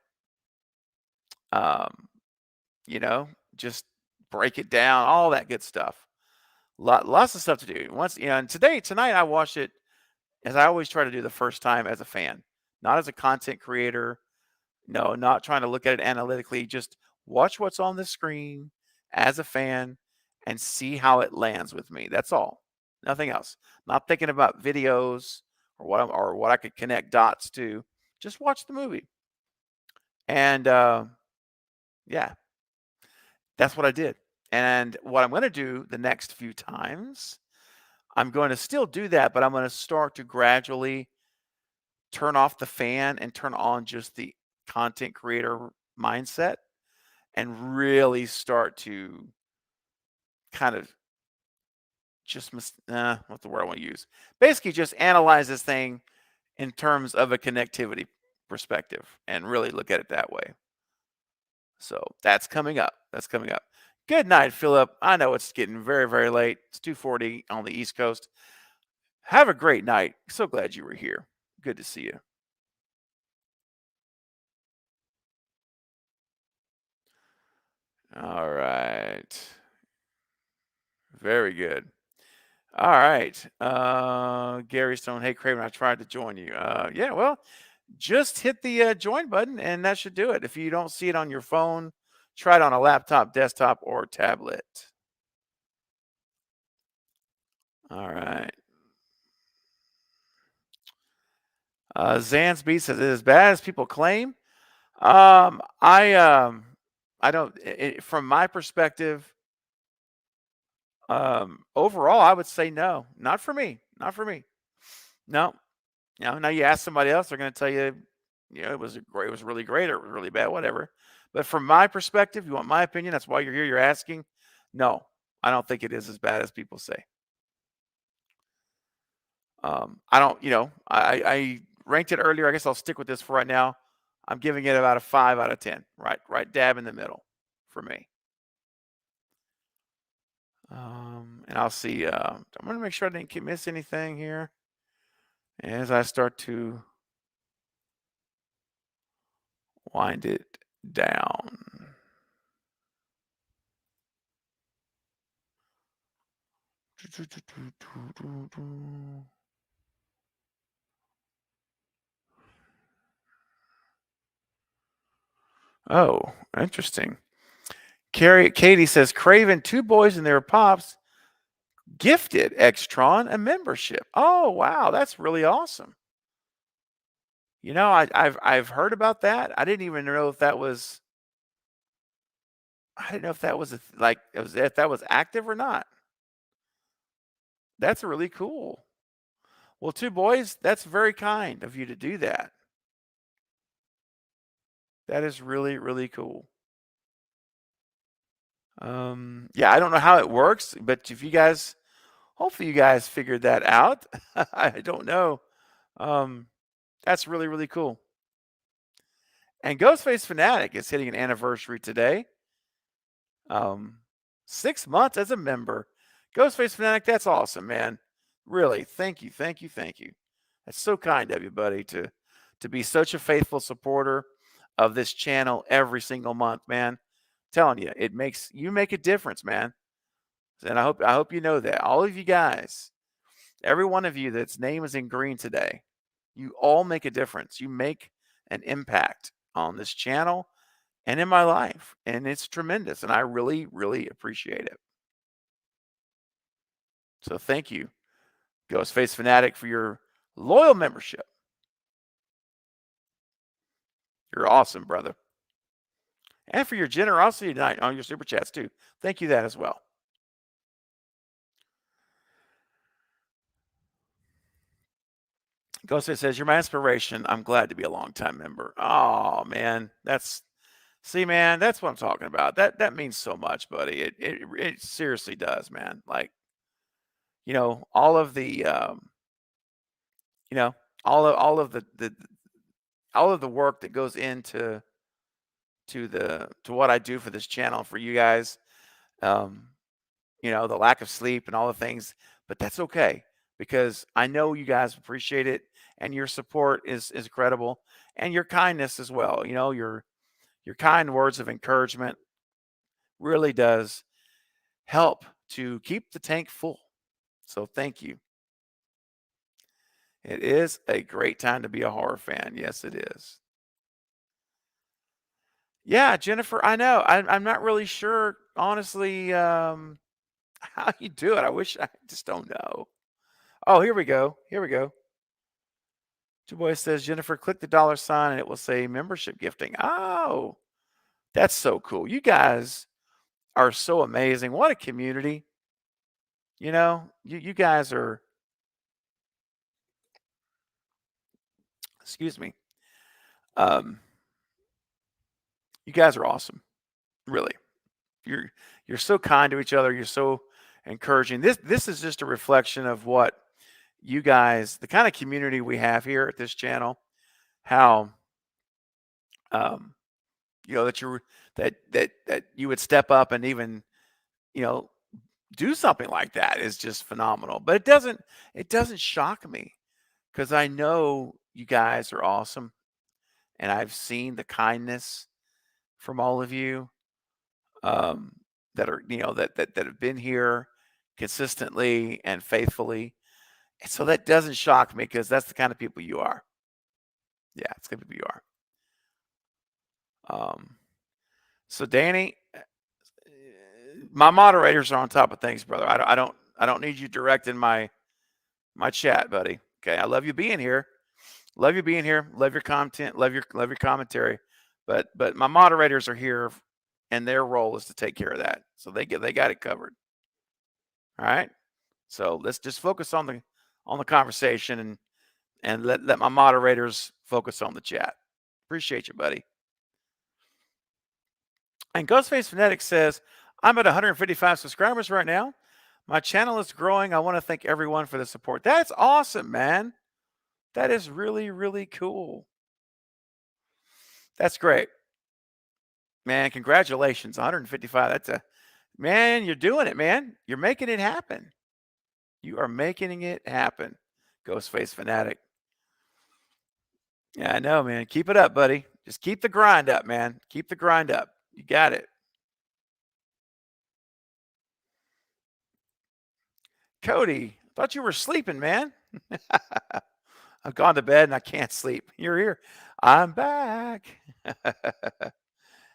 Speaker 2: um, you know, just break it down, all that good stuff. Lots of stuff to do. Once, you know, and tonight I watched it as I always try to do the first time as a fan, not as a content creator. No, not trying to look at it analytically. Just watch what's on the screen as a fan and see how it lands with me. That's all. Nothing else. Not thinking about videos or what I could connect dots to. Just watch the movie. And yeah, that's what I did. And what I'm going to do the next few times, I'm going to still do that, but I'm going to start to gradually turn off the fan and turn on just the content creator mindset and really start to kind of just what's the word I want to use? Basically, just analyze this thing in terms of a connectivity perspective and really look at it that way. So that's coming up. That's coming up. Good night, Philip. I know it's getting very, very late. It's 2:40 on the East Coast. Have a great night. So glad you were here. Good to see you. All right. Very good. All right. Gary Stone. Hey, Craven, I tried to join you. Yeah, well, just hit the join button and that should do it. If you don't see it on your phone, try it on a laptop, desktop, or tablet. All right. Zansby says, "Is it as bad as people claim?" I don't. From my perspective, overall, I would say no. Not for me. Not for me. No. Now you ask somebody else, they're going to tell you, it was great, it was really great, or it was really bad, whatever. But from my perspective, you want my opinion? That's why you're here. You're asking. No, I don't think it is as bad as people say. I don't. I ranked it earlier. I guess I'll stick with this for right now. I'm giving it about a 5 out of 10. Right dab in the middle for me. And I'll see. I'm going to make sure I didn't miss anything here as I start to wind it down. Oh, interesting. Katie says, Craven, 2 boys and their pops gifted Extron a membership. Oh, wow, that's really awesome. I've heard about that. I didn't even know if that was. I didn't know if that was if that was active or not. That's really cool. Well, 2 boys, that's very kind of you to do that. That is really, really cool. Yeah, I don't know how it works, but if you guys, hopefully you guys figured that out. I don't know. That's really, really cool. And Ghostface Fanatic is hitting an anniversary today. 6 months as a member. Ghostface Fanatic, that's awesome, man. Really, thank you. That's so kind of you, buddy, to be such a faithful supporter of this channel every single month, man. I'm telling you, you make a difference, man. And I hope you know that. All of you guys, every one of you that's name is in green today, you all make a difference. You make an impact on this channel and in my life. And it's tremendous. And I really, really appreciate it. So thank you, Ghostface Fanatic, for your loyal membership. You're awesome, brother. And for your generosity tonight on your super chats, too. Thank you that as well. Ghostface says, you're my inspiration. I'm glad to be a longtime member. Oh, man. See, man, that's what I'm talking about. That means so much, buddy. It seriously does, man. Like, all of the, all of the work that goes into what I do for this channel for you guys, the lack of sleep and all the things, but that's okay because I know you guys appreciate it and your support is incredible and your kindness as well. Your kind words of encouragement really does help to keep the tank full. So thank you. It is a great time to be a horror fan. Yes, it is. Yeah, Jennifer, I know. I'm not really sure, honestly, how you do it. I just don't know. Oh, here we go. 2 Boys says, Jennifer, click the $ and it will say membership gifting. Oh, that's so cool. You guys are so amazing. What a community. You guys are, excuse me. You guys are awesome. Really. You're so kind to each other. You're so encouraging. This is just a reflection of what you guys, the kind of community we have here at this channel, how that you would step up and even do something like that is just phenomenal. But it doesn't shock me because I know you guys are awesome and I've seen the kindness from all of you that are that have been here consistently and faithfully. And so that doesn't shock me because that's the kind of people you are. Yeah, it's the kind of people you are. So Danny, my moderators are on top of things, brother. I don't need you directing my chat, buddy. Okay, I love you being here. Love you being here. Love your content. Love your commentary. But my moderators are here, and their role is to take care of that. So they got it covered. All right. So let's just focus on the conversation and let my moderators focus on the chat. Appreciate you, buddy. And Ghostface Fanatic says, I'm at 155 subscribers right now. My channel is growing. I want to thank everyone for the support. That's awesome, man. That is really, really cool. That's great. Man, congratulations. 155. Man, you're doing it, man. You're making it happen. You are making it happen. Ghostface Fanatic. Yeah, I know, man. Keep it up, buddy. Just keep the grind up, man. Keep the grind up. You got it. Cody, thought you were sleeping, man. I've gone to bed and I can't sleep. You're here. I'm back.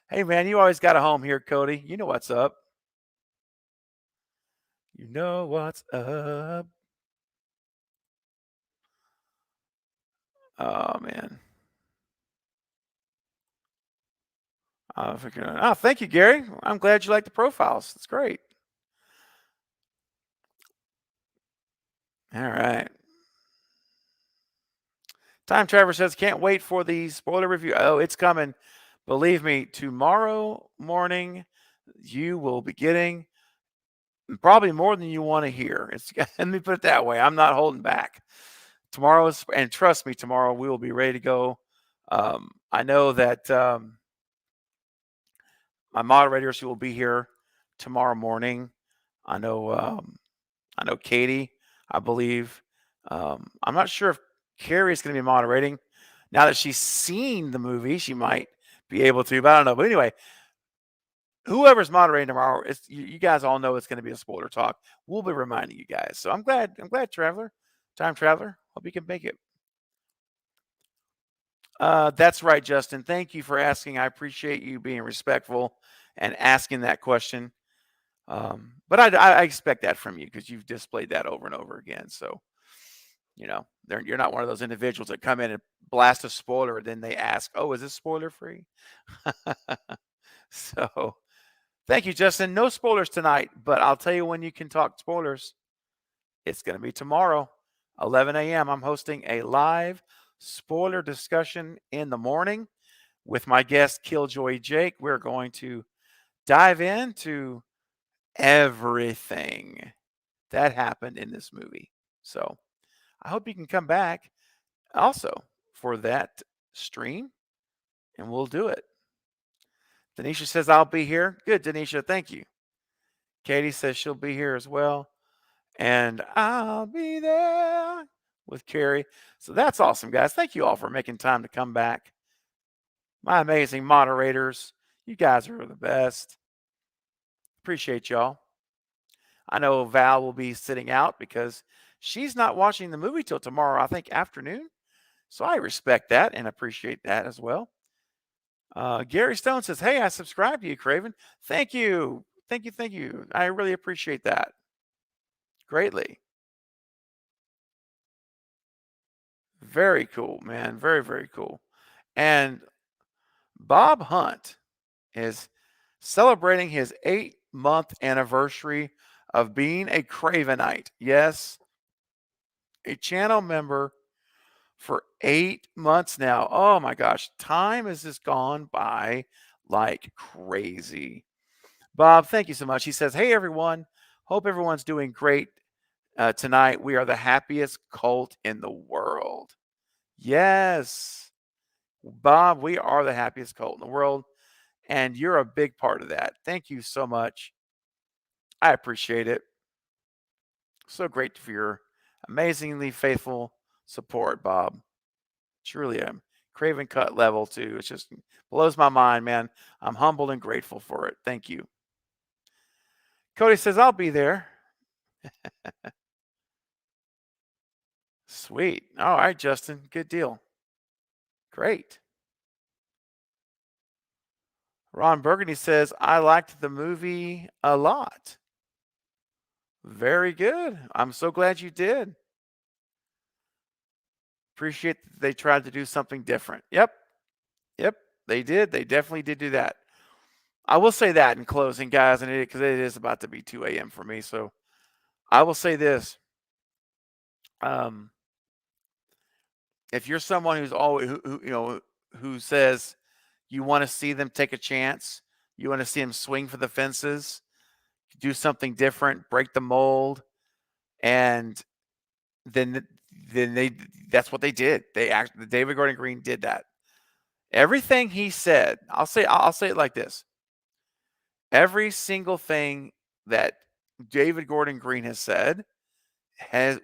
Speaker 2: Hey, man, you always got a home here, Cody. You know what's up. You know what's up. Oh, man. Oh, thank you, Gary. I'm glad you like the profiles. That's great. All right. Time Traveler says, can't wait for the spoiler review. Oh, it's coming. Believe me, tomorrow morning, you will be getting probably more than you want to hear. Let me put it that way. I'm not holding back. And trust me, tomorrow we will be ready to go. I know that my moderators who will be here tomorrow morning. I know Katie, I believe. I'm not sure if Carrie is going to be moderating. Now that she's seen the movie, she might be able to, but I don't know. But anyway, whoever's moderating tomorrow, you guys all know it's going to be a spoiler talk. We'll be reminding you guys. So I'm glad, Time Traveler. Hope you can make it. That's right, Justin. Thank you for asking. I appreciate you being respectful and asking that question. But I expect that from you because you've displayed that over and over again. So, you're not one of those individuals that come in and blast a spoiler and then they ask, oh, is this spoiler free? So thank you, Justin. No spoilers tonight, but I'll tell you when you can talk spoilers. It's going to be tomorrow, 11 a.m. I'm hosting a live spoiler discussion in the morning with my guest, Killjoy Jake. We're going to dive into everything that happened in this movie. So I hope you can come back also for that stream, and we'll do it. Denisha says, I'll be here. Good, Denisha. Thank you. Katie says she'll be here as well. And I'll be there with Carrie. So that's awesome, guys. Thank you all for making time to come back. My amazing moderators. You guys are the best. Appreciate y'all. I know Val will be sitting out because she's not watching the movie till tomorrow, I think, afternoon. So I respect that and appreciate that as well. Gary Stone says, hey, I subscribed to you, Craven. Thank you. Thank you. I really appreciate that greatly. Very cool, man. Very, very cool. And Bob Hunt is celebrating his 8-month anniversary of being a Cravenite. Yes, a channel member for 8 months now. Oh my gosh, time has just gone by like crazy. Bob, thank you so much. He says, hey, everyone. Hope everyone's doing great tonight. We are the happiest cult in the world. Yes, Bob, we are the happiest cult in the world, and you're a big part of that. Thank you so much. I appreciate it. So great for your amazingly faithful support, Bob. Truly am. Craven Cut level too. It just blows my mind, man. I'm humbled and grateful for it. Thank you. Cody says, I'll be there. Sweet. All right, Justin. Good deal. Great. Ron Burgundy says, I liked the movie a lot. Very good. I'm so glad you did. Appreciate that they tried to do something different. Yep, they did. They definitely did do that. I will say that in closing, guys, and because it is about to be 2 a.m. for me, so I will say this: if you're someone who's always who says you want to see them take a chance, you want to see them swing for the fences, do something different, break the mold, and then that's what they did. David Gordon Green did that. Everything he said, I'll say it like this: every single thing that David Gordon Green has said has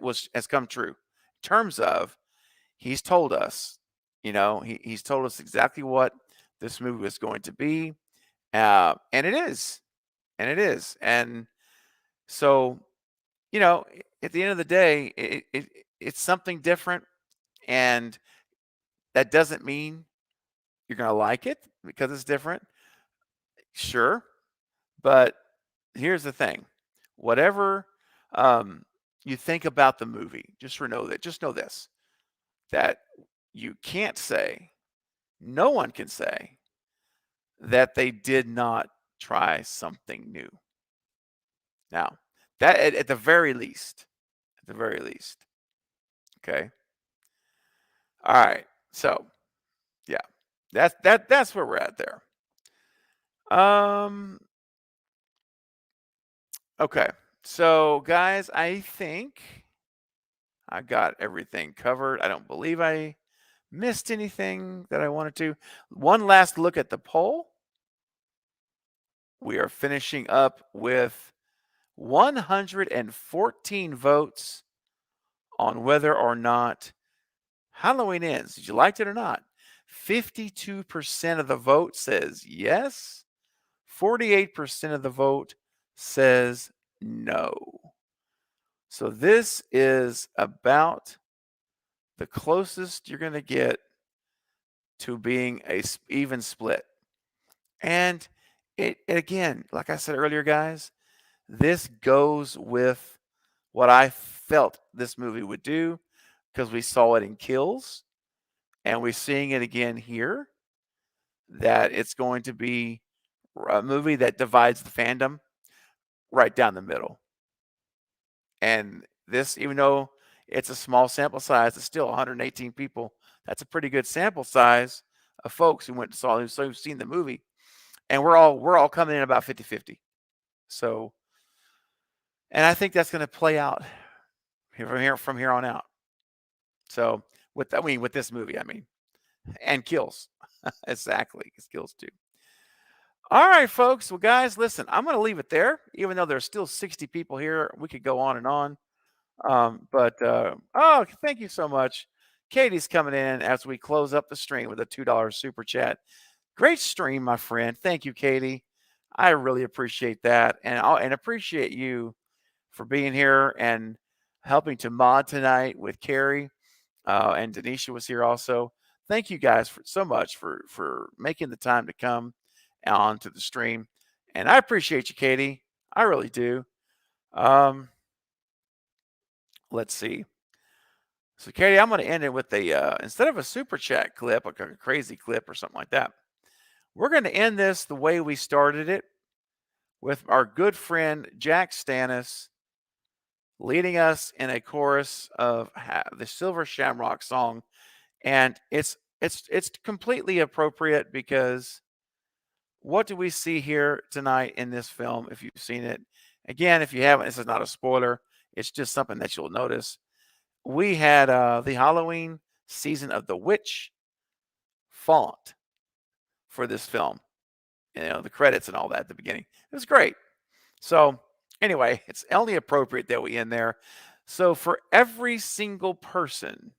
Speaker 2: come true. In terms of, he's told us, he's told us exactly what this movie was going to be, and it is, and so at the end of the day, it's something different, and that doesn't mean you're going to like it because it's different. Sure. But here's the thing. Whatever you think about the movie, just know this, that you can't say, no one can say that they did not try something new. Now, that at the very least, okay. All right. So, yeah, that's where we're at there. Okay. So, guys, I think I got everything covered. I don't believe I missed anything that I wanted to. One last look at the poll. We are finishing up with 114 votes on whether or not Halloween Ends. Did you like it or not? 52% of the vote says yes. 48% of the vote says no. So this is about the closest you're going to get to being a even split. And it again, like I said earlier, guys, this goes with what I felt this movie would do, because we saw it in Kills, and we're seeing it again here, that it's going to be a movie that divides the fandom right down the middle. And this, even though it's a small sample size, it's still 118 people. That's a pretty good sample size of folks who who've seen the movie. And we're all coming in about 50-50. So, and I think that's going to play out from here on out. So with this movie, and Kills. Exactly. It's Kills too. All right, folks. Well, guys, listen, I'm going to leave it there, even though there's still 60 people here. We could go on and on. Oh, thank you so much. Katie's coming in as we close up the stream with a $2 super chat. Great stream, my friend. Thank you, Katie. I really appreciate that. And appreciate you for being here and helping to mod tonight with Carrie. And Denisha was here also. Thank you guys so much for making the time to come on to the stream. And I appreciate you, Katie. I really do. Let's see. So, Katie, I'm going to end it with instead of a super chat clip, like a crazy clip or something like that, we're going to end this the way we started it, with our good friend Jack Stannis leading us in a chorus of the Silver Shamrock song. And it's completely appropriate, because what do we see here tonight in this film? If you've seen it, again, if you haven't, this is not a spoiler. It's just something that you'll notice. We had the Halloween Season of the Witch font for this film. The credits and all that at the beginning. It was great. So anyway, it's only appropriate that we end there. So for every single person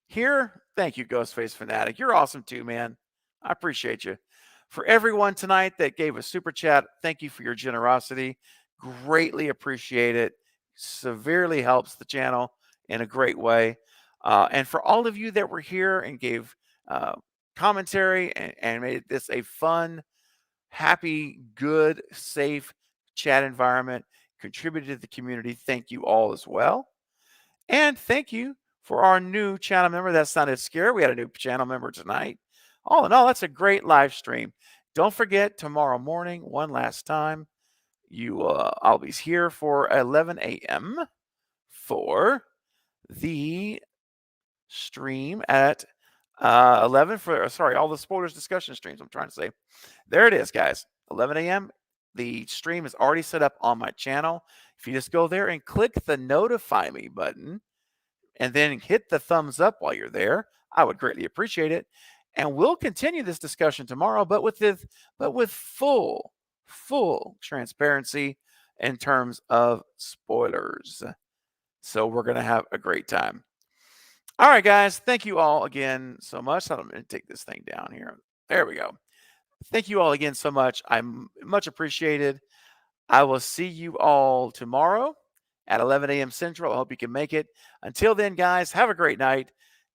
Speaker 2: here, thank you, Ghostface Fanatic. You're awesome too, man. I appreciate you. For everyone tonight that gave a super chat, thank you for your generosity. Greatly appreciate it. Severely helps the channel in a great way. And for all of you that were here and gave commentary and made this a fun, happy, good, safe chat environment, contributed to the community, thank you all as well. And thank you for our new channel member. That sounded scary. We had a new channel member tonight. All in all, that's a great live stream. Don't forget, tomorrow morning, one last time, I'll be here for 11 a.m. for the stream at 11 for, sorry, all the spoilers discussion streams, I'm trying to say. There it is, guys. 11 a.m. The stream is already set up on my channel. If you just go there and click the notify me button and then hit the thumbs up while you're there, I would greatly appreciate it. And we'll continue this discussion tomorrow, but with full transparency in terms of spoilers. So we're going to have a great time. All right, guys. Thank you all again so much. I'm going to take this thing down here. There we go. Thank you all again so much. I'm much appreciated. I will see you all tomorrow at 11 a.m. Central. I hope you can make it. Until then, guys, have a great night.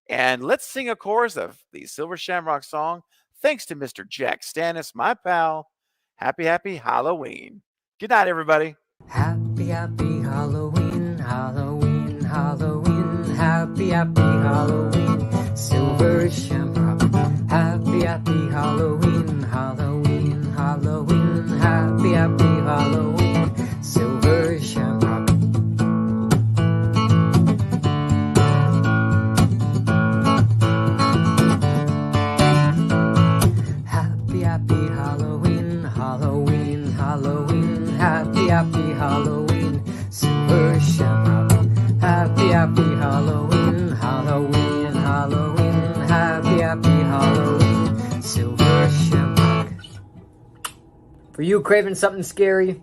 Speaker 2: And let's sing a chorus of the Silver Shamrock song. Thanks to Mr. Jack Stannis, my pal. Happy, happy Halloween. Good night, everybody.
Speaker 1: Happy, happy Halloween, Halloween, Halloween. Happy, happy Halloween, Silver Shamrock. Happy, happy Halloween, Halloween, Halloween. Happy, happy Halloween, Silver Shamrock. Happy, happy Halloween, Halloween, Halloween. Happy, happy Halloween, Silver Shamrock. Happy, happy Halloween, Halloween, Halloween. Happy, happy Halloween, Silver Shamrock. For you craving something scary,